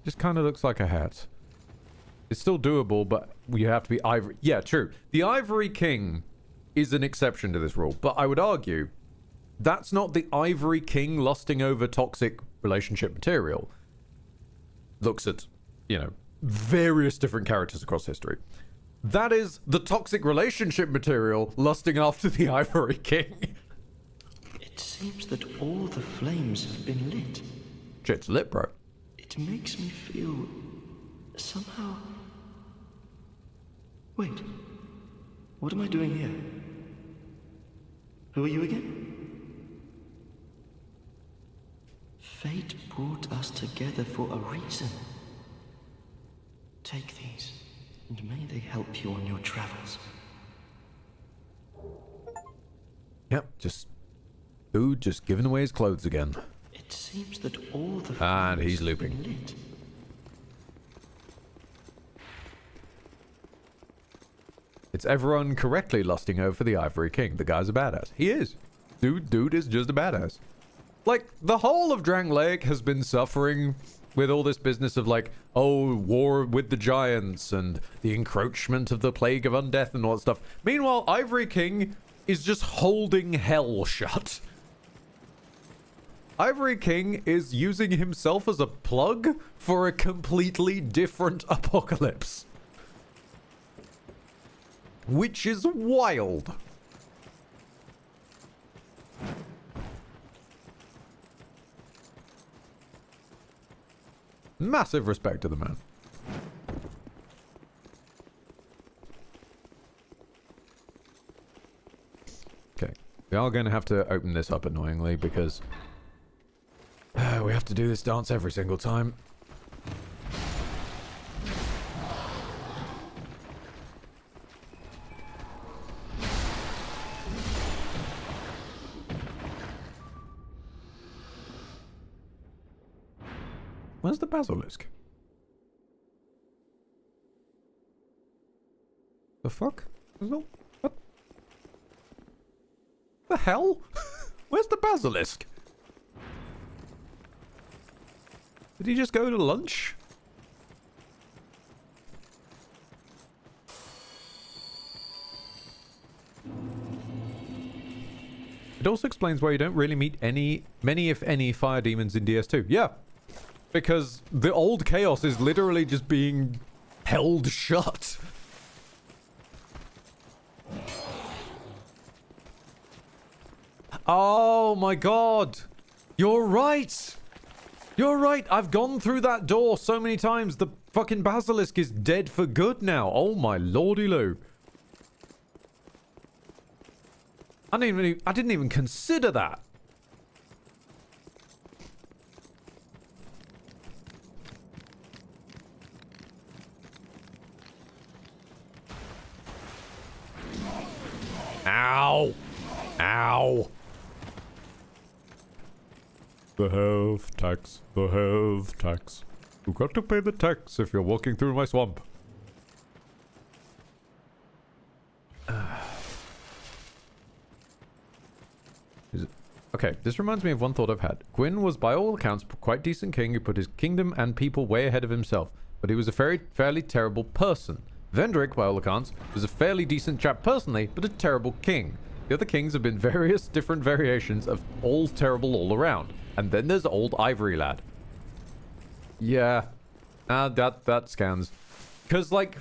Just kind of looks like a hat. It's still doable, but you have to be ivory. Yeah, true. The Ivory King is an exception to this rule, but I would argue that's not the Ivory King lusting over toxic relationship material. Looks at, you know, various different characters across history. That is the toxic relationship material lusting after the Ivory King. It seems that all the flames have been lit. Shit's lit, bro. It makes me feel... somehow... Wait. What am I doing here? Who are you again? Fate brought us together for a reason. Take these, and may they help you on your travels. Yep, dude just giving away his clothes again. It seems that all the and he's have looping. been lit. It's everyone correctly lusting over the Ivory King. The guy's a badass. He is. Dude is just a badass. Like, the whole of Drangleic has been suffering with all this business of, like, oh, war with the giants and the encroachment of the plague of undeath and all that stuff. Meanwhile, Ivory King is just holding hell shut. Ivory King is using himself as a plug for a completely different apocalypse. Which is wild. Massive respect to the man. Okay. We are going to have to open this up annoyingly because we have to do this dance every single time. Where's the basilisk? The fuck? No. What? The hell? Where's the basilisk? Did he just go to lunch? It also explains why you don't really meet many if any fire demons in DS2. Yeah. Because the old chaos is literally just being held shut. Oh my god. You're right. You're right. I've gone through that door so many times. The fucking basilisk is dead for good now. Oh my lordy loo. I didn't even consider that. Ow! Ow! The health tax. The health tax. You've got to pay the tax if you're walking through my swamp. Okay, this reminds me of one thought I've had. Gwyn was by all accounts a quite decent king who put his kingdom and people way ahead of himself, but he was a fairly terrible person. Varendrich, by all accounts, was a fairly decent chap personally, but a terrible king. The other kings have been various different variations of all terrible all around. And then there's old Ivory Lad. Yeah. That scans. Because, like...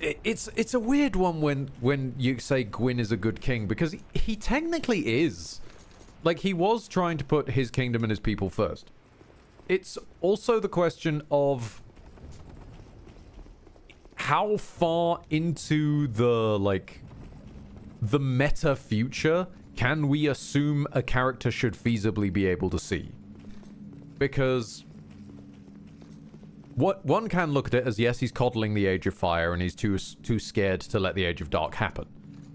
It's a weird one when you say Gwyn is a good king, because he technically is. Like, he was trying to put his kingdom and his people first. It's also the question of how far into the, like, the meta future can we assume a character should feasibly be able to see? Because what one can look at it as, yes, he's coddling the Age of Fire and he's too scared to let the Age of Dark happen.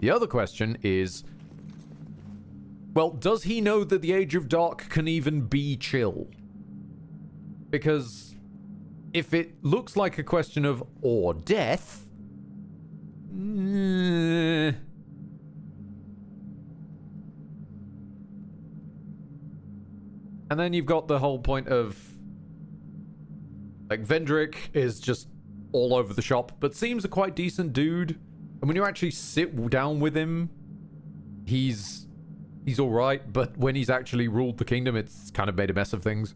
The other question is, well, does he know that the Age of Dark can even be chill? Because if it looks like a question of or death, and then you've got the whole point of, like, Varendrich is just all over the shop, but seems a quite decent dude. And when you actually sit down with him, he's all right, but when he's actually ruled the kingdom, it's kind of made a mess of things.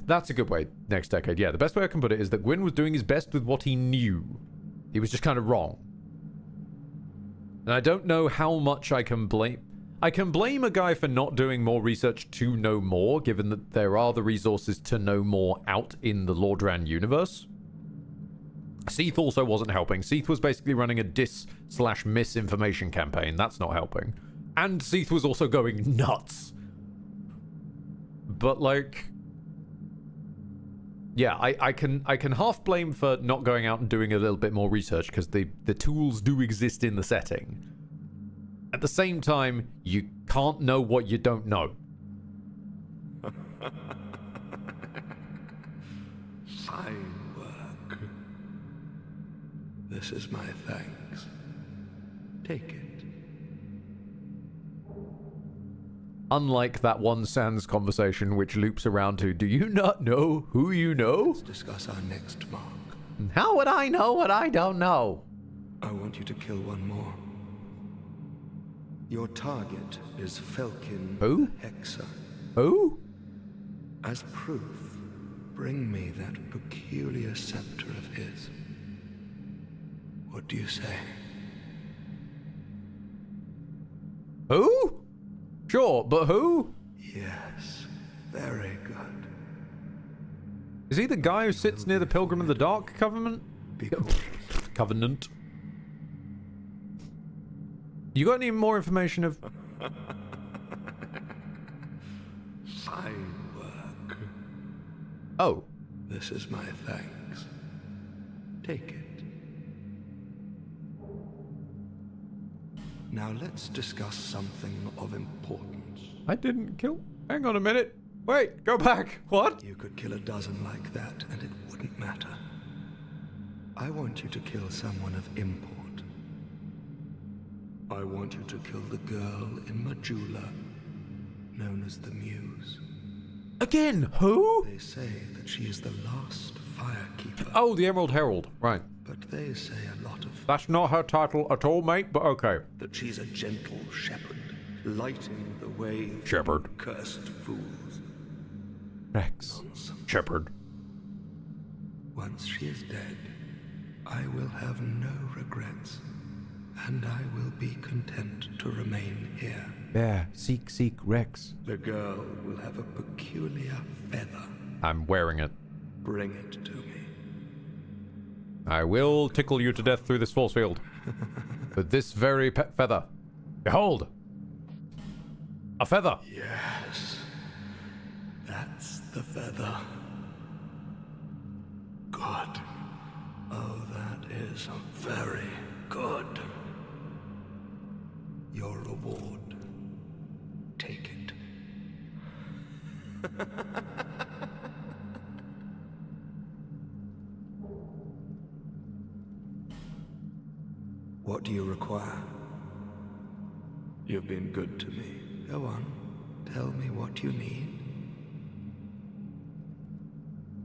That's a good way next decade. Yeah, the best way I can put it is that Gwyn was doing his best with what he knew. He was just kind of wrong. And I don't know how much I can blame... I can blame a guy for not doing more research to know more, given that there are the resources to know more out in the Lordran universe. Seath also wasn't helping. Seath was basically running a dis/misinformation campaign. That's not helping. And Seath was also going nuts. But, like... yeah, I can half blame for not going out and doing a little bit more research, because the tools do exist in the setting. At the same time, you can't know what you don't know. Fine work. This is my thanks. Take it. Unlike that one Sans conversation which loops around to, do you not know who you know? Let's discuss our next mark. How would I know what I don't know? I want you to kill one more. Your target is Felkin Who? Hexer. Who? As proof, bring me that peculiar scepter of his. What do you say? Who? Sure, but who? Yes, very good. Is he the guy who sits near the Pilgrim of the Dark Covenant? Covenant. You got any more information of... Fine work. Oh. This is my thanks. Take it. Now let's discuss something of importance. I didn't kill... Hang on a minute. Wait, go back. What? You could kill a dozen like that, and it wouldn't matter. I want you to kill someone of import. I want you to kill the girl in Majula, known as the Muse. Again, who? They say that she is the last firekeeper. Oh, the Emerald Herald. Right. But they say a lot of... That's not her title at all, mate, but okay. That she's a gentle shepherd, lighting the way Shepherd. for cursed fools. Rex. Shepherd. Once she is dead, I will have no regrets, and I will be content to remain here. There, seek, Rex. The girl will have a peculiar feather. I'm wearing it. Bring it to me. I will tickle you to death through this force field. With this very feather. Behold! A feather! Yes. That's the feather. Good. Oh, that is very good. Your reward. Take it. What do you require? You've been good to me. Go on. Tell me what you need.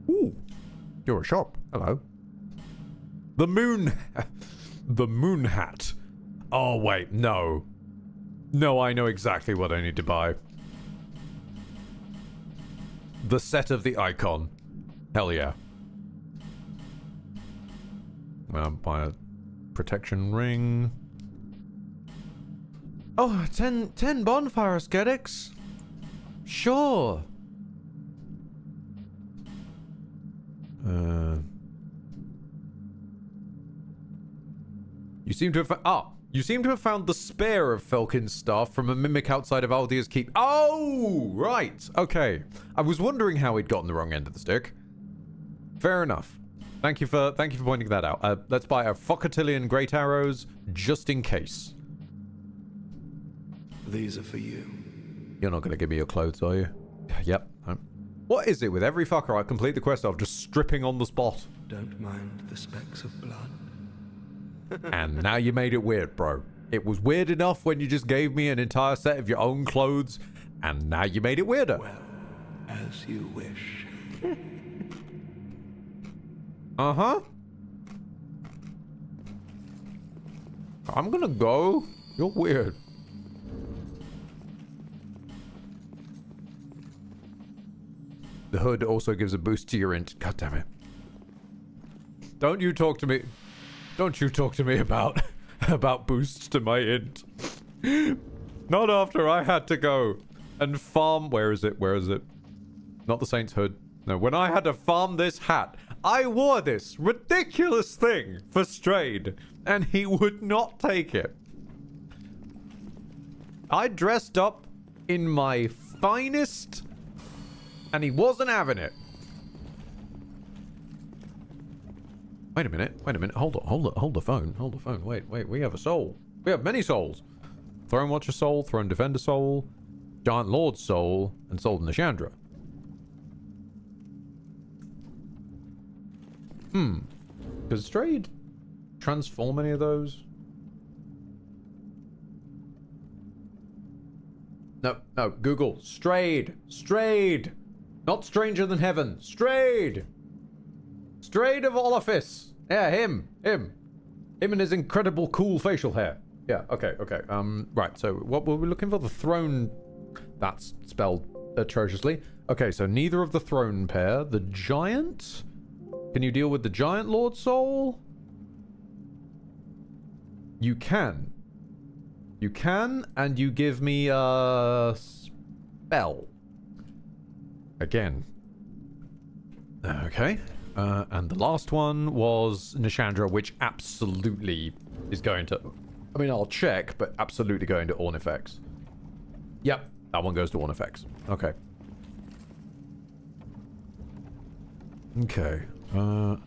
Ooh. You're a shop. Hello. The moon... the moon hat. Oh, wait. No. No, I know exactly what I need to buy. The set of the icon. Hell yeah. Buy a protection ring. Oh, 10 bonfire aesthetics. Sure. You seem to have you seem to have found the spare of Felkin's staff from a mimic outside of Aldia's keep. Oh, right. Okay. I was wondering how he'd gotten the wrong end of the stick. Fair enough. Thank you for pointing that out. Let's buy a Focatillion Great Arrows just in case. These are for you. You're not going to give me your clothes, are you? Yep. What is it with every fucker I complete the quest of just stripping on the spot? Don't mind the specks of blood. And now you made it weird, bro. It was weird enough when you just gave me an entire set of your own clothes, and now you made it weirder. Well, as you wish. Uh-huh. I'm gonna go. You're weird. The hood also gives a boost to your int. God damn it. Don't you talk to me. Don't you talk to me about boosts to my int. Not after I had to go and farm. Where is it? Where is it? Not the Saint's hood. No, when I had to farm this hat, I wore this ridiculous thing for Strayed, and he would not take it. I dressed up in my finest, and he wasn't having it. Wait a minute. Hold the phone. Wait, we have a soul. We have many souls. Throne Watcher soul, Throne Defender soul, Giant Lord soul, and Soul in the Chandra. Does Strayed transform any of those? No, Google. Strayed. Not Stranger Than Heaven. Strayed of Olafis. Yeah, him and his incredible cool facial hair. Yeah, okay. Right, so what were we looking for? The throne. That's spelled atrociously. Okay, so neither of the throne pair. The giant? Can you deal with the giant Lord Soul? You can. And you give me a spell. Again. Okay. And the last one was Nishandra, which absolutely is going to... I mean, I'll check, but absolutely going to Ornifex. Yep, that one goes to Ornifex. Okay. Okay. Not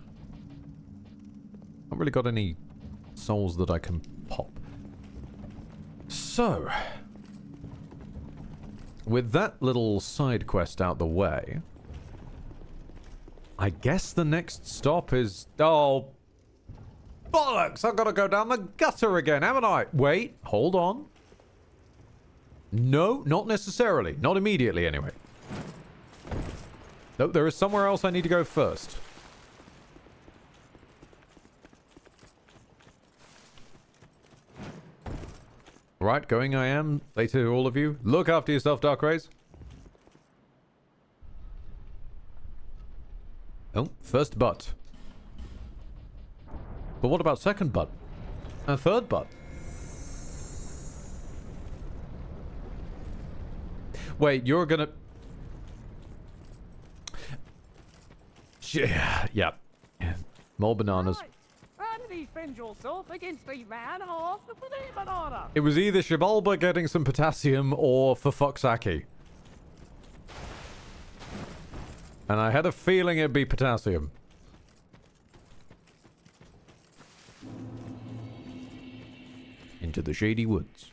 really got any souls that I can pop. So... with that little side quest out the way... I guess the next stop is... Oh, bollocks! I've got to go down the gutter again, haven't I? Wait, hold on. No, not necessarily. Not immediately, anyway. Nope, there is somewhere else I need to go first. Right, going I am. Later to all of you. Look after yourself, Darkrays. Oh, first butt. But what about second butt? And third butt? Wait, you're gonna... Yeah. More bananas. It was either Shibalba getting some potassium or for fuck's sake. And I had a feeling it'd be potassium. Into the shady woods.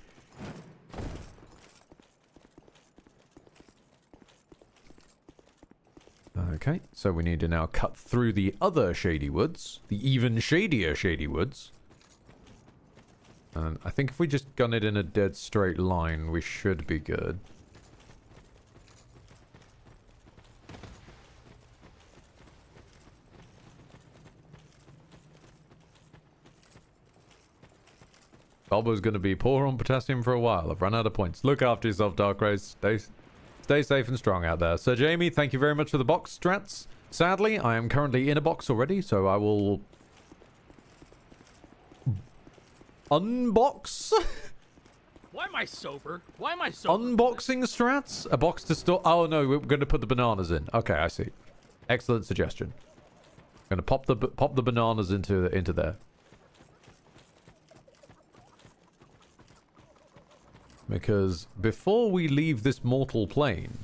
Okay, so we need to now cut through the other shady woods. The even shadier shady woods. And I think if we just gun it in a dead straight line, we should be good. Balbo's going to be poor on potassium for a while. I've run out of points. Look after yourself, Dark Race. Stay safe and strong out there. Sir Jamie, thank you very much for the box strats. Sadly, I am currently in a box already, so I will unbox. Why am I sober? Why am I sober? Unboxing strats? A box to store. Oh no, we're going to put the bananas in. Okay, I see. Excellent suggestion. Going to pop the bananas into there. Because before we leave this mortal plane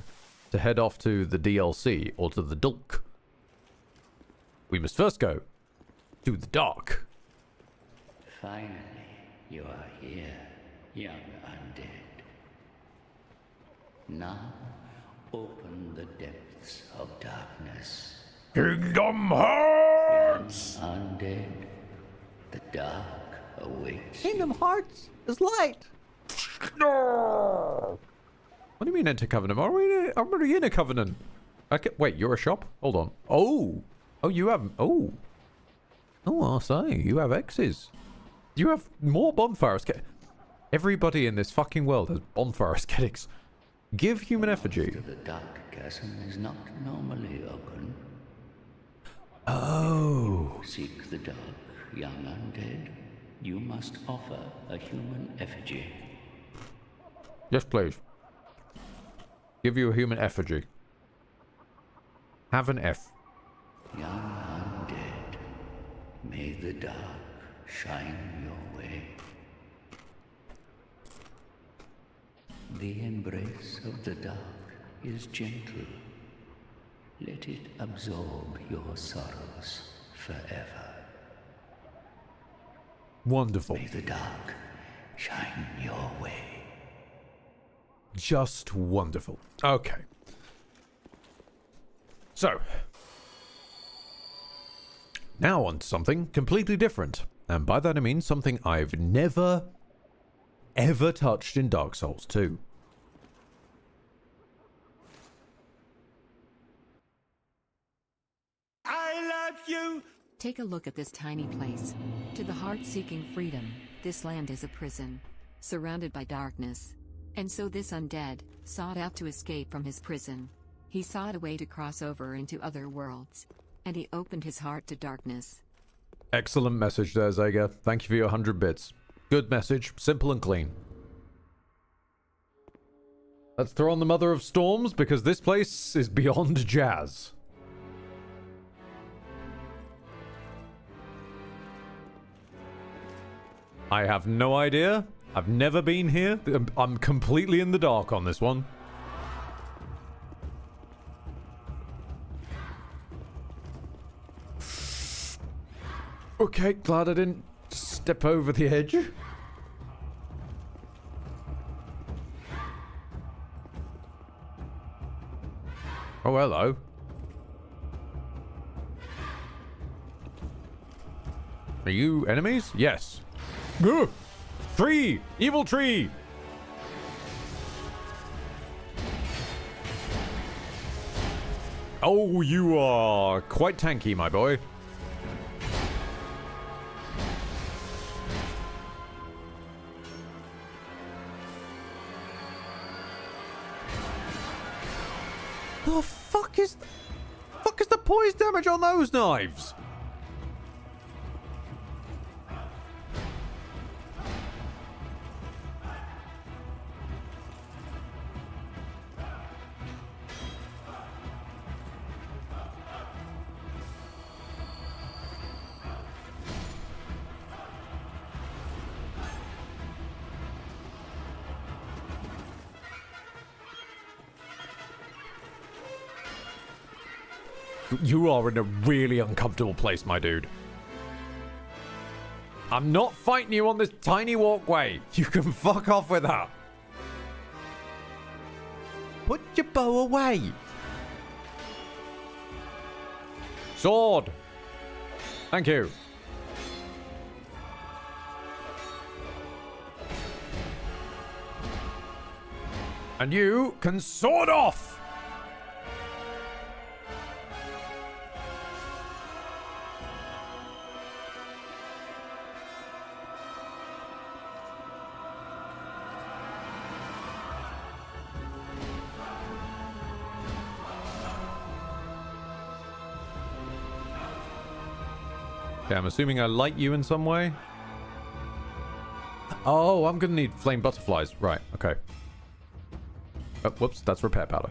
to head off to the DLC or to the Dulk, we must first go to the dark. Finally, you are here, young undead. Now, open the depths of darkness. Kingdom Hearts! Young undead, the dark awaits. Kingdom Hearts is light. No. What do you mean enter covenant? I'm already in a covenant. Okay, wait, you're a shop? Hold on. Oh, you have. Oh, I say you have X's. You have more bonfire aesthetics. Everybody in this fucking world has bonfire aesthetics. Give human effigy. The dark chasm is not normally open. Oh. Seek the dark, young undead. You must offer a human effigy. Yes, please. Give you a human effigy. Have an F. Young undead, may the dark shine your way. The embrace of the dark is gentle. Let it absorb your sorrows forever. Wonderful. May the dark shine your way. Just wonderful. Okay. So. Now on to something completely different. And by that I mean something I've never, ever touched in Dark Souls 2. I love you! Take a look at this tiny place. To the heart seeking freedom, this land is a prison, surrounded by darkness. And so this undead sought out to escape from his prison. He sought a way to cross over into other worlds. And he opened his heart to darkness. Excellent message there, Zega. Thank you for your 100 bits. Good message. Simple and clean. Let's throw on the Mother of Storms, because this place is beyond jazz. I have no idea. I've never been here. I'm completely in the dark on this one. Okay, glad I didn't step over the edge. Oh, hello. Are you enemies? Yes. Ugh! Tree! Evil tree! Oh, you are quite tanky, my boy. The fuck is the poise damage on those knives? You are in a really uncomfortable place, my dude. I'm not fighting you on this tiny walkway. You can fuck off with that. Put your bow away. Sword. Thank you. And you can sword off. Okay, I'm assuming I light you in some way. Oh, I'm gonna need flame butterflies. Right, okay. Oh, whoops, that's repair powder.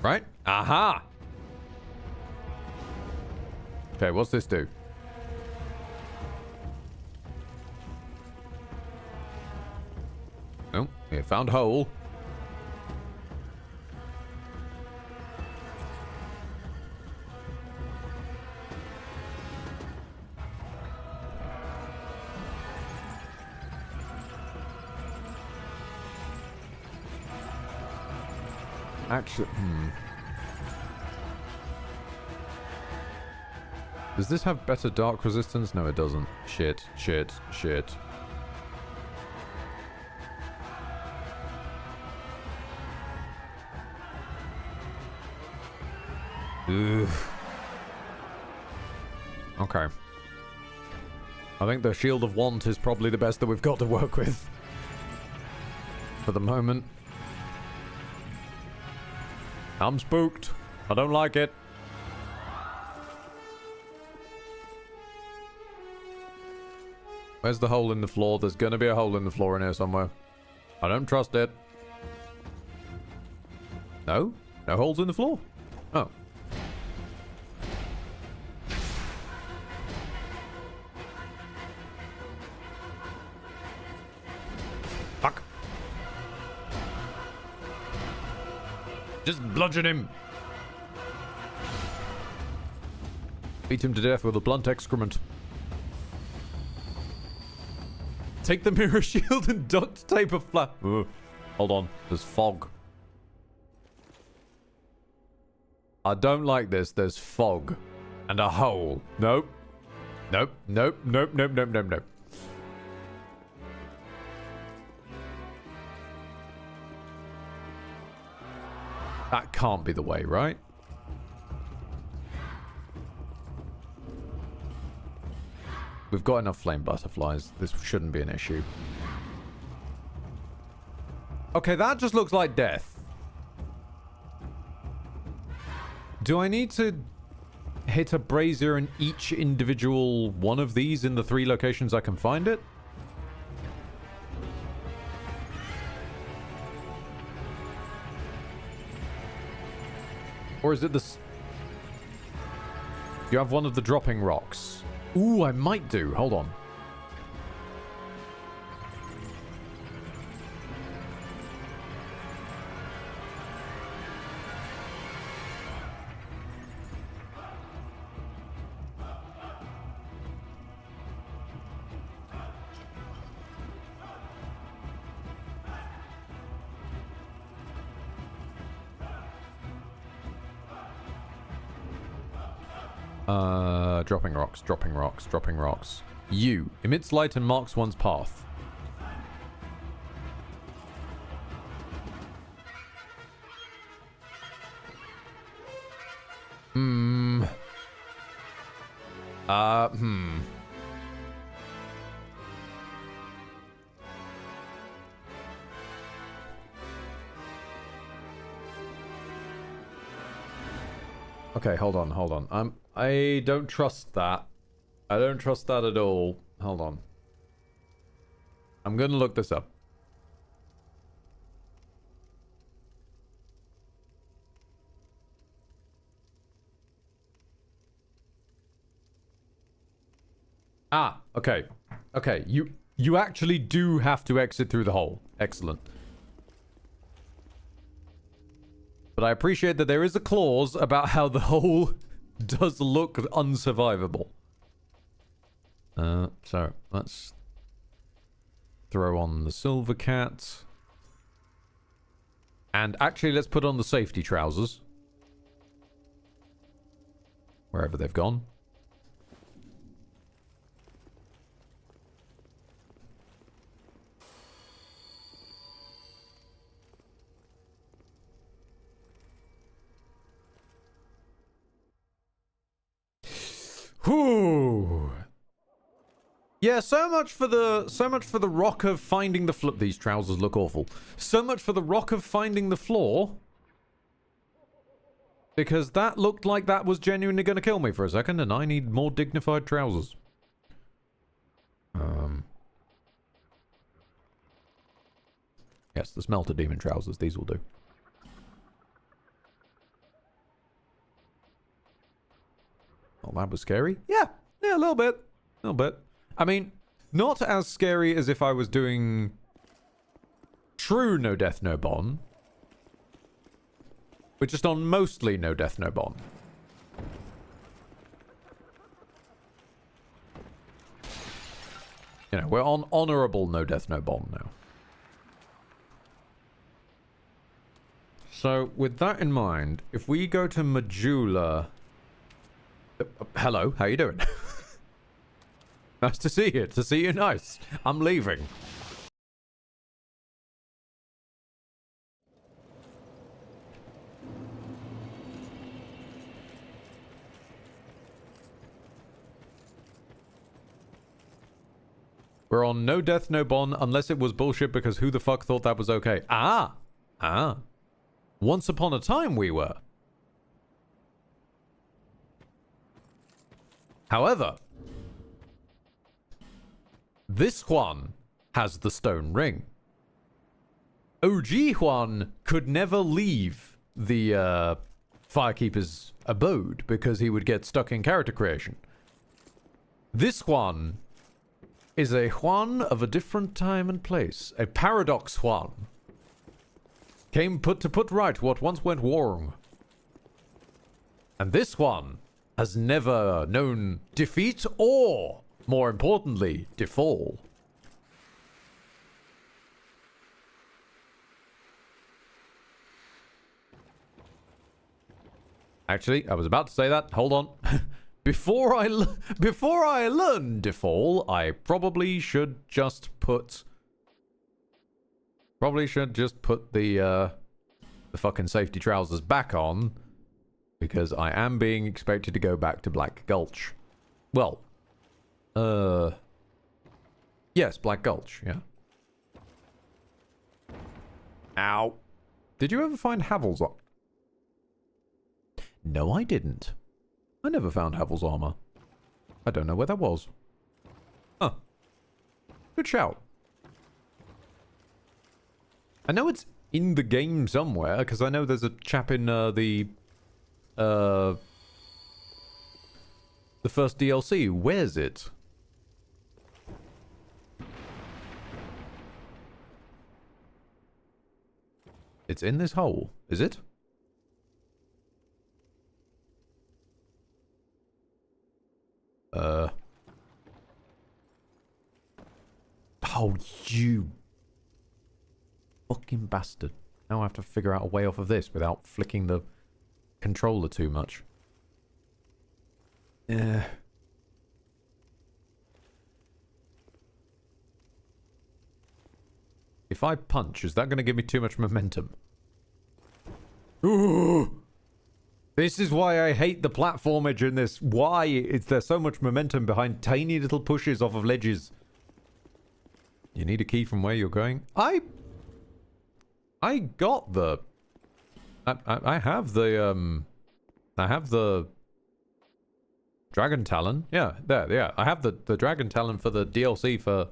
Right? Aha! Okay, what's this do? Oh, we found hole. Actually, Does this have better dark resistance? No, it doesn't. Shit, shit, shit. Ugh. Okay. I think the Shield of Want is probably the best that we've got to work with. For the moment. I'm spooked. I don't like it. Where's the hole in the floor? There's gonna be a hole in the floor in here somewhere. I don't trust it. No? No holes in the floor? Oh. Fuck. Just bludgeon him. Beat him to death with a blunt excrement. Take the mirror shield and duct tape a flat. Hold on. There's fog. I don't like this. There's fog. And a hole. Nope. Nope. Nope. Nope. Nope. Nope. Nope. Nope. That can't be the way, right? We've got enough flame butterflies. This shouldn't be an issue. Okay, that just looks like death. Do I need to hit a brazier in each individual one of these in the 3 locations I can find it? Or is it this? You have one of the dropping rocks. Ooh, I might do. Hold on. Dropping rocks, dropping rocks, dropping rocks. U. Emits light and marks one's path. Okay, hold on, hold on. I don't trust that. I don't trust that at all. Hold on. I'm gonna look this up. Ah, okay. Okay, you actually do have to exit through the hole. Excellent. But I appreciate that there is a clause about how the hole does look unsurvivable. So let's throw on the silver cat. And actually, let's put on the safety trousers. Wherever they've gone. Whew. Yeah, so much for the rock of finding the floor. These trousers look awful. So much for the rock of finding the floor. Because that looked like that was genuinely going to kill me for a second, and I need more dignified trousers. Yes, the Smelter Demon trousers. These will do. Oh, that was scary? Yeah, a little bit. A little bit. I mean, not as scary as if I was doing true No Death, No Bond. We're just on mostly No Death, No Bond. You know, we're on honorable No Death, No Bond now. So, with that in mind, if we go to Majula... hello, how you doing? Nice to see you. To see you, nice. I'm leaving. We're on No Death, No Bond, unless it was bullshit, because who the fuck thought that was okay? Ah! Once upon a time we were. However, this Juan has the stone ring. OG Juan could never leave the Firekeeper's abode because he would get stuck in character creation. This Juan is a Juan of a different time and place. A paradox Juan. Came to put right what once went wrong. And this one has never known defeat or, more importantly, defall. Actually, I was about to say that. Hold on. Before I learn defall, I probably should just put... the fucking safety trousers back on, because I am being expected to go back to Black Gulch. Well, yes, Black Gulch, yeah. Ow. Did you ever find Havel's armor? No, I didn't. I never found Havel's armor. I don't know where that was. Huh. Good shout. I know it's in the game somewhere, because I know there's a chap in the first DLC who wears it. It's in this hole, is it? Oh, you fucking bastard. Now I have to figure out a way off of this without flicking the controller too much. If I punch, is that going to give me too much momentum? Ooh! This is why I hate the platformage in this. Why is there so much momentum behind tiny little pushes off of ledges? You need a key from where you're going? I got the... I have the, I have the... Dragon Talon. Yeah, there, yeah. I have the Dragon Talon for the DLC for...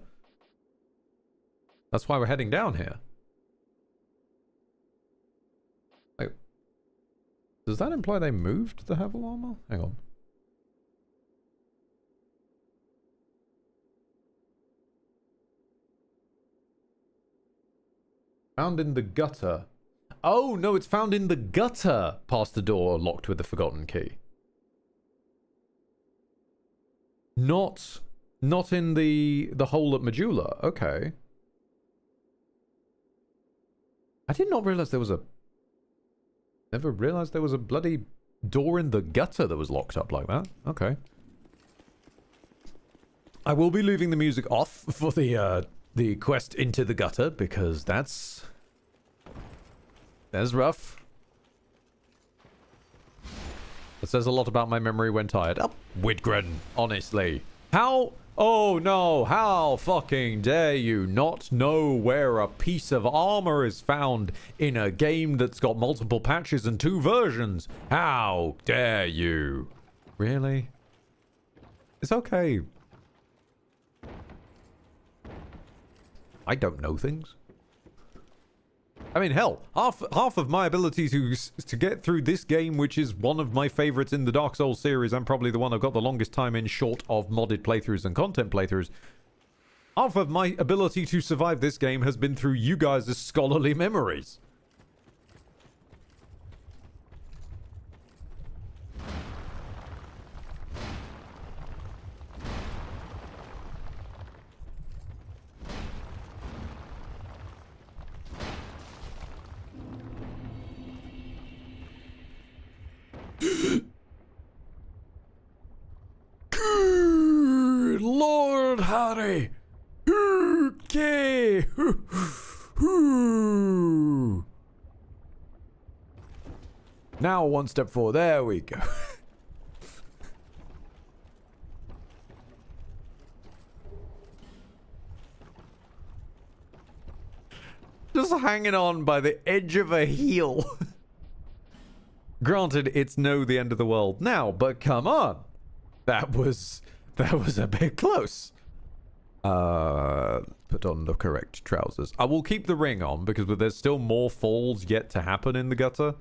That's why we're heading down here. Wait. Does that imply they moved the Havel armor? Hang on. Found in the gutter. Oh, no, it's found in the gutter past the door locked with the forgotten key. Not in the hole at Majula. Okay. I did not realize there was a... Never realized there was a bloody door in the gutter that was locked up like that. Okay. I will be leaving the music off for the quest into the gutter, because that's rough. It says a lot about my memory when tired. Oh, Widgren, honestly. How Oh no, how fucking dare you not know where a piece of armor is found in a game that's got multiple patches and 2 versions? How dare you? Really? It's okay. I don't know things. I mean, hell, half of my ability to get through this game, which is one of my favorites in the Dark Souls series, and probably the one I've got the longest time in, short of modded playthroughs and content playthroughs, half of my ability to survive this game has been through you guys' scholarly memories. Good Lord Harry. Okay. Now 1 step forward. There we go. Just hanging on by the edge of a heel. Granted, it's no the end of the world now, but come on. That was a bit close. Put on the correct trousers. I will keep the ring on because there's still more falls yet to happen in the gutter.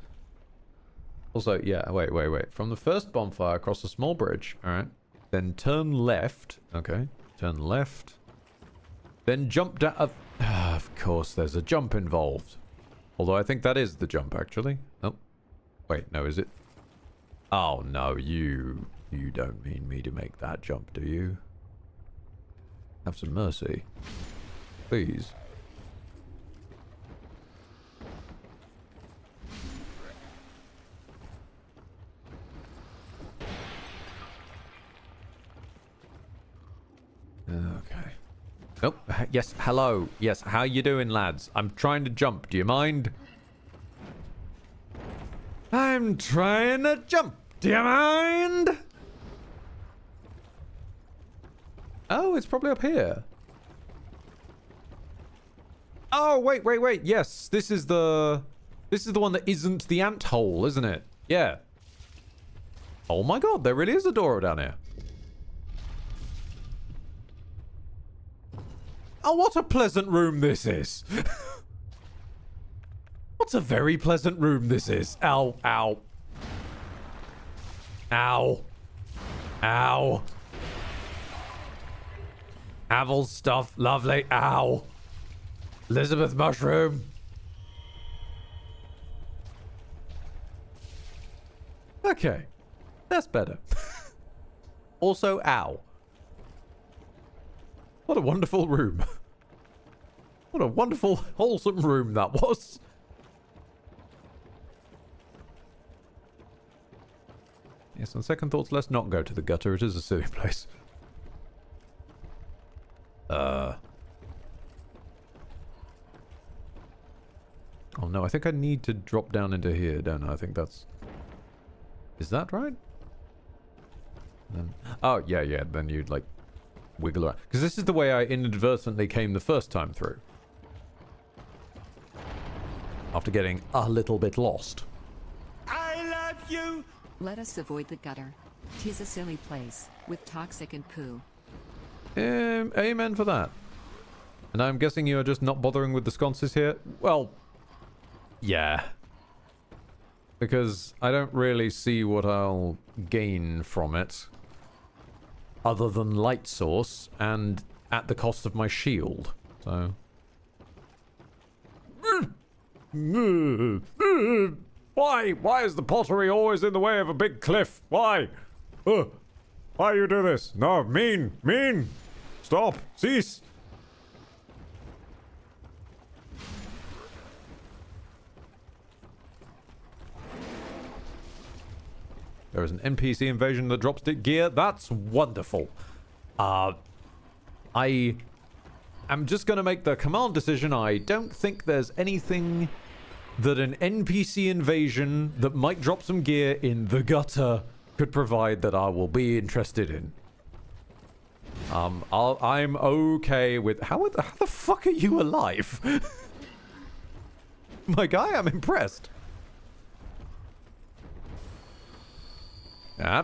Also, yeah, wait. From the first bonfire across a small bridge, alright. Then turn left. Okay. Turn left. Then jump down. Of course, there's a jump involved. Although I think that is the jump, actually. Oh. Wait, no, is it? Oh, no, you don't mean me to make that jump, do you? Have some mercy. Please. Okay. Oh, yes, hello. Yes, how you doing, lads? I'm trying to jump. Do you mind? I'm trying to jump. Do you mind? Oh, it's probably up here. Oh, wait. Yes, this is the one that isn't the ant hole, isn't it? Yeah. Oh my god, there really is a door down here. Oh, what a pleasant room this is. What a very pleasant room this is. Ow, ow. Ow. Ow. Havel's stuff. Lovely. Ow. Elizabeth Mushroom. Okay. That's better. Also, ow. What a wonderful room. What a wonderful, wholesome room that was. Yes, on second thoughts, let's not go to the gutter. It is a silly place. Oh no, I think I need to drop down into here, don't I? I think that's... Is that right? Then... Oh, yeah, then you'd like wiggle around. Because this is the way I inadvertently came the first time through. After getting a little bit lost. I love you! Let us avoid the gutter. 'Tis a silly place, with toxic and poo. Amen for that. And I'm guessing you're just not bothering with the sconces here? Well, yeah. Because I don't really see what I'll gain from it. Other than light source, and at the cost of my shield. So... Why? Why is the pottery always in the way of a big cliff? Why? Why you do this? No, mean! Stop! Cease! There is an NPC invasion that drops gear. That's wonderful. I am just going to make the command decision. I don't think there's anything that an NPC invasion that might drop some gear in the gutter could provide that I will be interested in. I'm okay with... How the fuck are you alive? My guy, I'm impressed. Yeah.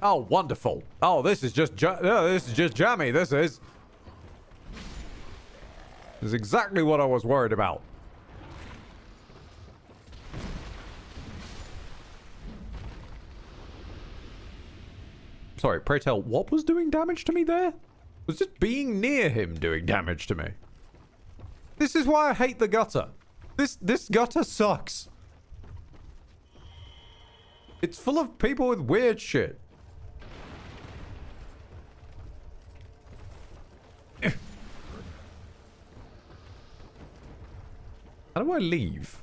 Oh, wonderful. Oh, this is just jammy. This is exactly what I was worried about. Sorry, pray tell, what was doing damage to me there? Was just being near him doing damage to me. This is why I hate the gutter. This gutter sucks. It's full of people with weird shit. How do I leave?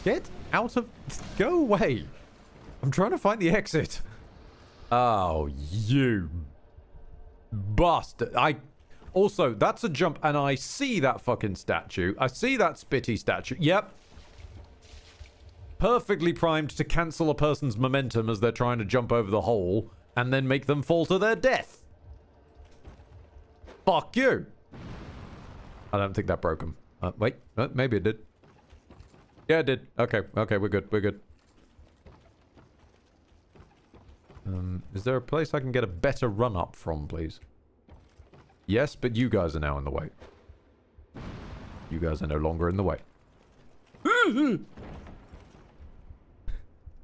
Get out of... Go away. I'm trying to find the exit. Oh, you bastard. Also, that's a jump, and I see that fucking statue. I see that spitty statue. Yep. Perfectly primed to cancel a person's momentum as they're trying to jump over the hole, and then make them fall to their death. Fuck you. I don't think that broke him. Wait. Maybe it did. Yeah, it did. Okay, we're good. We're good. Is there a place I can get a better run up from, please? Yes, but you guys are now in the way. You guys are no longer in the way. Turned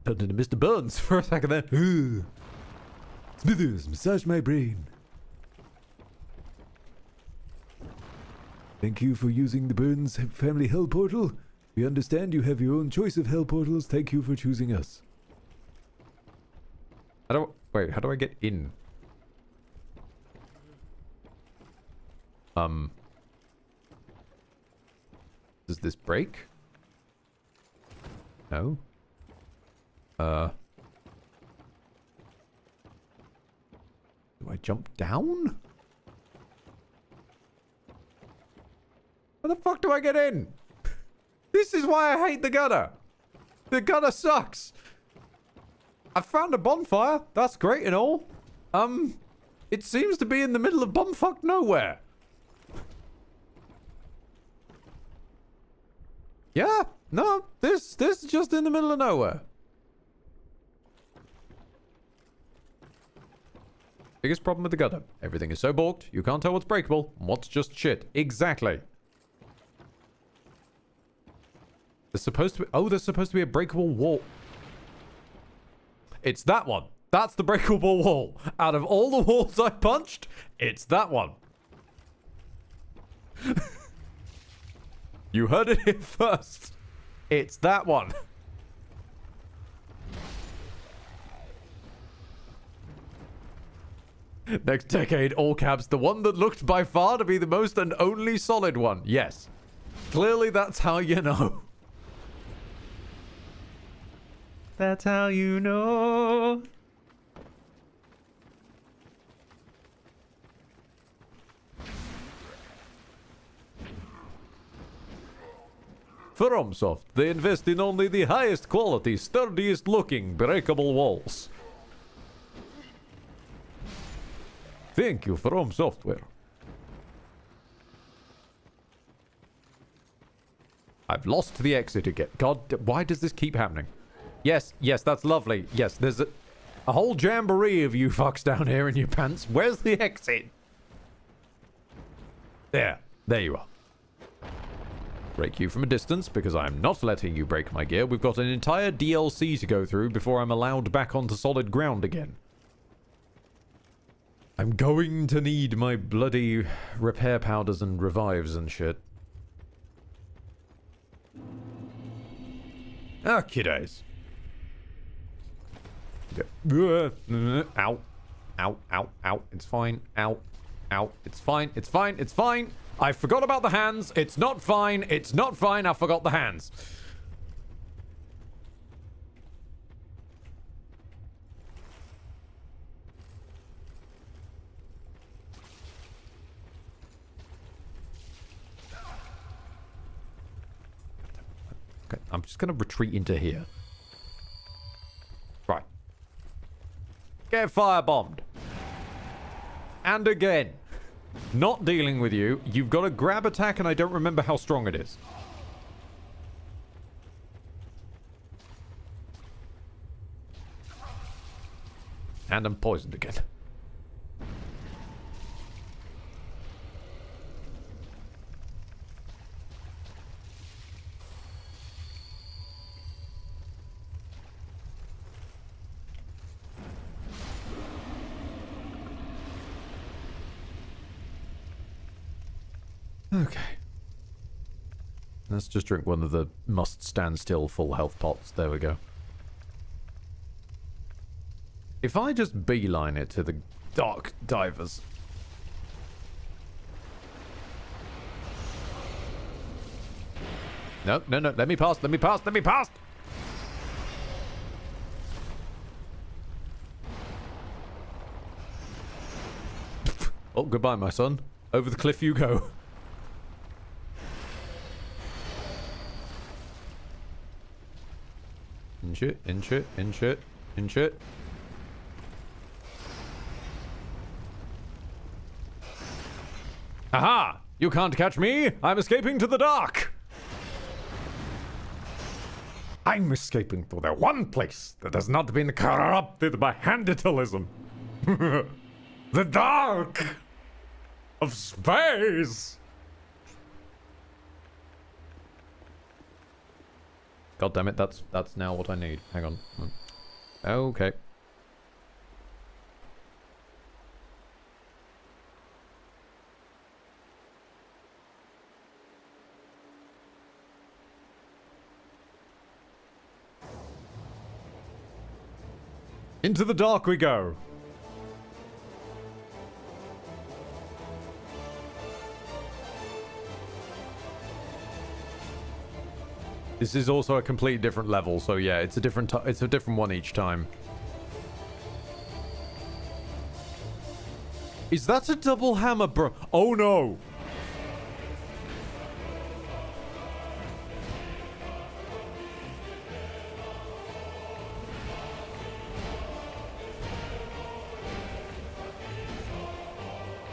into Mr. Burns for a second there. Smithers, massage my brain. Thank you for using the Burns Family Hell Portal. We understand you have your own choice of hell portals. Thank you for choosing us. Wait, how do I get in? Does this break? No. Do I jump down? How the fuck do I get in? This is why I hate the gutter. The gutter sucks. I found a bonfire. That's great and all. It seems to be in the middle of bumfuck nowhere. Yeah, no, this is just in the middle of nowhere. Biggest problem with the gutter. Everything is so balked, you can't tell what's breakable and what's just shit. Exactly. There's supposed to be... Oh, there's supposed to be a breakable wall. It's that one. That's the breakable wall. Out of all the walls I punched, it's that one. You heard it here first. It's that one. Next decade, all caps, the one that looked by far to be the most and only solid one. Yes. Clearly that's how you know. That's how you know. FromSoft, they invest in only the highest quality, sturdiest looking, breakable walls. Thank you, From Software. I've lost the exit again. God, why does this keep happening? Yes, that's lovely. Yes, there's a whole jamboree of you fucks down here in your pants. Where's the exit? There you are. Break you from a distance, because I'm not letting you break my gear. We've got an entire DLC to go through before I'm allowed back onto solid ground again. I'm going to need my bloody repair powders and revives and shit. Okay, days. Okay. Ow. Ow, ow, ow. It's fine. Ow. Ow. It's fine. It's fine. It's fine. I forgot about the hands. It's not fine. It's not fine. I forgot the hands. Okay, I'm just going to retreat into here. Right. Get firebombed. And again. Not dealing with you. You've got a grab attack, and I don't remember how strong it is. And I'm poisoned again. Okay. Let's just drink one of the must stand still full health pots. There we go. If I just beeline it to the dark divers. No, no, no. Let me pass. Let me pass. Let me pass. Oh, goodbye, my son. Over the cliff you go. Inch it, inch it, inch it, inch it. Aha! You can't catch me! I'm escaping to the dark! I'm escaping to the one place that has not been corrupted by handitalism. The dark of space! God damn it, that's now what I need. Hang on. Okay. Into the dark we go. This is also a completely different level, so yeah, it's a different one each time. Is that a double hammer, bro? Oh no!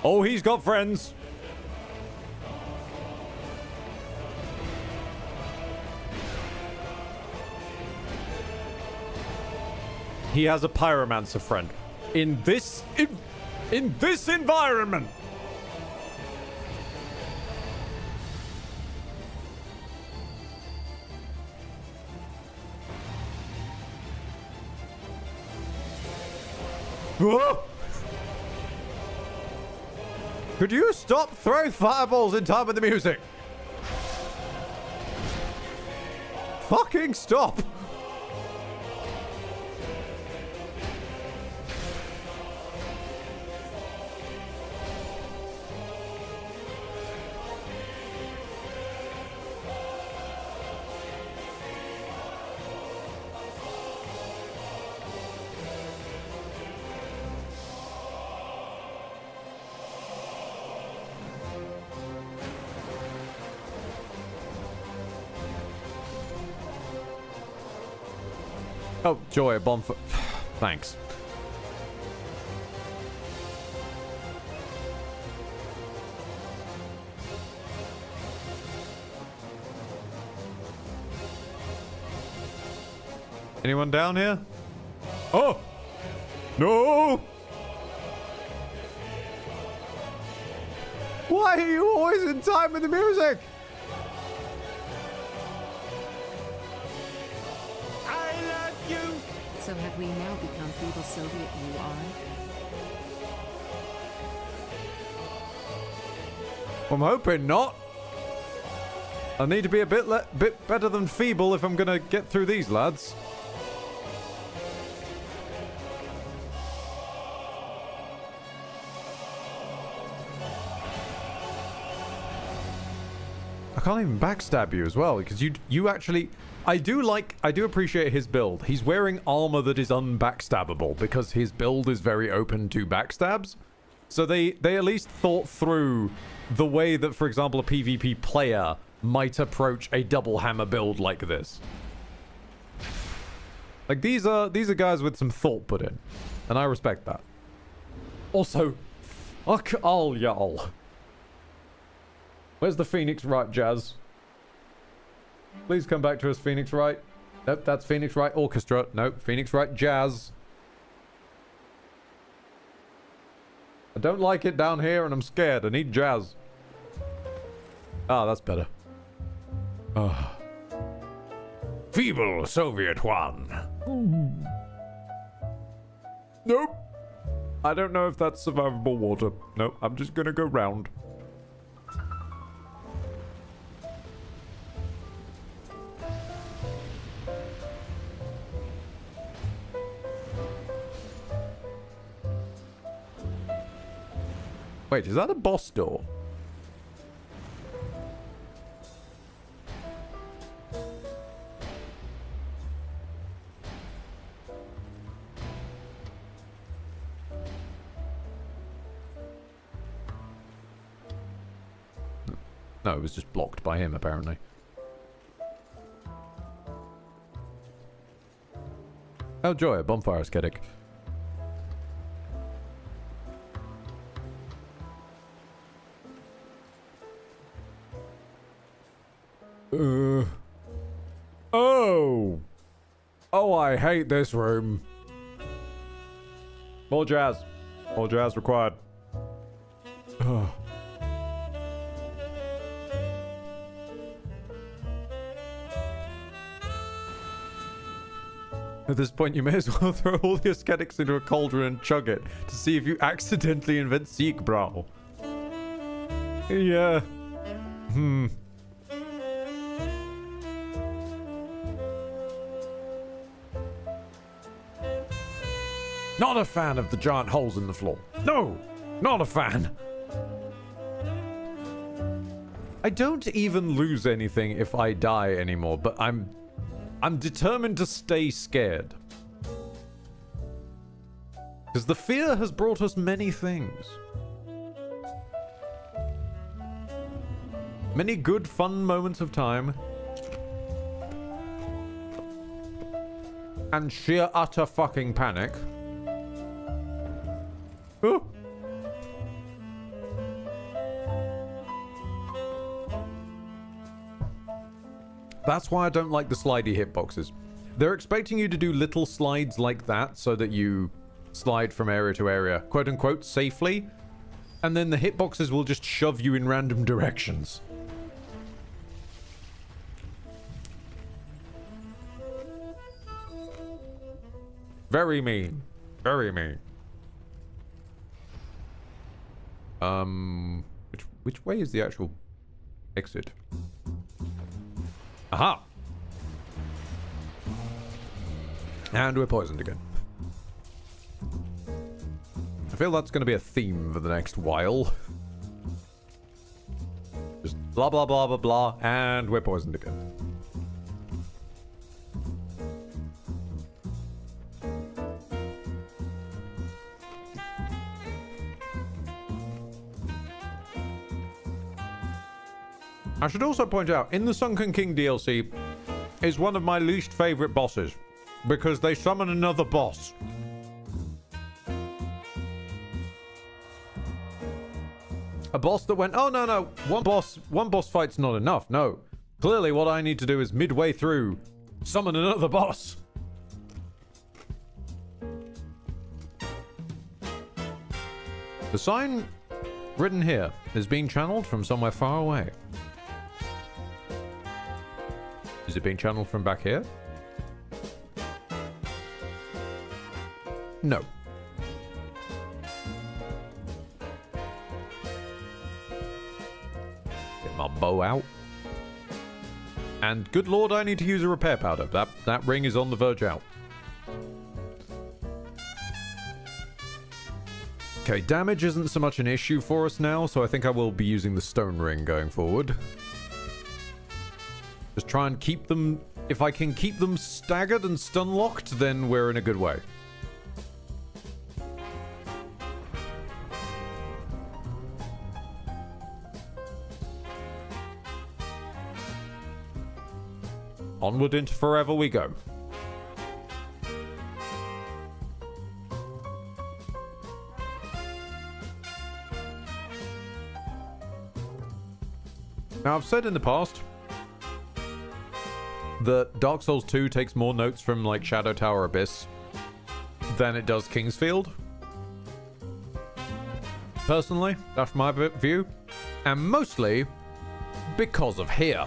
Oh, he's got friends. He has a pyromancer friend. In this environment. Whoa! Could you stop throwing fireballs in time with the music? Fucking stop! Oh, Joy, a bomb for... Thanks. Anyone down here? Oh! No! Why are you always in time with the music? So have we now become feeble Soviet UR? I'm hoping not. I need to be a bit better than feeble if I'm gonna get through these, lads. I can't even backstab you as well, because you actually... I do appreciate his build. He's wearing armor that is unbackstabbable, because his build is very open to backstabs. So they at least thought through the way that, for example, a PvP player might approach a double hammer build like this. Like, these are guys with some thought put in, and I respect that. Also, fuck all y'all. Where's the Phoenix Wright jazz? Please come back to us, Phoenix Wright. Nope, that's Phoenix Wright Orchestra. Nope, Phoenix Wright Jazz. I don't like it down here and I'm scared. I need jazz. Ah, that's better. Oh. Feeble Soviet one. Nope. I don't know if that's survivable water. Nope, I'm just gonna go round. Wait, is that a boss door? No, it was just blocked by him, apparently. Oh, joy, a bonfire ascetic. Oh! Oh, I hate this room. More jazz. More jazz required. Ugh. At this point, you may as well throw all the ascetics into a cauldron and chug it to see if you accidentally invent Siegbräu. Yeah. Not a fan of the giant holes in the floor. No! Not a fan! I don't even lose anything if I die anymore, but I'm determined to stay scared. Because the fear has brought us many things. Many good, fun moments of time. And sheer utter fucking panic. Oh. That's why I don't like the slidey hitboxes. They're expecting you to do little slides like that so that you slide from area to area, quote unquote, safely. And then the hitboxes will just shove you in random directions. Very mean. Very mean. Which way is the actual exit? Aha! And we're poisoned again. I feel that's going to be a theme for the next while. Just blah blah blah blah blah, and we're poisoned again. I should also point out, in the Sunken King DLC is one of my least favorite bosses, because they summon another boss. A boss that went, oh no, one boss fight's not enough. No. Clearly what I need to do is midway through, summon another boss. The sign written here is being channeled from somewhere far away. Is it being channeled from back here? No. Get my bow out. And good lord, I need to use a repair powder. That ring is on the verge out. Okay, damage isn't so much an issue for us now, so I think I will be using the stone ring going forward. Just try and keep them... If I can keep them staggered and stun-locked, then we're in a good way. Onward into forever we go. Now, I've said in the past that Dark Souls 2 takes more notes from, like, Shadow Tower Abyss than it does Kingsfield. Personally, that's my view. And mostly because of here.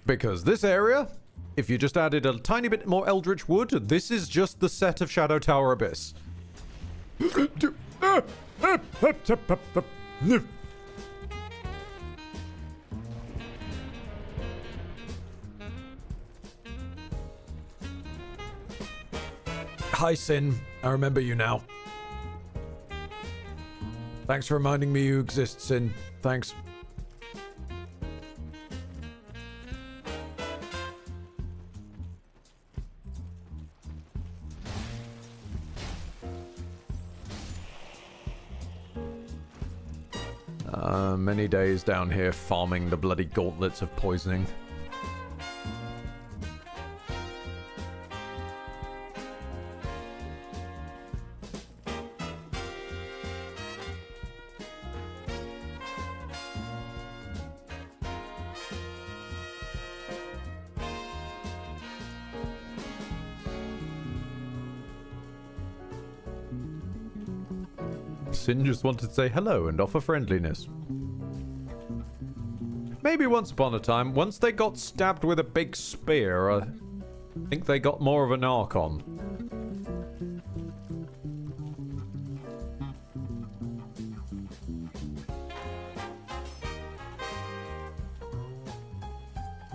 Because this area, if you just added a tiny bit more Eldritch Wood, this is just the set of Shadow Tower Abyss. Hi, Sin. I remember you now. Thanks for reminding me you exist, Sin. Thanks. Many days down here farming the bloody gauntlets of poisoning. Sin just wanted to say hello and offer friendliness. Maybe once upon a time, once they got stabbed with a big spear, I think they got more of an Archon.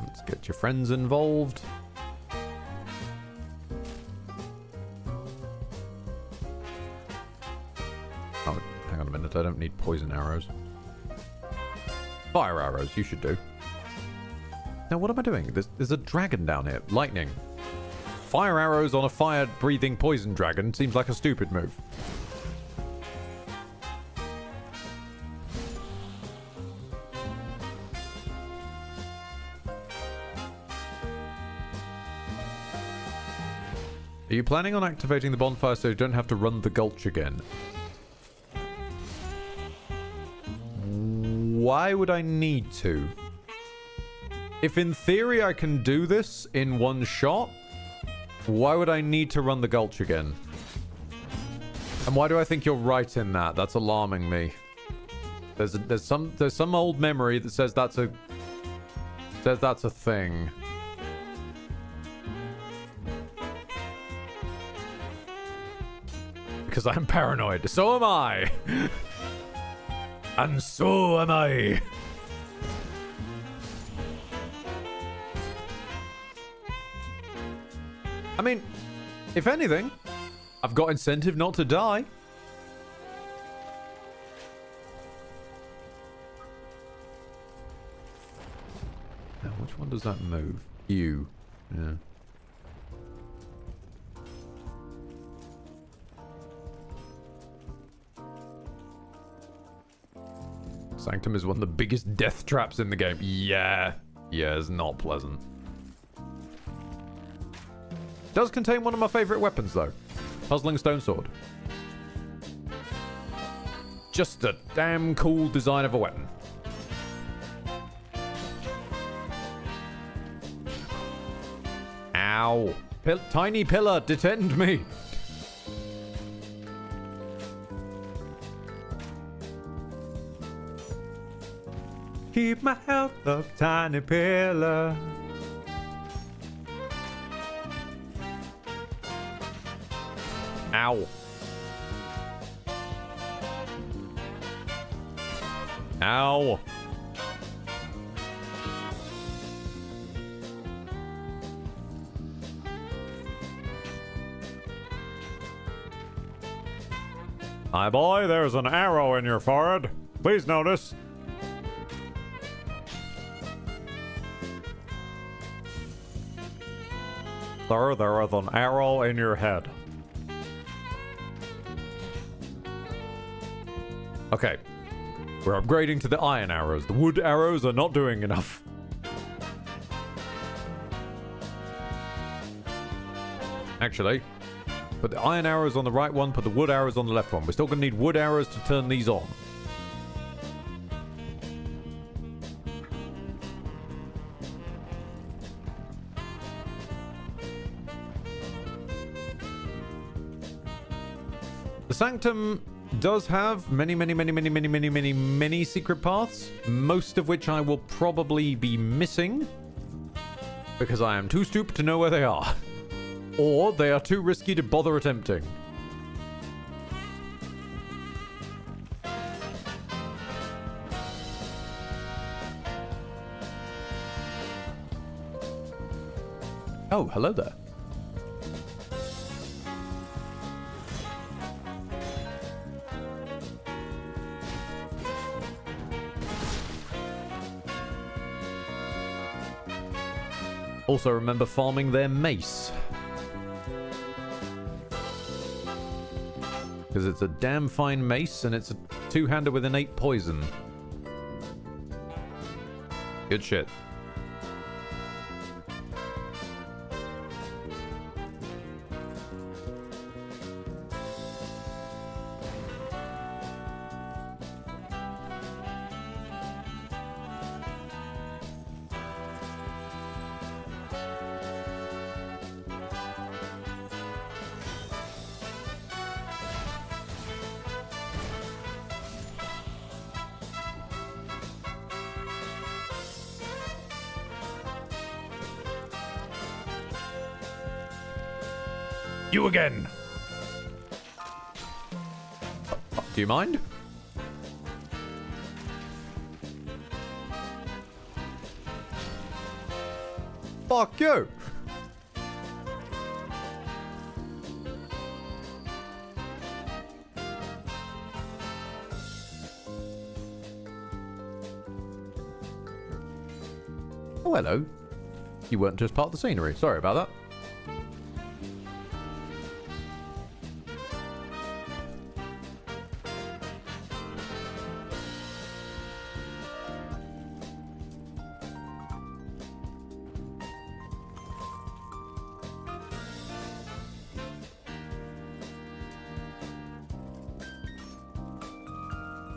Let's get your friends involved. Oh, hang on a minute, I don't need poison arrows. Fire arrows, you should do. Now, what am I doing? There's a dragon down here. Lightning. Fire arrows on a fire-breathing poison dragon seems like a stupid move. Are you planning on activating the bonfire so you don't have to run the gulch again? Why would I need to? If in theory I can do this in one shot, why would I need to run the gulch again? And why do I think you're right in that? That's alarming me. There's some old memory that says that's a thing. Because I'm paranoid. So am I. And so am I. I mean, if anything, I've got incentive not to die. Now, which one does that move? You. Yeah. Sanctum is one of the biggest death traps in the game. Yeah. Yeah, it's not pleasant. Does contain one of my favorite weapons, though. Puzzling Stone Sword. Just a damn cool design of a weapon. Ow. Tiny pillar, detend me. Keep my health up, tiny pillar. Ow. Ow. Hi, boy, there's an arrow in your forehead. Please notice. Sir, there is an arrow in your head. Okay. We're upgrading to the iron arrows. The wood arrows are not doing enough. Actually, put the iron arrows on the right one, put the wood arrows on the left one. We're still going to need wood arrows to turn these on. The Sanctum does have many secret paths, most of which I will probably be missing because I am too stupid to know where they are. Or they are too risky to bother attempting. Oh, hello there. Also remember farming their mace. Because it's a damn fine mace and it's a two-hander with innate poison. Good shit. You again. Do you mind? Fuck you. Oh, hello. You weren't just part of the scenery. Sorry about that.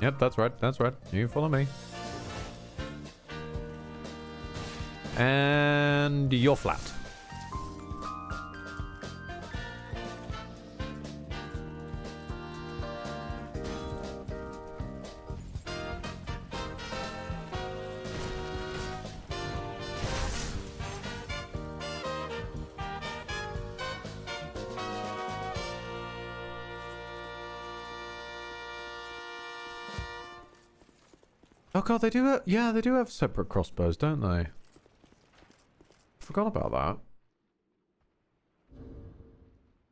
Yep, that's right. That's right. You follow me. And you're flat. Oh god, they do have, yeah, they do have separate crossbows, don't they? Forgot about that.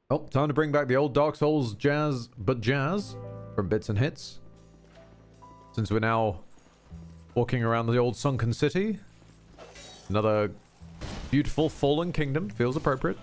Oh, time to bring back the old Dark Souls jazz from Bits and Hits. Since we're now walking around the old sunken city. Another beautiful fallen kingdom, feels appropriate.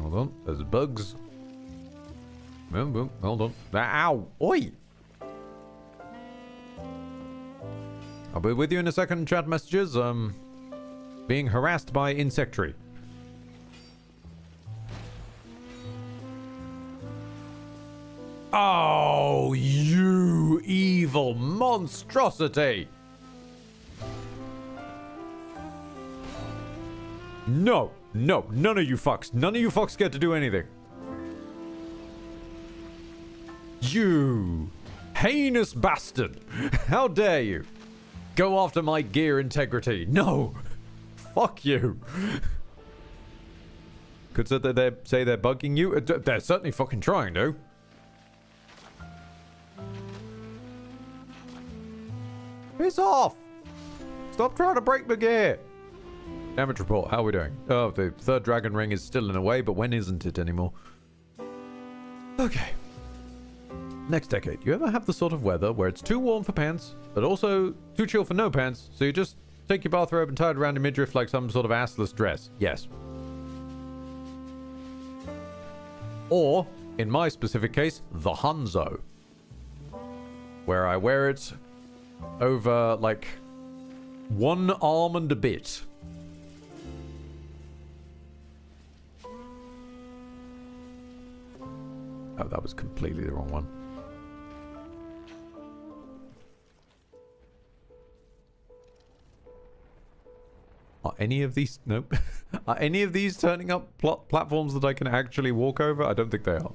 Hold on, there's bugs. Boom, boom, hold on. Ow! Oi! I'll be with you in a second, chat messages. Being harassed by insectry. Oh, you evil monstrosity! No, no, none of you fucks. None of you fucks get to do anything. You heinous bastard. How dare you? Go after my gear integrity. No. Fuck you. Could say they're bugging you. They're certainly fucking trying to. Piss off! Stop trying to break my gear! Damage report, how are we doing? Oh, the third dragon ring is still in a way, but when isn't it anymore? Okay. Next decade. You ever have the sort of weather where it's too warm for pants, but also too chill for no pants, so you just take your bathrobe and tie it around your midriff like some sort of assless dress? Yes. Or, in my specific case, the Hanzo. Where I wear it over, like, one arm and a bit. Oh, that was completely the wrong one. Are any of these... Nope. Are any of these turning up platforms that I can actually walk over? I don't think they are.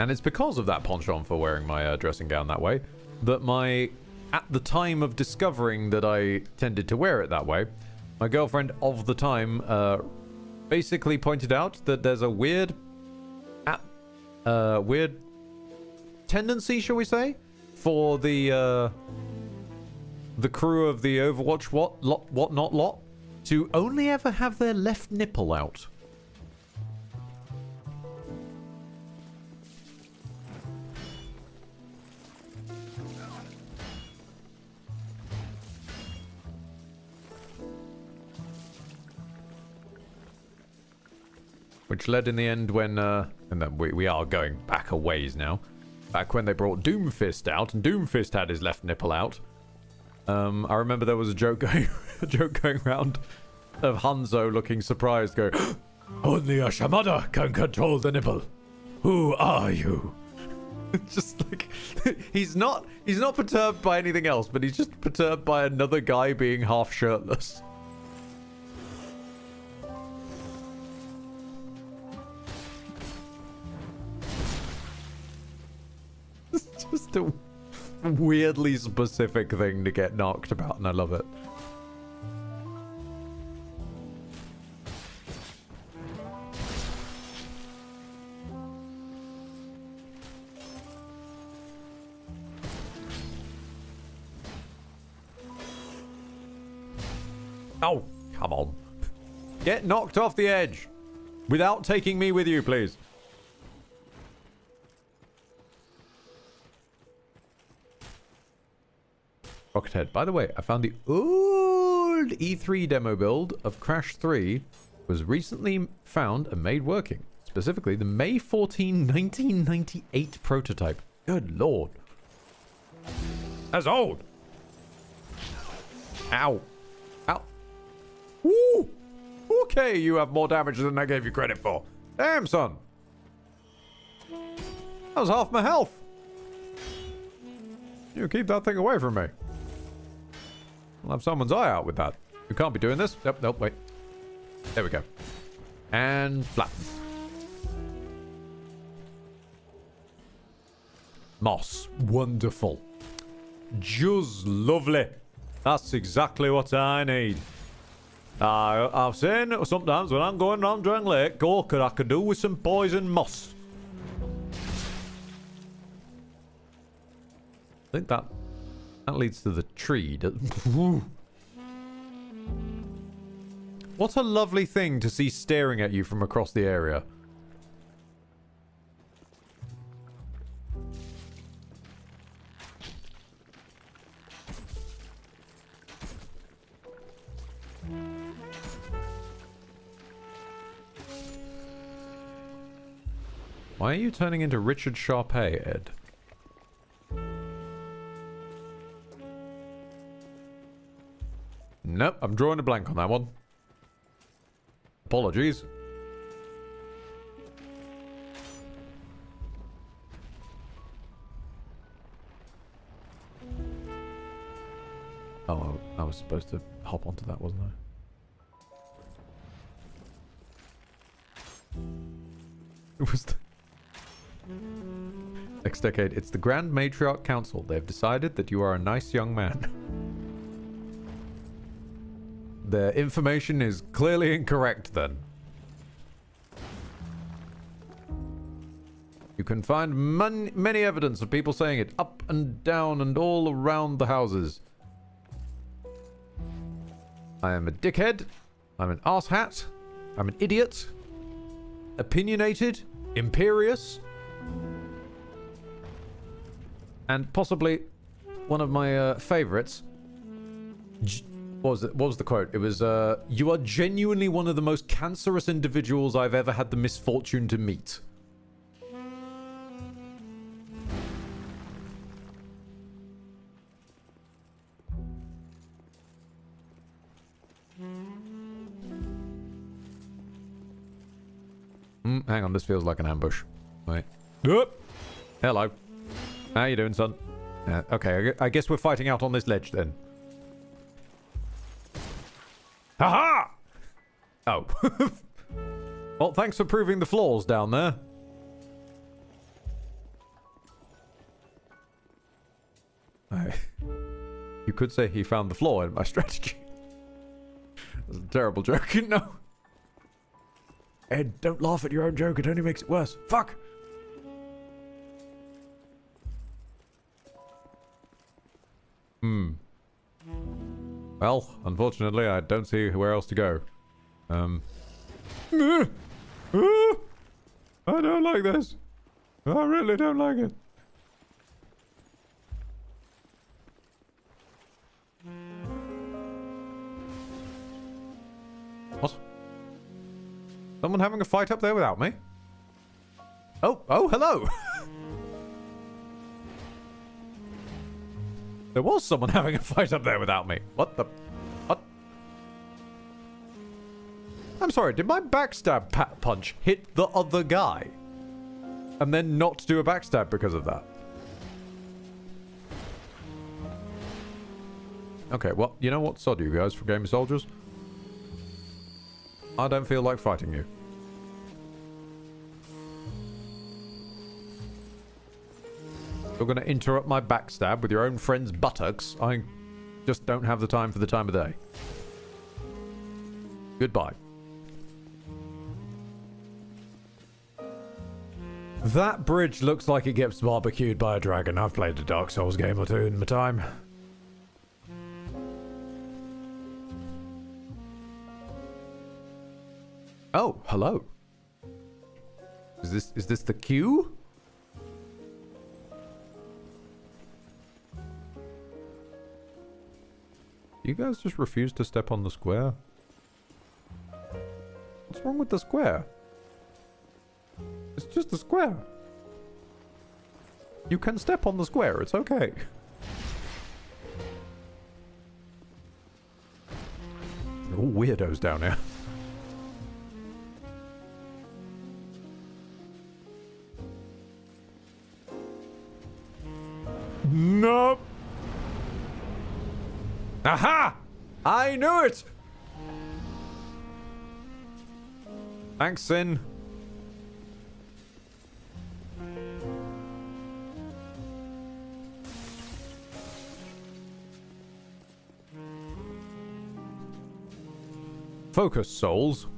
And it's because of that penchant for wearing my dressing gown that way that at the time of discovering that I tended to wear it that way, my girlfriend of the time basically pointed out that there's a weird tendency, shall we say, for the crew of the Overwatch whatnot lot to only ever have their left nipple out. Which led in the end when, and then we are going back a ways now. Back when they brought Doomfist out, and Doomfist had his left nipple out. I remember there was a joke going around of Hanzo looking surprised, going, "Only a Shamada can control the nipple. Who are you?" Just like he's not perturbed by anything else, but he's just perturbed by another guy being half shirtless. Just a weirdly specific thing to get knocked about, and I love it. Oh, come on. Get knocked off the edge without taking me with you, please. Rockethead. By the way, I found the old E3 demo build of Crash 3 was recently found and made working. Specifically, the May 14, 1998 prototype. Good lord. That's old. Ow. Ow. Woo! Okay, you have more damage than I gave you credit for. Damn, son. That was half my health. You keep that thing away from me. I'll have someone's eye out with that. We can't be doing this. Nope, wait. There we go. And flatten. Moss. Wonderful. Just lovely. That's exactly what I need. I've seen sometimes when I'm going around Drang Lake, what I could do with some poison moss. I think that leads to the tree. What a lovely thing to see staring at you from across the area. Why are you turning into Richard Sharpay, Ed? Nope, I'm drawing a blank on that one. Apologies. Oh, I was supposed to hop onto that, wasn't I? It was... Next decade, it's the Grand Matriarch Council. They've decided that you are a nice young man. Their information is clearly incorrect, then. You can find many evidence of people saying it up and down and all around the houses. I am a dickhead. I'm an arsehat. I'm an idiot. Opinionated. Imperious. And possibly one of my favorites. What was the quote? It was, you are genuinely one of the most cancerous individuals I've ever had the misfortune to meet. Hang on, this feels like an ambush. Wait. Hello. How you doing, son? Okay, I guess we're fighting out on this ledge then. Haha! Oh. Well, thanks for proving the flaws down there. You could say he found the flaw in my strategy. That's a terrible joke, you know. Ed, don't laugh at your own joke. It only makes it worse. Fuck! Well, unfortunately, I don't see where else to go. I don't like this. I really don't like it. What? Someone having a fight up there without me? Oh, hello! There was someone having a fight up there without me. What? I'm sorry, did my backstab punch hit the other guy? And then not do a backstab because of that? Okay, well, you know what? Sod you guys for Game of Soldiers. I don't feel like fighting you. You're going to interrupt my backstab with your own friend's buttocks. I just don't have the time for the time of day. Goodbye. That bridge looks like it gets barbecued by a dragon. I've played a Dark Souls game or two in my time. Oh, hello. Is this the queue? You guys just refuse to step on the square? What's wrong with the square? It's just a square. You can step on the square, it's okay. All weirdos down here. Nope. Aha! I knew it! Thanks, Sin. Focus, souls.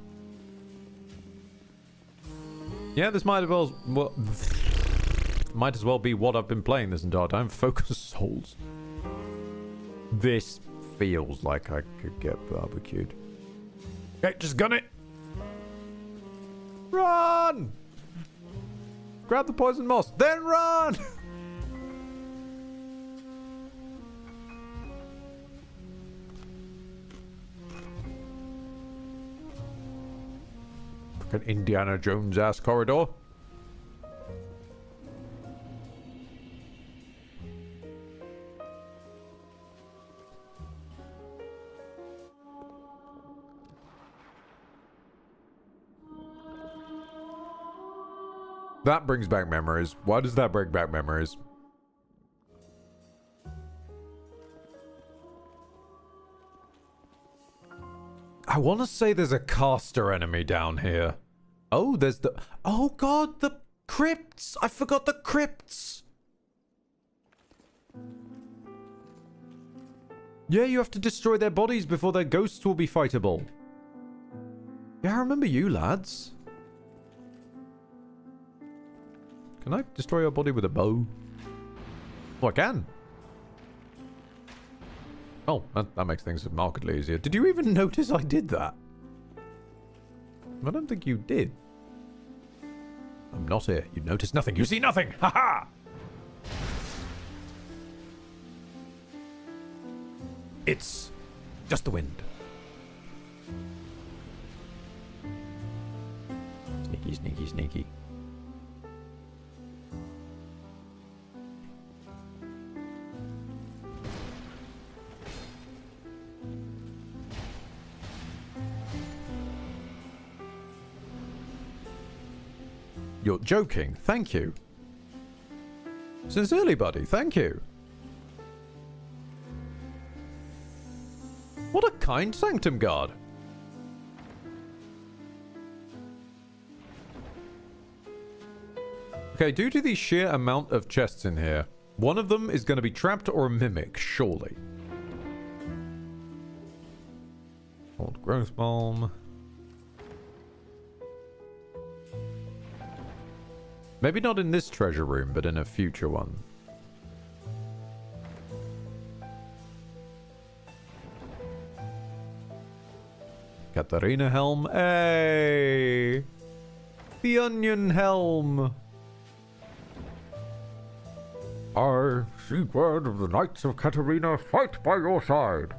Yeah, this might as well be what I've been playing this entire time. Focus, souls. This feels like I could get barbecued. Okay, just gun it. Run! Grab the poison moss, then run! Fucking Indiana Jones ass corridor. That brings back memories. Why does that bring back memories? I want to say there's a caster enemy down here. Oh, there's the... Oh, God, the crypts. I forgot the crypts. Yeah, you have to destroy their bodies before their ghosts will be fightable. Yeah, I remember you, lads. Can I destroy your body with a bow? Oh, I can. Oh, that makes things markedly easier. Did you even notice I did that? I don't think you did. I'm not here. You notice nothing. You see nothing. Ha ha! It's just the wind. Sneaky, sneaky, sneaky. You're joking. Thank you. Sincerely, buddy. Thank you. What a kind sanctum guard. Okay, due to the sheer amount of chests in here, one of them is going to be trapped or a mimic, surely. Old growth bomb. Maybe not in this treasure room, but in a future one. Katarina helm. Hey! The onion helm. I, Sigurd of the Knights of Katarina, fight by your side.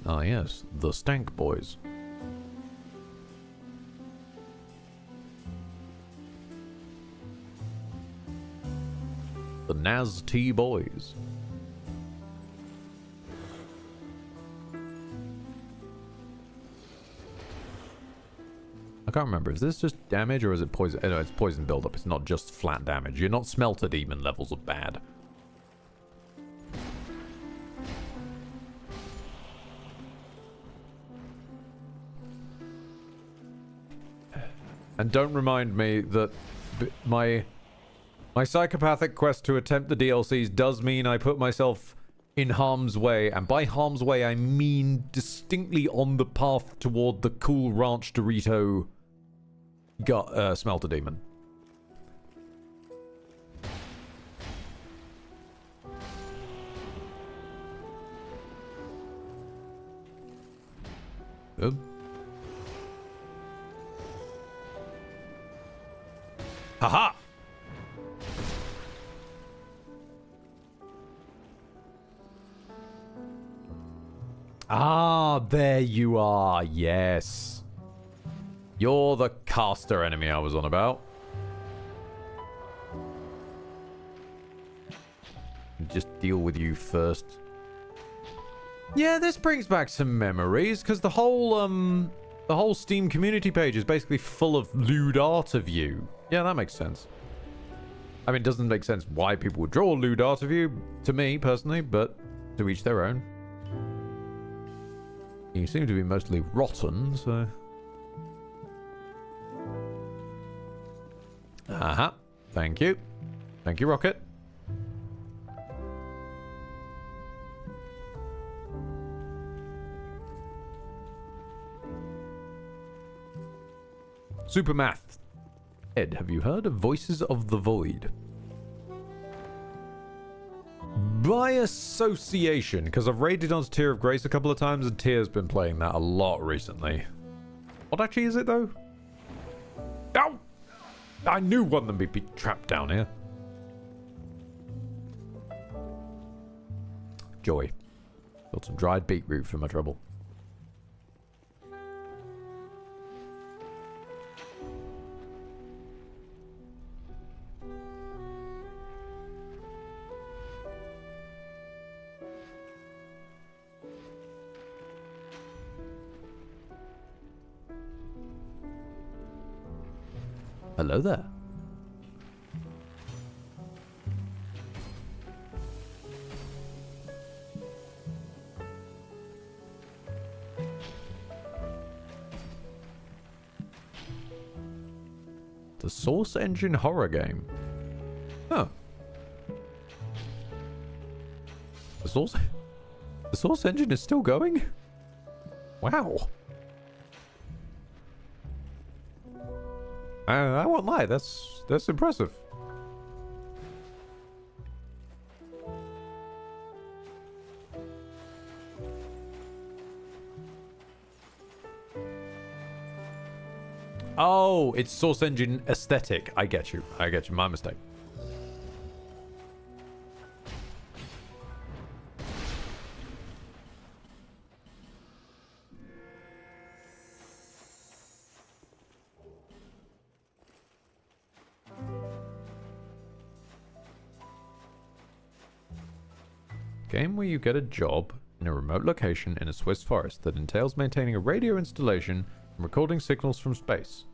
Ah yes, the Stank Boys. The Naz T Boys. I can't remember. Is this just damage or is it poison? No, it's poison buildup. It's not just flat damage. You're not Smelter Demon levels of bad. And don't remind me that my psychopathic quest to attempt the DLCs does mean I put myself in harm's way. And by harm's way, I mean distinctly on the path toward the cool Ranch Dorito Smelter Demon. Good. Haha! Ah, there you are. Yes. You're the caster enemy I was on about. Just deal with you first. Yeah, this brings back some memories, because the whole Steam community page is basically full of lewd art of you. Yeah, that makes sense. I mean, it doesn't make sense why people would draw lewd art of you, to me, personally, but to each their own. You seem to be mostly rotten, so... Aha. Thank you. Thank you, Rocket. Supermath. Ed, have you heard of Voices of the Void? By association, because I've raided onto Tear of Grace a couple of times and Tear's been playing that a lot recently. What actually is it, though? Ow! I knew one of them would be trapped down here. Joy. Got some dried beetroot for my trouble. Hello there. The Source Engine horror game. Huh. The Source Engine is still going? Wow. I won't lie. That's impressive. Oh, it's Source Engine aesthetic. I get you. I get you. My mistake. Game where you get a job in a remote location in a Swiss forest that entails maintaining a radio installation and recording signals from space.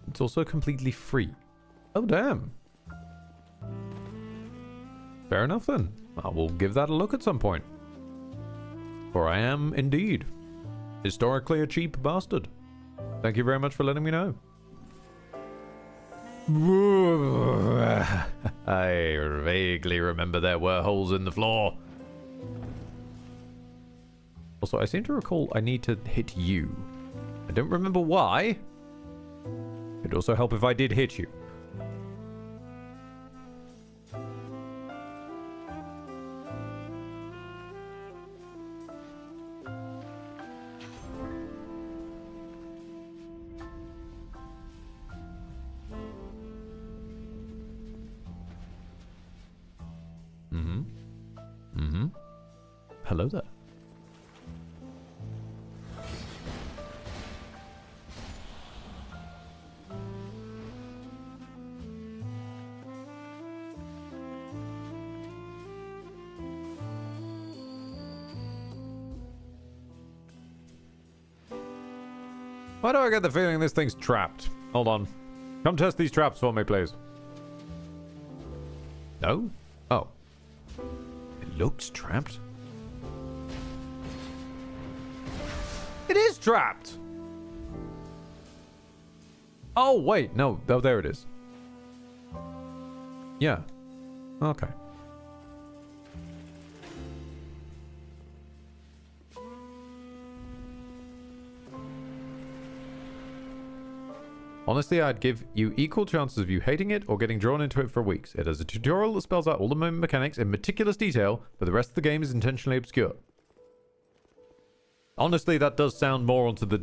It's also completely free. Oh, damn. Fair enough then. I will give that a look at some point. For I am, indeed, historically a cheap bastard. Thank you very much for letting me know. I vaguely remember there were holes in the floor. Also, I seem to recall I need to hit you. I don't remember why. It'd also help if I did hit you. Hello there. Why do I get the feeling this thing's trapped? Hold on. Come test these traps for me, please. No? Oh. It looks trapped. It is trapped! Oh, wait. No. Oh, there it is. Yeah. Okay. Honestly, I'd give you equal chances of you hating it or getting drawn into it for weeks. It has a tutorial that spells out all the mechanics in meticulous detail, but the rest of the game is intentionally obscure. Honestly, that does sound more onto the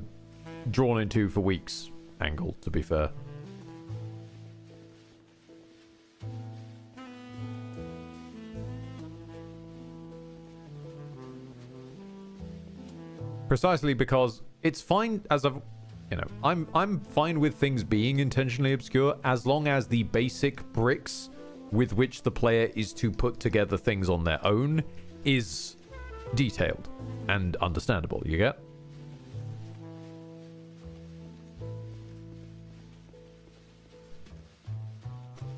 drawn into for weeks angle, to be fair. Precisely because it's fine as a... You know, I'm fine with things being intentionally obscure as long as the basic bricks with which the player is to put together things on their own is detailed and understandable, you get?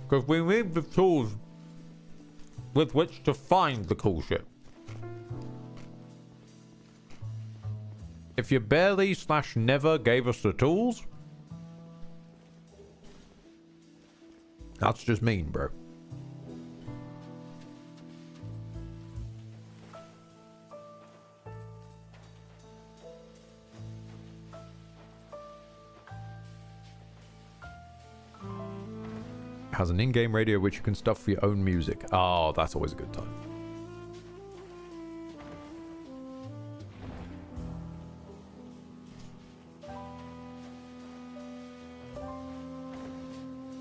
Because we need the tools with which to find the cool shit. If you barely / never gave us the tools, that's just mean, bro. Has an in-game radio which you can stuff for your own music. Oh, that's always a good time.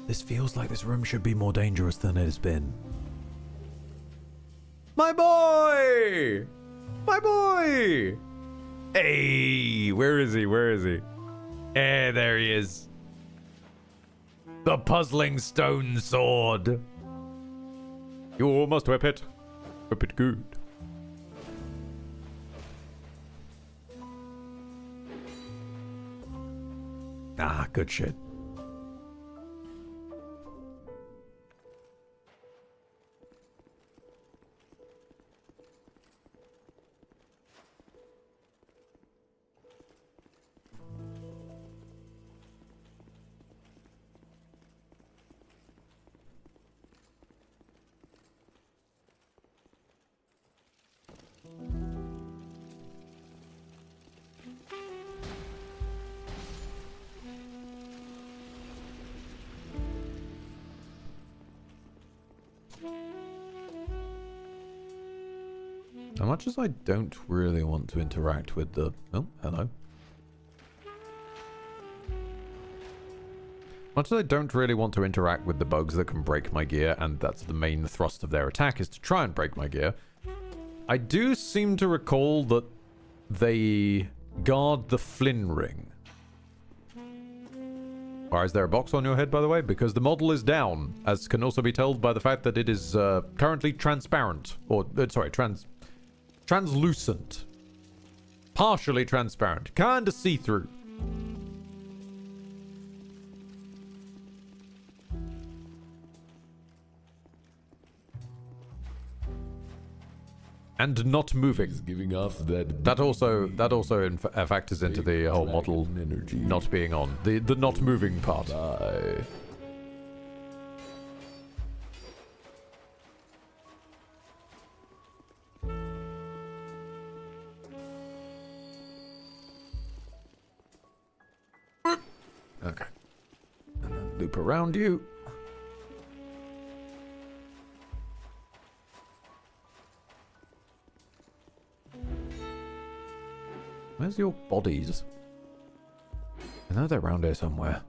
This feels like this room should be more dangerous than it has been. My boy! My boy! Hey, where is he? Where is he? Eh, there he is. The puzzling stone sword. You must whip it. Whip it good. Ah, good shit. As much as I don't really want to interact with the... Oh, hello. Much as I don't really want to interact with the bugs that can break my gear, and that's the main thrust of their attack, is to try and break my gear, I do seem to recall that they guard the Flynn ring. Why is there a box on your head, by the way? Because the model is down, as can also be told by the fact that it is currently transparent. Or, sorry, translucent. Partially transparent. Kinda see-through. And not moving. He's giving off that. That also factors into the whole model energy. Not being on. The not moving part. Bye. Okay. And then loop around you. Where's your bodies? I know they're around here somewhere.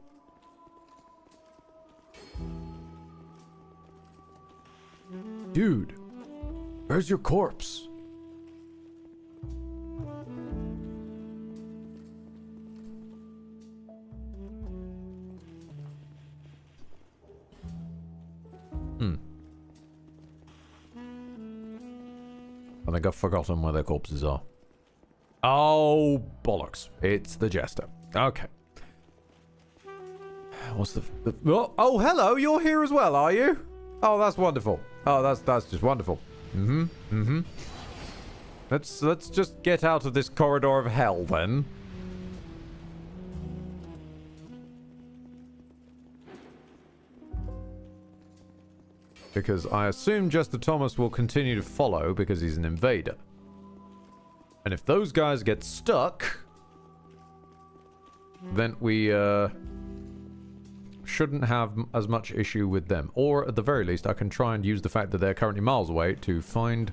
Dude, where's your corpse? I think I've forgotten where their corpses are. Oh, bollocks. It's the Jester. Okay. What's the oh, hello. You're here as well, are you? Oh, that's wonderful. Oh, that's just wonderful. Let's just get out of this corridor of hell, then. Because I assume Jester Thomas will continue to follow because he's an invader. And if those guys get stuck, then we shouldn't have as much issue with them. Or at the very least, I can try and use the fact that they're currently miles away to find...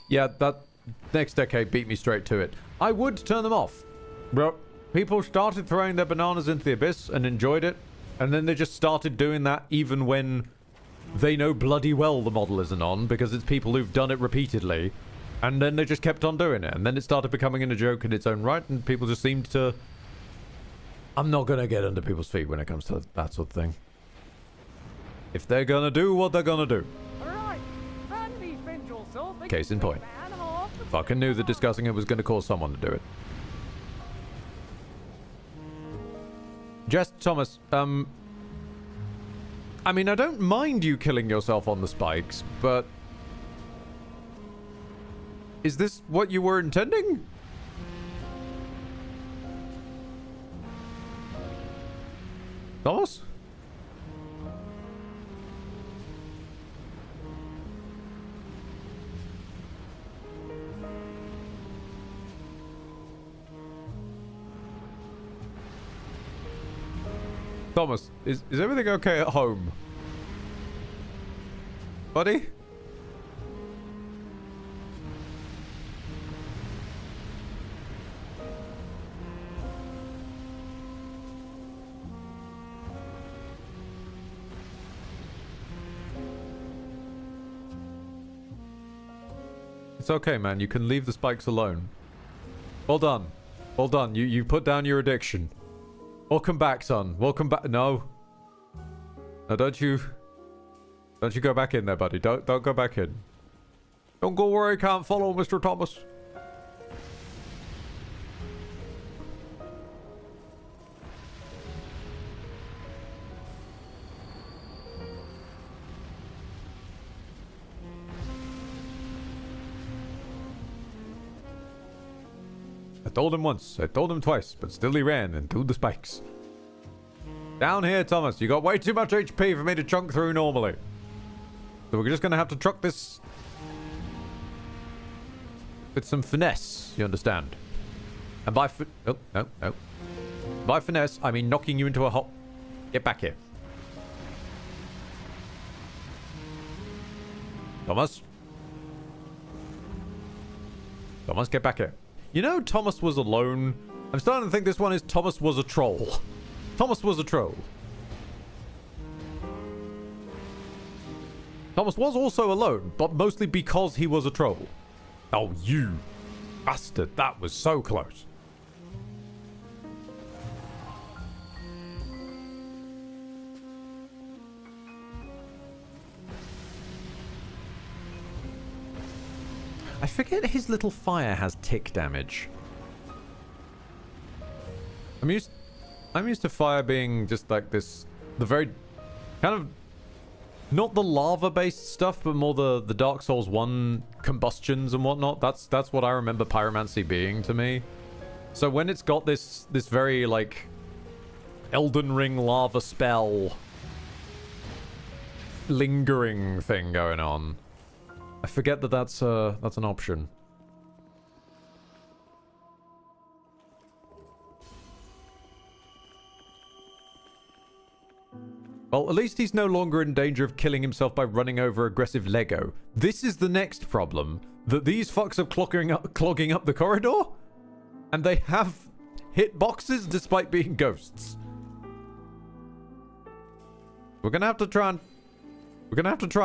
Yeah, that next decade beat me straight to it. I would turn them off. But people started throwing their bananas into the abyss and enjoyed it. And then they just started doing that even when they know bloody well the model isn't on. Because it's people who've done it repeatedly. And then they just kept on doing it. And then it started becoming a joke in its own right. And people just seemed to... I'm not going to get under people's feet when it comes to that sort of thing. If they're going to do what they're going to do. Case in point. Fucking knew that discussing it was going to cause someone to do it. Jester Thomas, I mean, I don't mind you killing yourself on the spikes, but... Is this what you were intending? Thomas? Thomas, is everything okay at home? Buddy? It's okay, man. You can leave the spikes alone. Well done. Well done. You put down your addiction. Welcome back, son. Welcome back. No. No, don't you go back in there, buddy. Don't go back in. Don't go where I can't follow, Mr. Thomas. told him once, I told him twice, but still he ran into the spikes. Down here, Thomas. You got way too much HP for me to chunk through normally. So we're just going to have to truck this with some finesse, you understand? And by oh, no, no. By finesse, I mean knocking you into a hop. Get back here. Thomas? Thomas, get back here. You know Thomas was alone? I'm starting to think this one is Thomas was a troll. Thomas was a troll. Thomas was also alone, but mostly because he was a troll. Oh, you bastard. That was so close. I forget his little fire has tick damage. I'm used to fire being just like this, the very kind of not the lava-based stuff, but more the Dark Souls 1 combustions and whatnot. That's what I remember pyromancy being to me. So when it's got this very like Elden Ring lava spell lingering thing going on, I forget that that's an option. Well, at least he's no longer in danger of killing himself by running over aggressive Lego. This is the next problem, that these fucks are clogging up the corridor, and they have hitboxes despite being ghosts. We're gonna have to try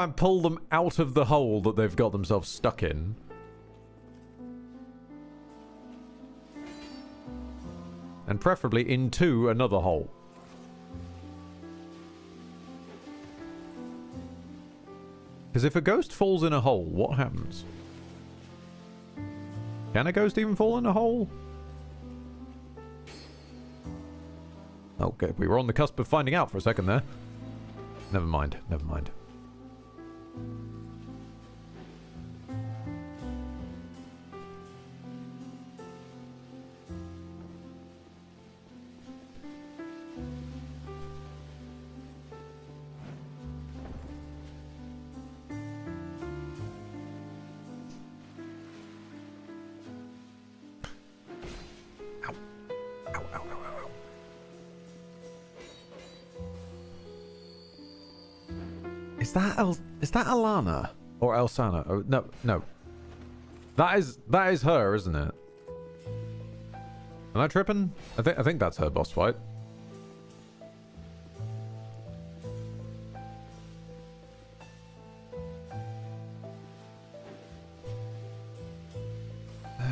and pull them out of the hole that they've got themselves stuck in. And preferably into another hole. Because if a ghost falls in a hole, what happens? Can a ghost even fall in a hole? Okay, we were on the cusp of finding out for a second there. Never mind, never mind. Is that Alana or Elsana? Oh, no. That is her, isn't it? Am I tripping? I think that's her boss fight.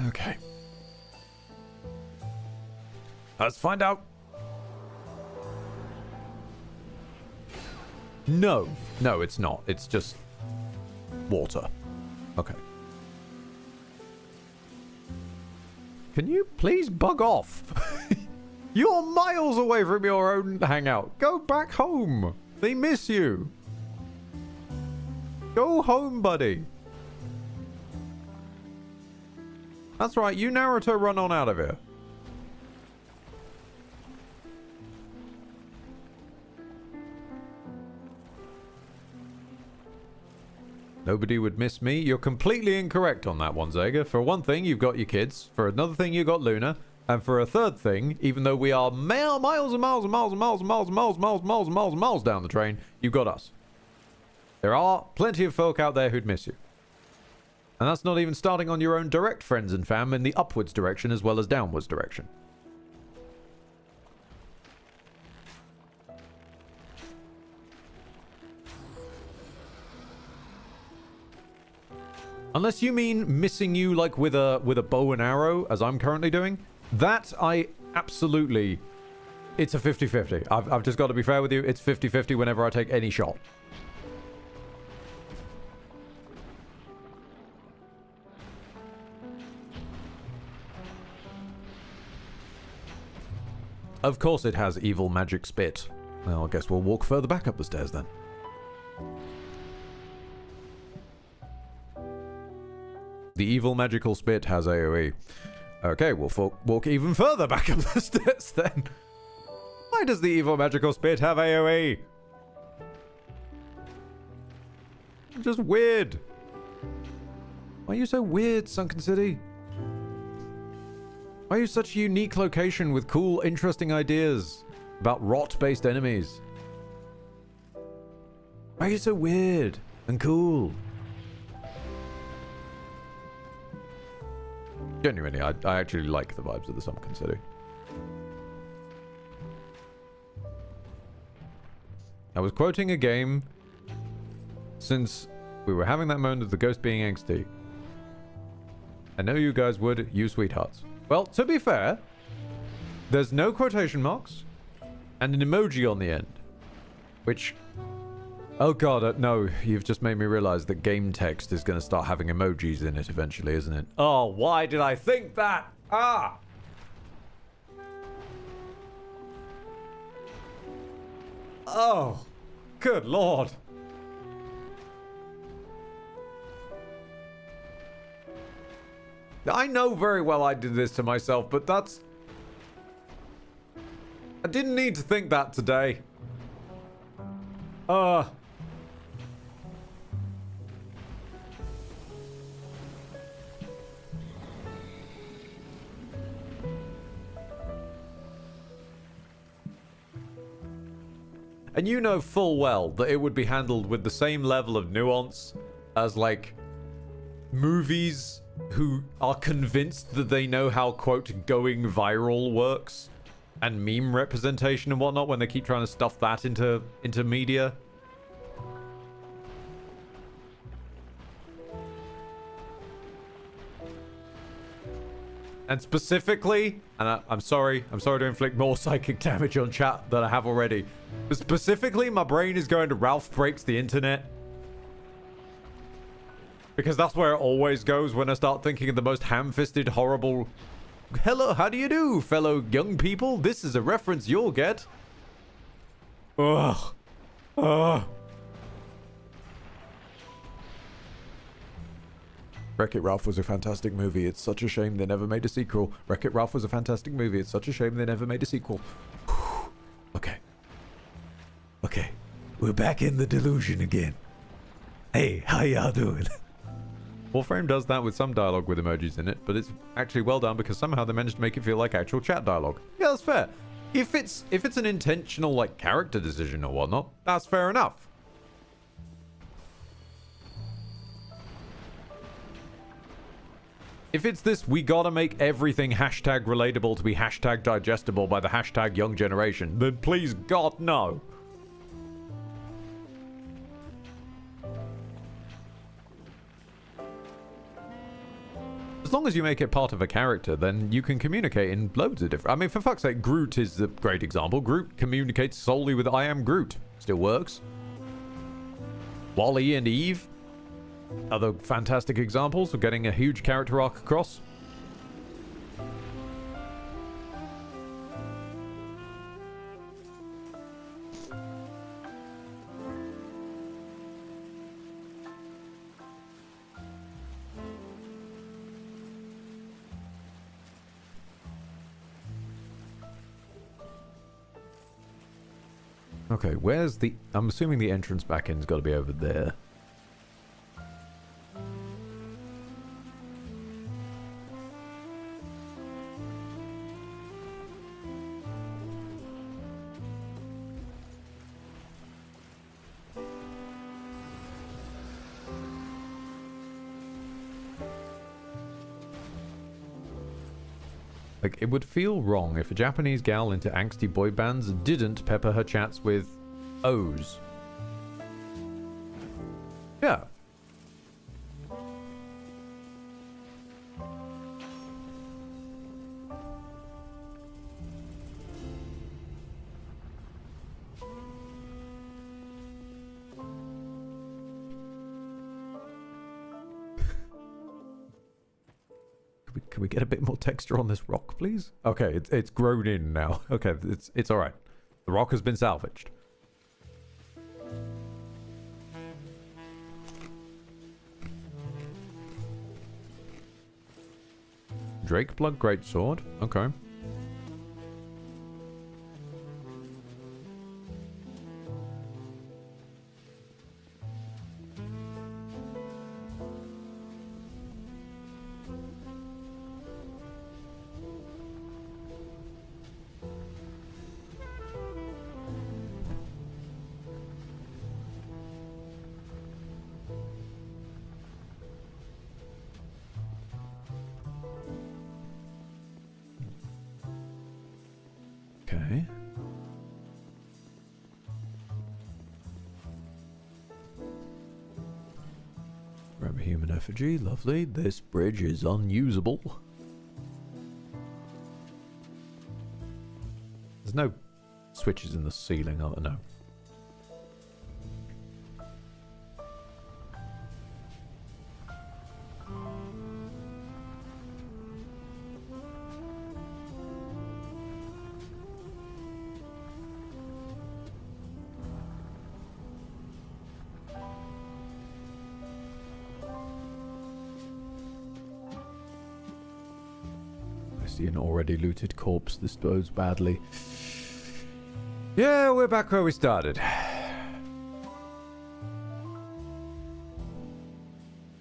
Okay. Let's find out. No, it's not. It's just water. Okay. Can you please bug off? You're miles away from your own hangout. Go back home. They miss you. Go home, buddy. That's right. You Naruto run on out of here. Nobody would miss me. You're completely incorrect on that one, Zega. For one thing, you've got your kids. For another thing, you've got Luna. And for a third thing, even though we are miles and miles and miles and miles and miles and miles and miles and miles and miles and miles down the train, you've got us. There are plenty of folk out there who'd miss you. And that's not even starting on your own direct friends and fam in the upwards direction as well as downwards direction. Unless you mean missing you like with a bow and arrow, as I'm currently doing. That I absolutely... It's a 50-50. I've just got to be fair with you. It's 50-50 whenever I take any shot. Of course it has evil magic spit. Well, I guess we'll walk further back up the stairs then. The evil magical spit has AoE. Okay, we'll walk even further back up the stairs then. Why does the evil magical spit have AoE? Just weird. Why are you so weird, Sunken City? Why are you such a unique location with cool, interesting ideas about rot-based enemies? Why are you so weird and cool? Genuinely, I actually like the vibes of the Sunken City. I was quoting a game since we were having that moment of the ghost being angsty. I know you guys would, you sweethearts. Well, to be fair, there's no quotation marks and an emoji on the end. Which... Oh god, no, you've just made me realize that game text is going to start having emojis in it eventually, isn't it? Oh, why did I think that? Ah! Oh, good lord. I know very well I did this to myself, but that's... I didn't need to think that today. And you know full well that it would be handled with the same level of nuance as, like, movies who are convinced that they know how, quote, going viral works, and meme representation and whatnot when they keep trying to stuff that into media. And specifically, and I'm sorry to inflict more psychic damage on chat than I have already, but specifically my brain is going to Ralph Breaks the Internet. Because that's where it always goes when I start thinking of the most ham-fisted, horrible... Hello, how do you do, fellow young people? This is a reference you'll get. Ugh. Ugh. Wreck-It Ralph was a fantastic movie. It's such a shame they never made a sequel. Wreck-It Ralph was a fantastic movie. It's such a shame they never made a sequel. Okay. Okay. We're back in the delusion again. Hey, how y'all doing? Warframe does that with some dialogue with emojis in it, but it's actually well done because somehow they managed to make it feel like actual chat dialogue. Yeah, that's fair. If it's an intentional, like, character decision or whatnot, that's fair enough. If it's this, we gotta make everything hashtag relatable to be hashtag digestible by the hashtag young generation, then please God, no. As long as you make it part of a character, then you can communicate in loads of different... I mean, for fuck's sake, Groot is a great example. Groot communicates solely with I am Groot. Still works. Wall-E and Eve. Other fantastic examples of getting a huge character arc across. Okay, where's the... I'm assuming the entrance back in's got to be over there. Like, it would feel wrong if a Japanese gal into angsty boy bands didn't pepper her chats with O's. Yeah. Can we get a bit more texture on this rock, please? Okay, it's grown in now. Okay, it's all right. The rock has been salvaged. Drake Blood Greatsword. Okay. Okay. Grab a human effigy. Lovely. This bridge is unusable. There's no switches in the ceiling, are there? No. See an already looted corpse. This bodes badly. Yeah, we're back where we started.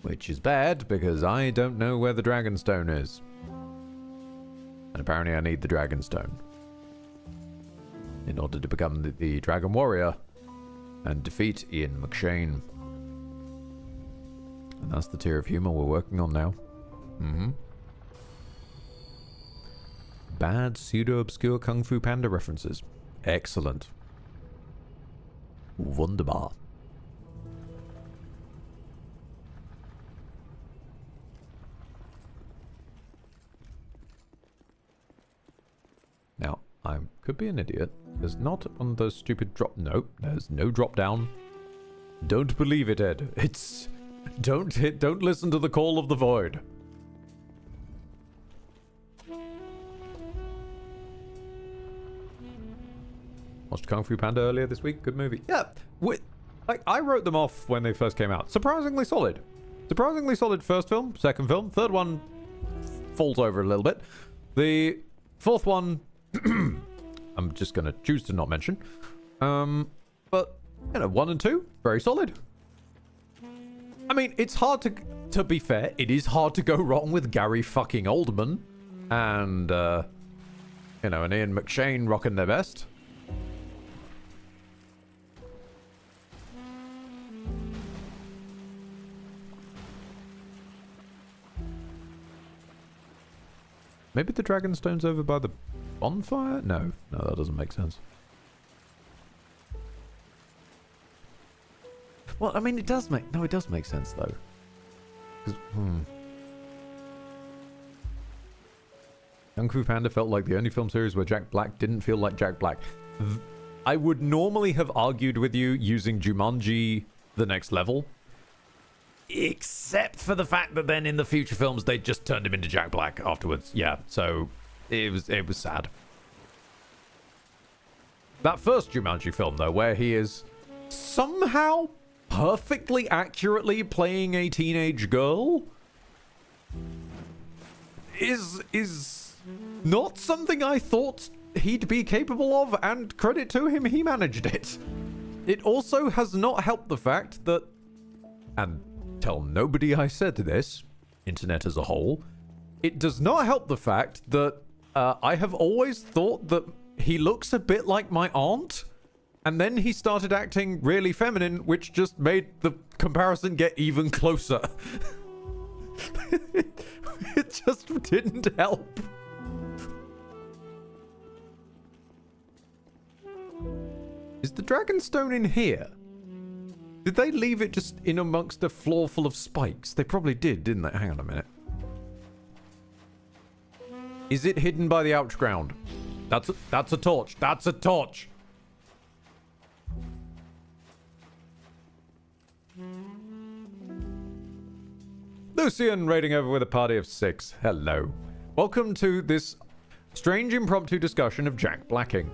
Which is bad, because I don't know where the Dragonstone is. And apparently I need the Dragonstone in order to become the Dragon Warrior and defeat Ian McShane. And that's the tier of humor we're working on now. Mm-hmm. Bad pseudo-obscure Kung Fu Panda references. Excellent. Wunderbar. Now, I could be an idiot. There's not one of those stupid drop... Nope, there's no drop down. Don't believe it, Ed. It's... Don't listen to the call of the void. Watched Kung Fu Panda earlier this week. Good movie. Yeah, I wrote them off when they first came out. Surprisingly solid. Surprisingly solid first film, second film. Third one falls over a little bit. The fourth one, I'm just going to choose to not mention. But, you know, 1 and 2, very solid. I mean, it's hard to be fair, it is hard to go wrong with Gary fucking Oldman and, you know, and Ian McShane rocking their best. Maybe the Dragonstone's over by the bonfire? No, that doesn't make sense. Well, I mean, it does make... No, it does make sense, though. Kung Fu Panda felt like the only film series where Jack Black didn't feel like Jack Black. I would normally have argued with you using Jumanji The Next Level. Except for the fact that then in the future films they just turned him into Jack Black afterwards. Yeah, so it was sad. That first Jumanji film though, where he is somehow perfectly accurately playing a teenage girl, is not something I thought he'd be capable of, and credit to him, he managed it. It also has not helped the fact that, and tell nobody I said this, internet as a whole, it does not help the fact that I have always thought that he looks a bit like my aunt, and then he started acting really feminine, which just made the comparison get even closer. It just didn't help. Is the Dragonstone in here? Did they leave it just in amongst a floor full of spikes? They probably did, didn't they? Hang on a minute. Is it hidden by the ouch ground? That's a torch. That's a torch. Lucian raiding over with a party of 6. Hello. Welcome to this strange impromptu discussion of Jack Blacking.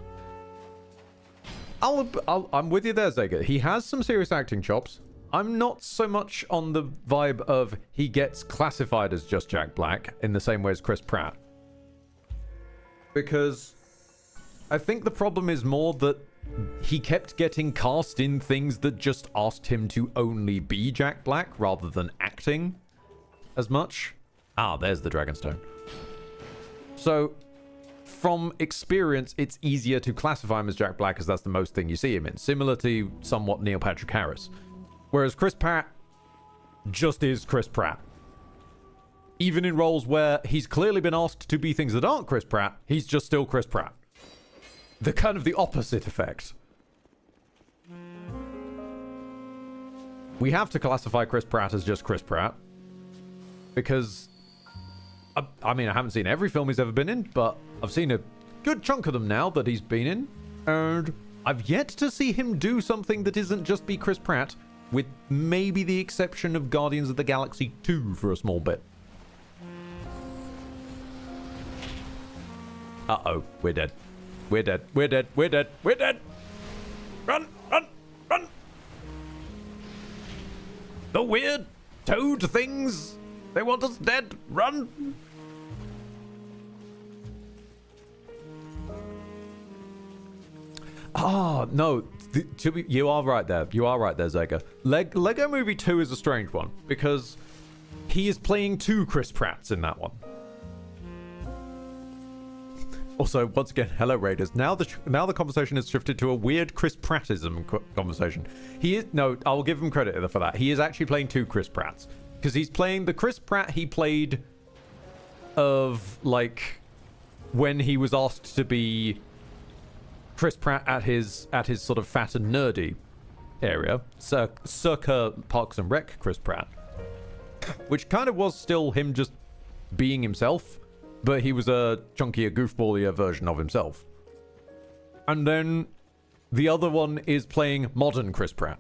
I'm with you there, Zega. He has some serious acting chops. I'm not so much on the vibe of he gets classified as just Jack Black in the same way as Chris Pratt. Because I think the problem is more that he kept getting cast in things that just asked him to only be Jack Black rather than acting as much. Ah, there's the Dragonstone. So, from experience, it's easier to classify him as Jack Black, as that's the most thing you see him in. Similar to somewhat Neil Patrick Harris. Whereas Chris Pratt just is Chris Pratt. Even in roles where he's clearly been asked to be things that aren't Chris Pratt, he's just still Chris Pratt. The kind of the opposite effect. We have to classify Chris Pratt as just Chris Pratt. Because, I mean, I haven't seen every film he's ever been in, but I've seen a good chunk of them now that he's been in. And I've yet to see him do something that isn't just be Chris Pratt, with maybe the exception of Guardians of the Galaxy 2 for a small bit. Uh-oh, we're dead. We're dead. We're dead. We're dead. We're dead. Run, run, run. The weird toad things. They want us dead. Run. Ah, no. You are right there. You are right there, Zega. Lego Movie 2 is a strange one because he is playing two Chris Pratts in that one. Also, once again, hello Raiders. Now the conversation has shifted to a weird Chris Prattism conversation. I will give him credit for that. He is actually playing two Chris Pratts because he's playing the Chris Pratt he played of like when he was asked to be Chris Pratt at his sort of fat and nerdy area, circa Parks and Rec Chris Pratt, which kind of was still him just being himself. But he was a chunkier, goofballier version of himself. And then the other one is playing modern Chris Pratt.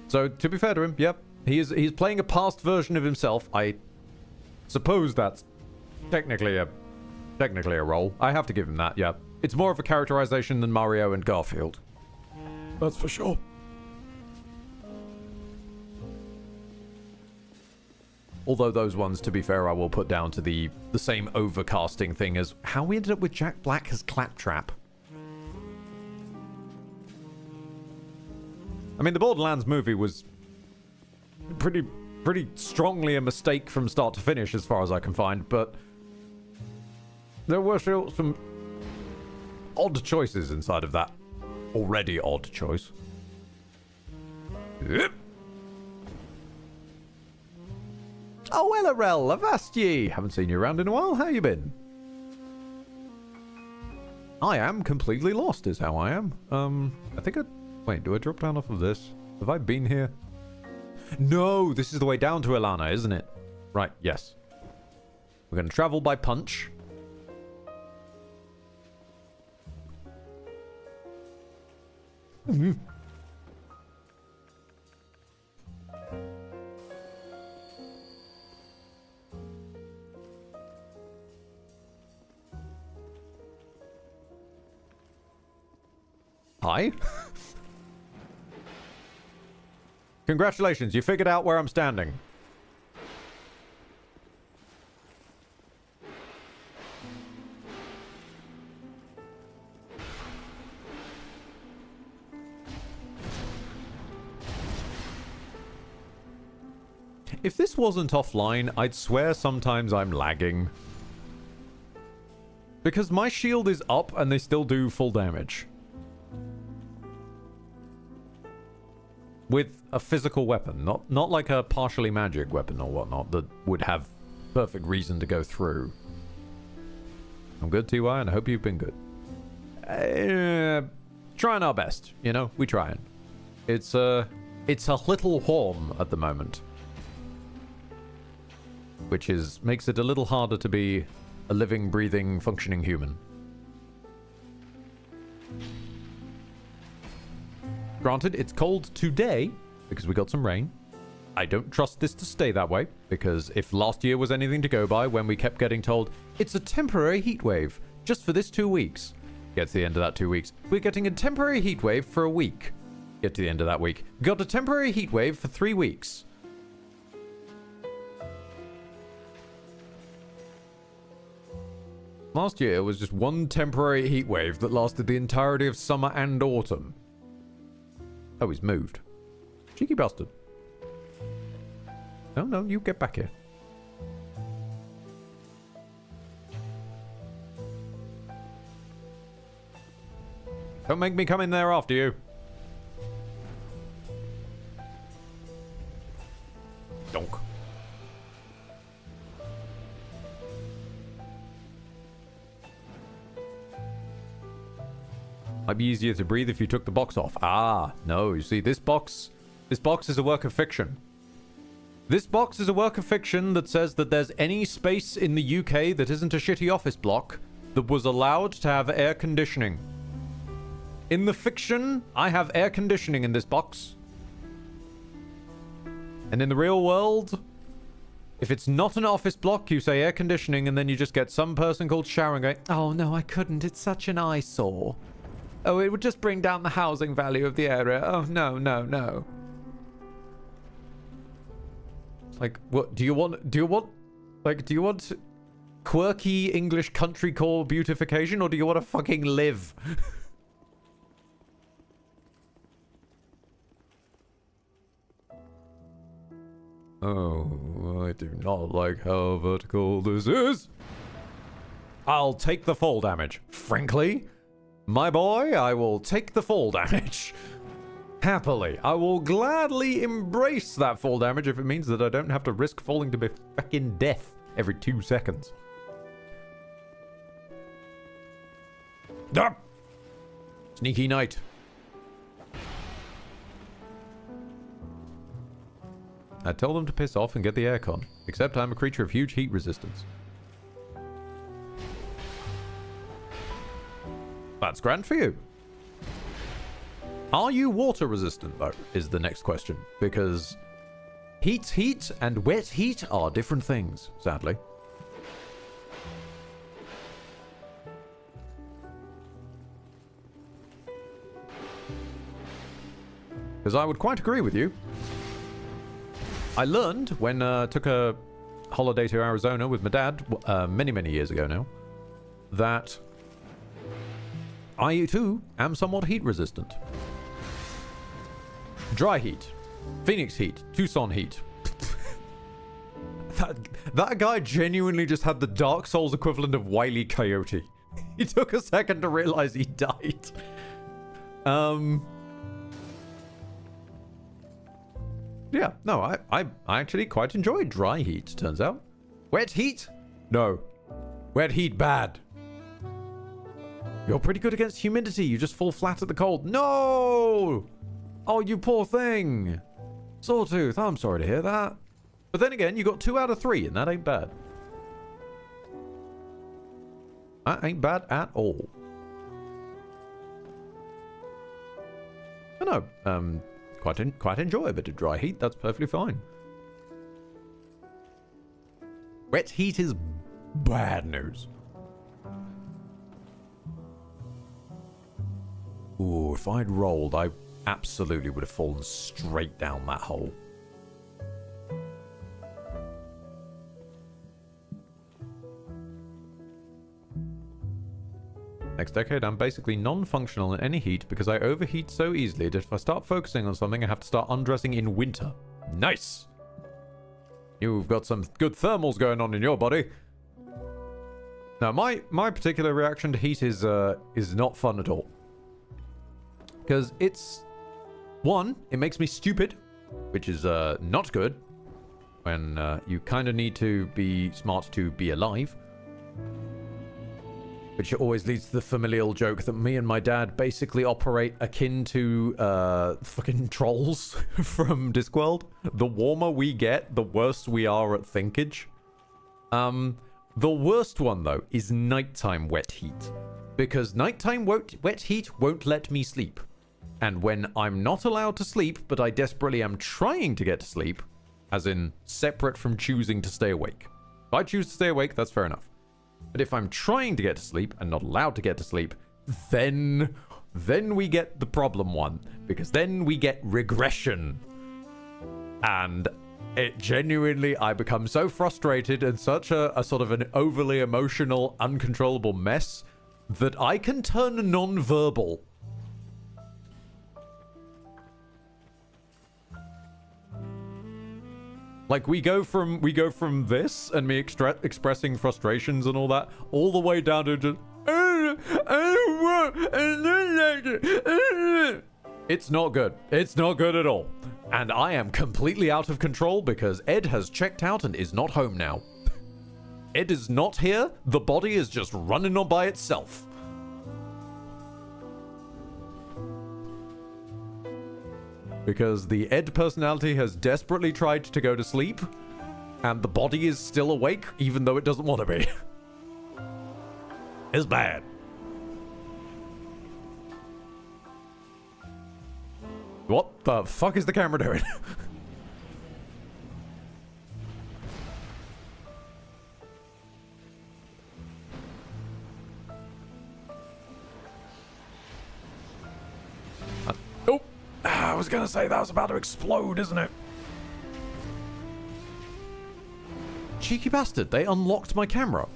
So to be fair to him, yep, he's playing a past version of himself. I suppose that's technically a role. I have to give him that, yeah. It's more of a characterization than Mario and Garfield. That's for sure. Although those ones, to be fair, I will put down to the same overcasting thing as how we ended up with Jack Black as Claptrap. I mean, the Borderlands movie was pretty strongly a mistake from start to finish, as far as I can find, but there were still some odd choices inside of that already odd choice. Yep. Oh, well, Arel, avast ye! Haven't seen you around in a while. How you been? I am completely lost, is how I am. I think wait, do I drop down off of this? Have I been here? No, this is the way down to Ilana, isn't it? Right, yes. We're going to travel by punch. Mm-hmm. Hi. Congratulations, you figured out where I'm standing. If this wasn't offline, I'd swear sometimes I'm lagging. Because my shield is up and they still do full damage. With a physical weapon, not like a partially magic weapon or whatnot that would have perfect reason to go through. I'm good, TY, and I hope you've been good. Trying our best, you know, we trying. It's a little warm at the moment, which makes it a little harder to be a living, breathing, functioning human. Granted, it's cold today because we got some rain. I don't trust this to stay that way because if last year was anything to go by when we kept getting told it's a temporary heat wave just for this 2 weeks, Get to the end of that 2 weeks. We're getting a temporary heat wave for a week. Get to the end of that week. Got a temporary heat wave for 3 weeks. Last year was just one temporary heat wave that lasted the entirety of summer and autumn. Oh, he's moved. Cheeky bastard. No, no, you get back here. Don't make me come in there after you. Donk. Might be easier to breathe if you took the box off. Ah, no, you see, this box is a work of fiction. This box is a work of fiction that says that there's any space in the UK that isn't a shitty office block that was allowed to have air conditioning. In the fiction, I have air conditioning in this box. And in the real world, if it's not an office block, you say air conditioning, and then you just get some person called Sharon going, oh no, I couldn't, it's such an eyesore. Oh, it would just bring down the housing value of the area. Oh, no, no, no. Like, what, do you want quirky English country core beautification, or do you want to fucking live? Oh, I do not like how vertical this is. I'll take the fall damage. Frankly, my boy, I will take the fall damage. Happily. I will gladly embrace that fall damage if it means that I don't have to risk falling to my fucking death every 2 seconds. Ah! Sneaky knight. I told them to piss off and get the aircon, except I'm a creature of huge heat resistance. That's grand for you. Are you water resistant, though, is the next question, because heat and wet heat are different things, sadly. Because I would quite agree with you. I learned when I took a holiday to Arizona with my dad many, many years ago now, that I too am somewhat heat resistant. Dry heat, Phoenix heat, Tucson heat. that guy genuinely just had the Dark Souls equivalent of Wile E. Coyote. He took a second to realize he died. Yeah, no, I actually quite enjoy dry heat, turns out. Wet heat? No. Wet heat bad. You're pretty good against humidity. You just fall flat at the cold. No! Oh, you poor thing. Sawtooth, I'm sorry to hear that. But then again, you got 2 out of 3, and that ain't bad. That ain't bad at all. I know, quite enjoy a bit of dry heat. That's perfectly fine. Wet heat is bad news. Ooh, if I'd rolled, I absolutely would have fallen straight down that hole. Next decade, I'm basically non-functional in any heat because I overheat so easily that if I start focusing on something, I have to start undressing in winter. Nice! You've got some good thermals going on in your body. Now, my particular reaction to heat is not fun at all. Because it's... One, it makes me stupid, which is not good. When you kind of need to be smart to be alive. Which always leads to the familial joke that me and my dad basically operate akin to fucking trolls from Discworld. The warmer we get, the worse we are at thinkage. The worst one, though, is nighttime wet heat. Because nighttime wet heat won't let me sleep. And when I'm not allowed to sleep, but I desperately am trying to get to sleep, as in separate from choosing to stay awake. If I choose to stay awake, that's fair enough. But if I'm trying to get to sleep and not allowed to get to sleep, then we get the problem one, because then we get regression. And it genuinely, I become so frustrated and such a sort of an overly emotional, uncontrollable mess that I can turn non-verbal. Like, we go from this and me expressing frustrations and all that, all the way down to just, it's not good. It's not good at all. And I am completely out of control because Ed has checked out and is not home now. Ed is not here. The body is just running on by itself. Because the Ed personality has desperately tried to go to sleep, and the body is still awake, even though it doesn't want to be. It's bad. What the fuck is the camera doing? I was gonna say that was about to explode, isn't it? Cheeky bastard, they unlocked my camera.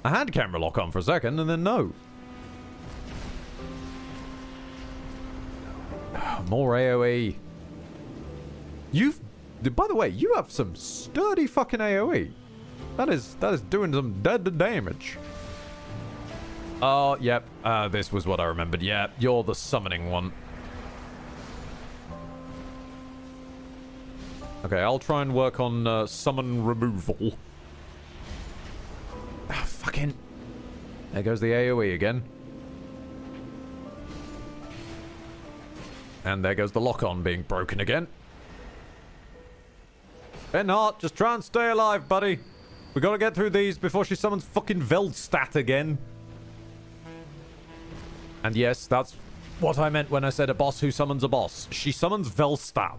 I had camera lock on for a second, and then no. More AoE. By the way, you have some sturdy fucking AoE. That is doing some dead damage. Oh, yep. This was what I remembered. Yeah, you're the summoning one. Okay, I'll try and work on summon removal. Ah, fucking. There goes the AoE again. And there goes the lock-on being broken again. Benhart, just try and stay alive, buddy. We gotta get through these before she summons fucking Veldstat again. And yes, that's what I meant when I said a boss who summons a boss. She summons Veldstat.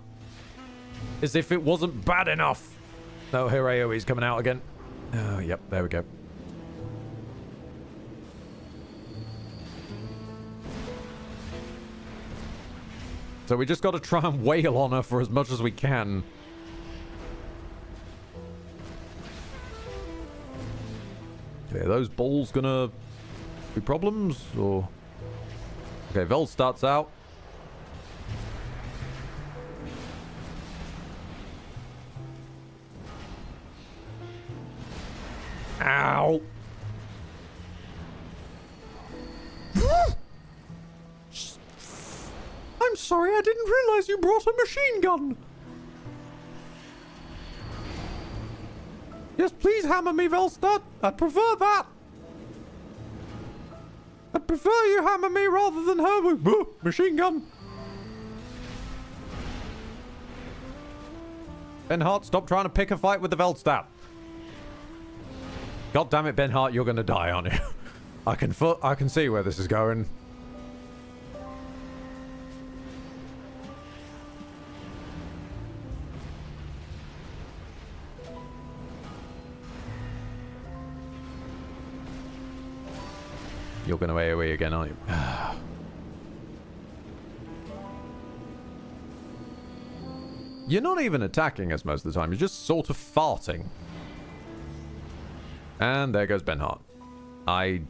As if it wasn't bad enough. No, her AoE's coming out again. Oh, yep, there we go. So we just got to try and wail on her for as much as we can. Okay, are those balls gonna be problems, or... Okay, Vel starts out. Ow! I'm sorry, I didn't realize you brought a machine gun. Yes, please hammer me, Velstad. I'd prefer that. I'd prefer you hammer me rather than her with machine gun. Benhart, stop trying to pick a fight with the Veldstat. God damn it, Benhart, you're gonna die, aren't you? I can see where this is going. You're gonna AoE again, aren't you? You're not even attacking us most of the time. You're just sort of farting. And there goes Benhart. I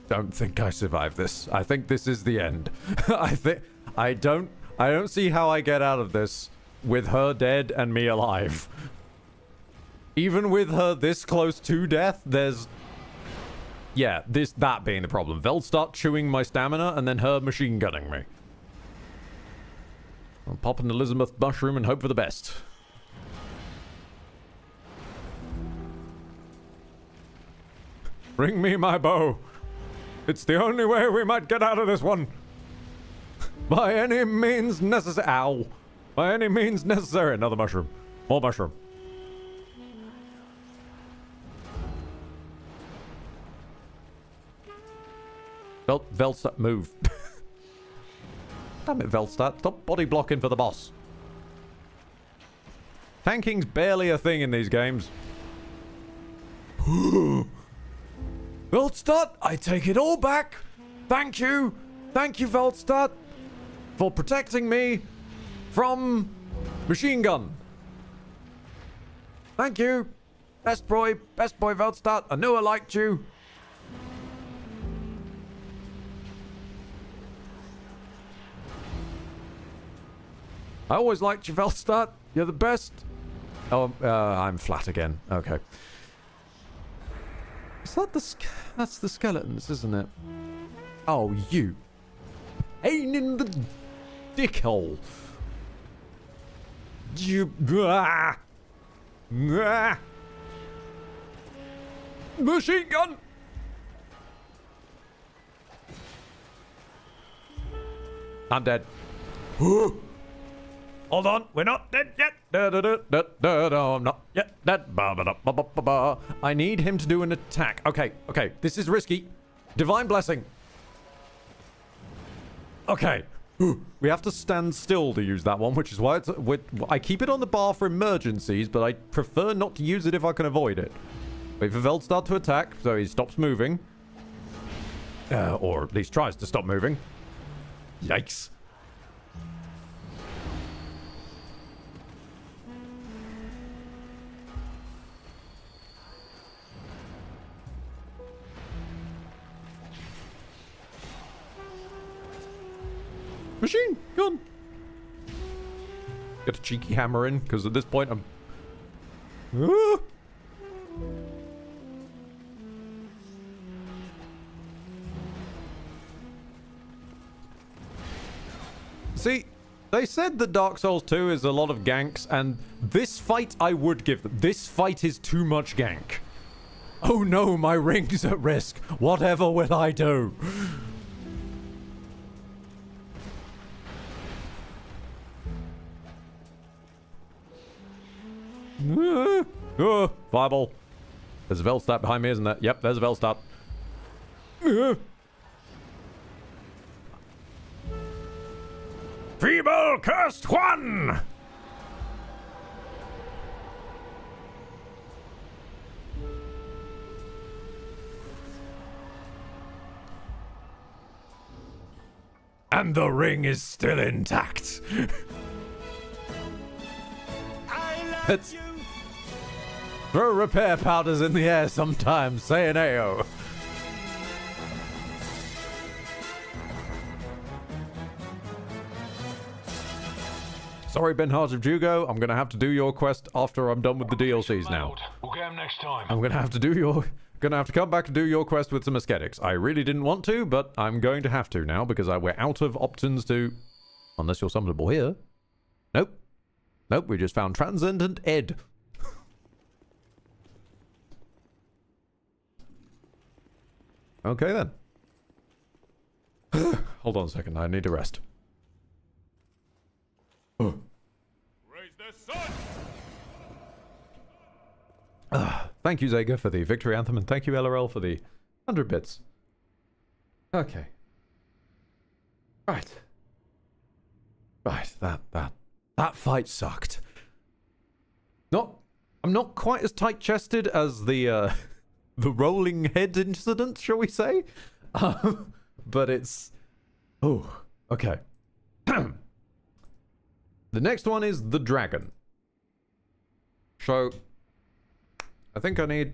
don't think I survive this. I think this is the end. I don't see how I get out of this with her dead and me alive. Even with her this close to death, there's... Yeah, that being the problem. They'll start chewing my stamina and then her machine gunning me. I'll pop an Elizabeth mushroom and hope for the best. Bring me my bow. It's the only way we might get out of this one. By any means necessary. Ow. By any means necessary. Another mushroom. More mushroom. Veldstat, move. Damn it, Veldstat. Stop body blocking for the boss. Tanking's barely a thing in these games. Veldstad, I take it all back. Thank you. Thank you, Veldstad, for protecting me from machine gun. Thank you. Best boy Veldstad. I knew I liked you. I always liked you, Veldstad. You're the best. Oh, I'm flat again. Okay. Is that that's the skeletons, isn't it? Oh, you. Pain in the dickhole. You. Ah, ah. Machine gun. I'm dead. Hold on, we're not dead yet. I'm not yet dead. I need him to do an attack. Okay, this is risky. Divine blessing. Okay. We have to stand still to use that one, which is why I keep it on the bar for emergencies, but I prefer not to use it if I can avoid it. Wait for Veldstad to attack, so he stops moving. Or at least tries to stop moving. Yikes. Machine gun. Get a cheeky hammer in, because at this point I'm... See, they said that Dark Souls 2 is a lot of ganks, and this fight I would give them. This fight is too much gank. Oh no, my ring's at risk. Whatever will I do? Fireball. There's a Veldstad behind me, isn't there? Yep, there's a Veldstad. Feeble cursed one! And the ring is still intact. Let's throw repair powders in the air sometimes, say an AO. Sorry, Benhart of Jugo, I'm gonna have to do your quest after I'm done with the DLCs now. We'll get him next time. I'm gonna have to come back and do your quest with some aesthetics. I really didn't want to, but I'm going to have to now because we're out of options to... Unless you're summonable here. Nope. Nope, we just found Transcendent Ed. Okay then. Hold on a second, I need to rest. Raise the sun! Thank you, Zega, for the victory anthem, and thank you, LRL, for the 100 bits. Okay. Right. Right, that fight sucked. I'm not quite as tight-chested as the rolling head incident, shall we say? But it's... Oh, okay. The next one is the dragon. So, I think I need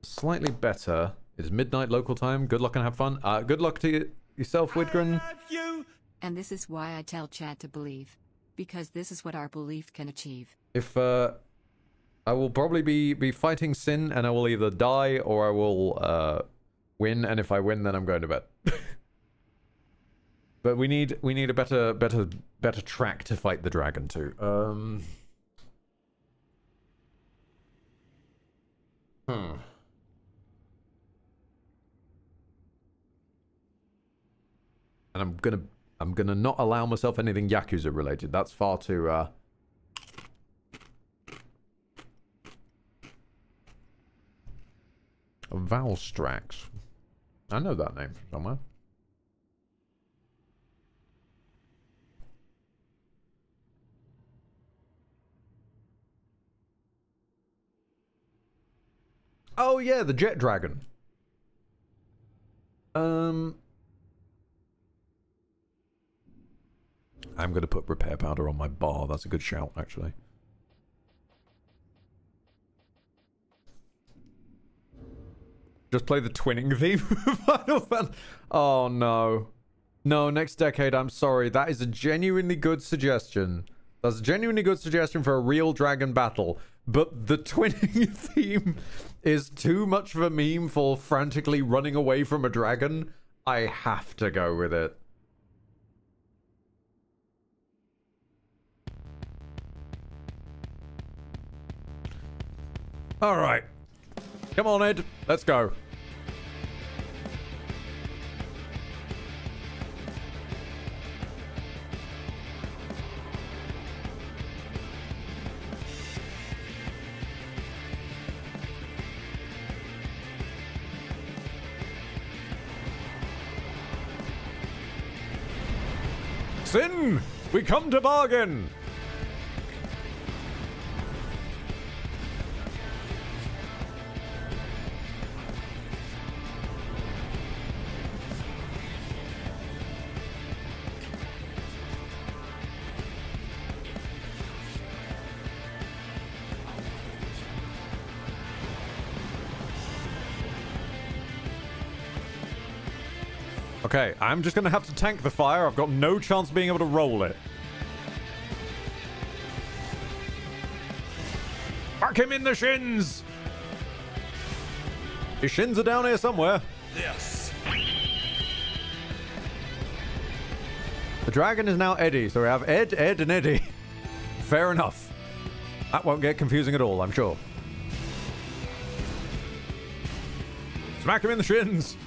slightly better. It's midnight local time. Good luck and have fun. Good luck to yourself, Widgren. And this is why I tell Chad to believe. Because this is what our belief can achieve. If, I will probably be fighting Sin, and I will either die or I will, win, and if I win, then I'm going to bed. But we need a better track to fight the dragon to. And I'm gonna not allow myself anything Yakuza related. That's far too Valstrax. I know that name from somewhere. Oh yeah, the jet dragon. I'm gonna put repair powder on my bar. That's a good shout, actually. Just play the twinning theme for Final Fantasy. Oh no. No, next decade, I'm sorry. That is a genuinely good suggestion. That's a genuinely good suggestion for a real dragon battle. But the twinning theme is too much of a meme for frantically running away from a dragon. I have to go with it. Alright. Come on, Ed. Let's go. Sin, we come to bargain. Okay, I'm just gonna have to tank the fire. I've got no chance of being able to roll it. Fuck him in the shins! His shins are down here somewhere. Yes. The dragon is now Eddie, so we have Ed, Ed, and Eddie. Fair enough. That won't get confusing at all, I'm sure. Smack him in the shins!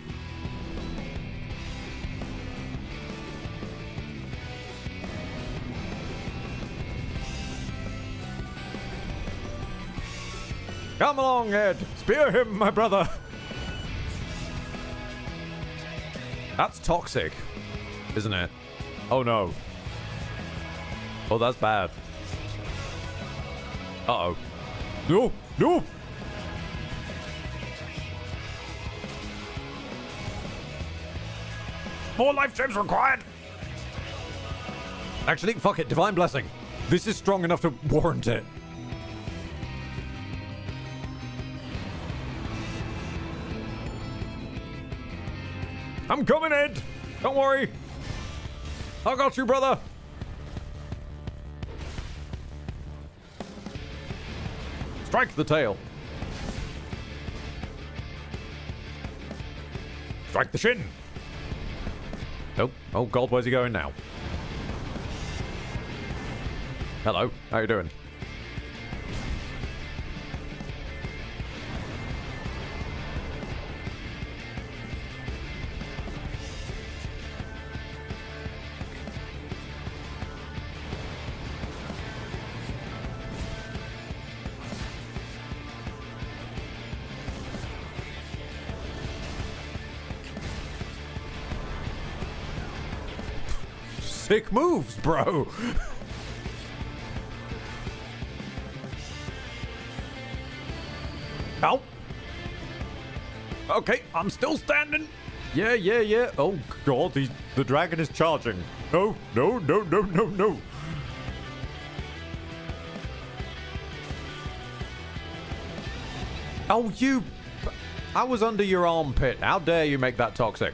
Come along, Ed. Spear him, my brother. That's toxic, isn't it? Oh, no. Oh, that's bad. Uh-oh. No, no. More life gems required. Actually, fuck it. Divine Blessing. This is strong enough to warrant it. I'm coming, Ed! Don't worry! I got you, brother! Strike the tail. Strike the shin! Nope. Oh, God, where's he going now? Hello, how you doing? Sick moves, bro. Ow. Okay, I'm still standing. Yeah, yeah, yeah. Oh, God, the dragon is charging. No, no, no, no, no, no. Oh, you... I was under your armpit. How dare you make that toxic?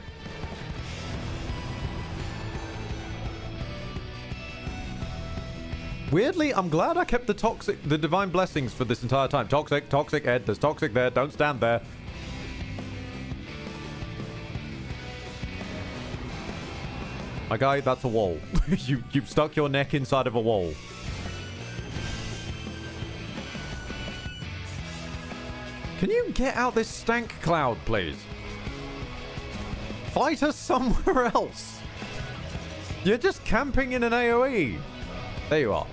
Weirdly, I'm glad I kept the divine blessings for this entire time. Toxic, toxic, Ed. There's toxic there. Don't stand there. My guy, that's a wall. You've stuck your neck inside of a wall. Can you get out this stank cloud, please? Fight us somewhere else. You're just camping in an AoE. There you are.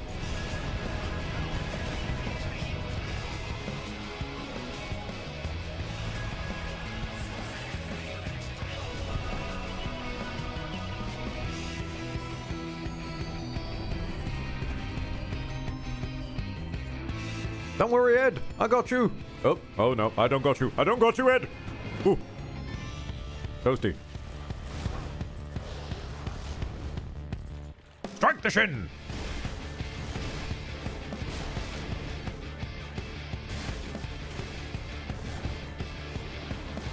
Don't worry, Ed. I got you. Oh no, I don't got you. I don't got you, Ed. Ooh. Toasty. Strike the shin.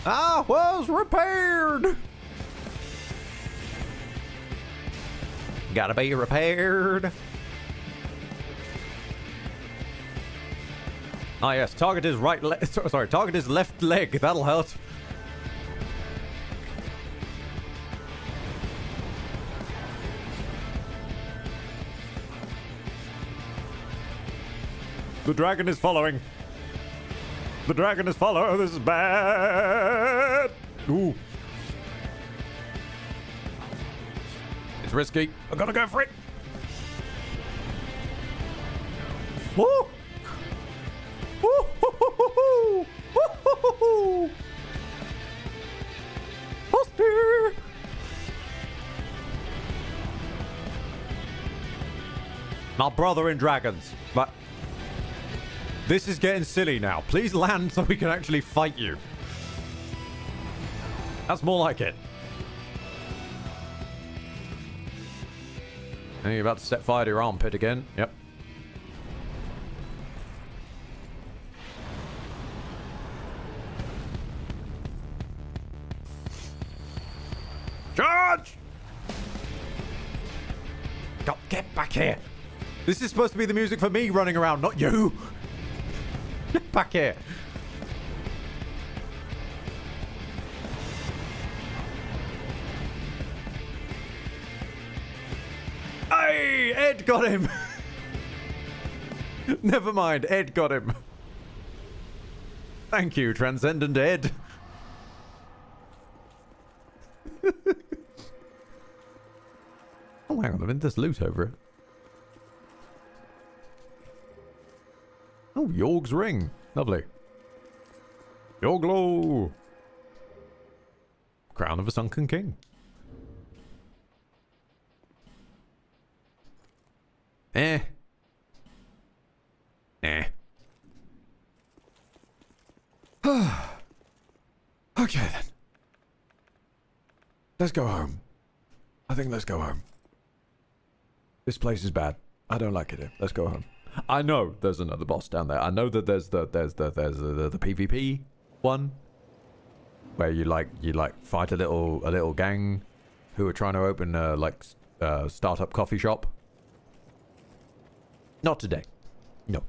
I was repaired. Gotta be repaired. Ah, yes. Target is right leg. Sorry, target is left leg. That'll hurt. The dragon is following. The dragon is following. This is bad. Ooh. It's risky. I gotta go for it. Woo! Woo! Woo! Woo! Buster! My brother in dragons. But this is getting silly now. Please land so we can actually fight you. That's more like it. Are you about to set fire to your armpit again? Yep. Charge! God, get back here. This is supposed to be the music for me running around, not you. Get back here. Hey, Ed got him. Never mind, Ed got him. Thank you, Transcendent Ed. Oh, hang on, I'm in this loot over it. Oh, Yorg's ring. Lovely. Yorglo. Crown of a sunken king. Eh. Eh. Okay then. Let's go home. I think let's go home. This place is bad. I don't like it here. Let's go home. I know there's another boss down there. I know that there's the PvP one where you fight a little gang who are trying to open a startup coffee shop. Not today. No.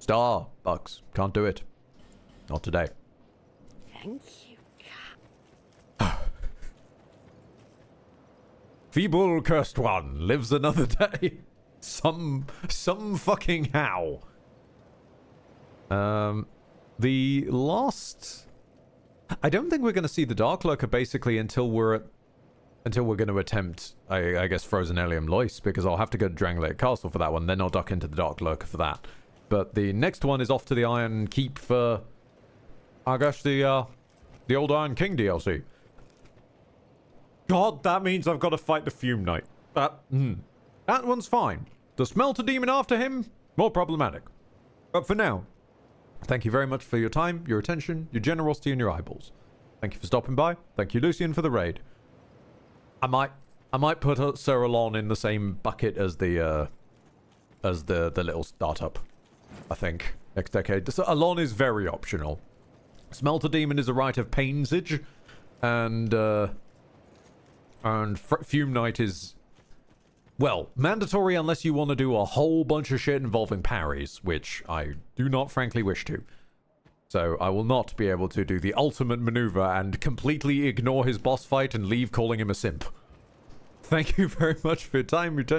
Starbucks can't do it. Not today. Thank you. Feeble cursed one lives another day. Some fucking how. The last. I don't think we're going to see the Dark Lurker basically until we're going to attempt, I guess, Frozen Elium Lois, because I'll have to go to Drangleic Castle for that one. Then I'll duck into the Dark Lurker for that. But the next one is off to the Iron Keep for, I guess, the old Iron King DLC. God, that means I've got to fight the Fume Knight. That one's fine. The Smelter Demon after him, more problematic. But for now, thank you very much for your time, your attention, your generosity, and your eyeballs. Thank you for stopping by. Thank you, Lucian, for the raid. I might put Sir Alon in the same bucket as the little startup. I think next decade. So Alon is very optional. Smelter Demon is a rite of painsage, and Fume Knight is, well, mandatory unless you want to do a whole bunch of shit involving parries, which I do not frankly wish to. So I will not be able to do the ultimate maneuver and completely ignore his boss fight and leave calling him a simp. Thank you very much for your time, your attention.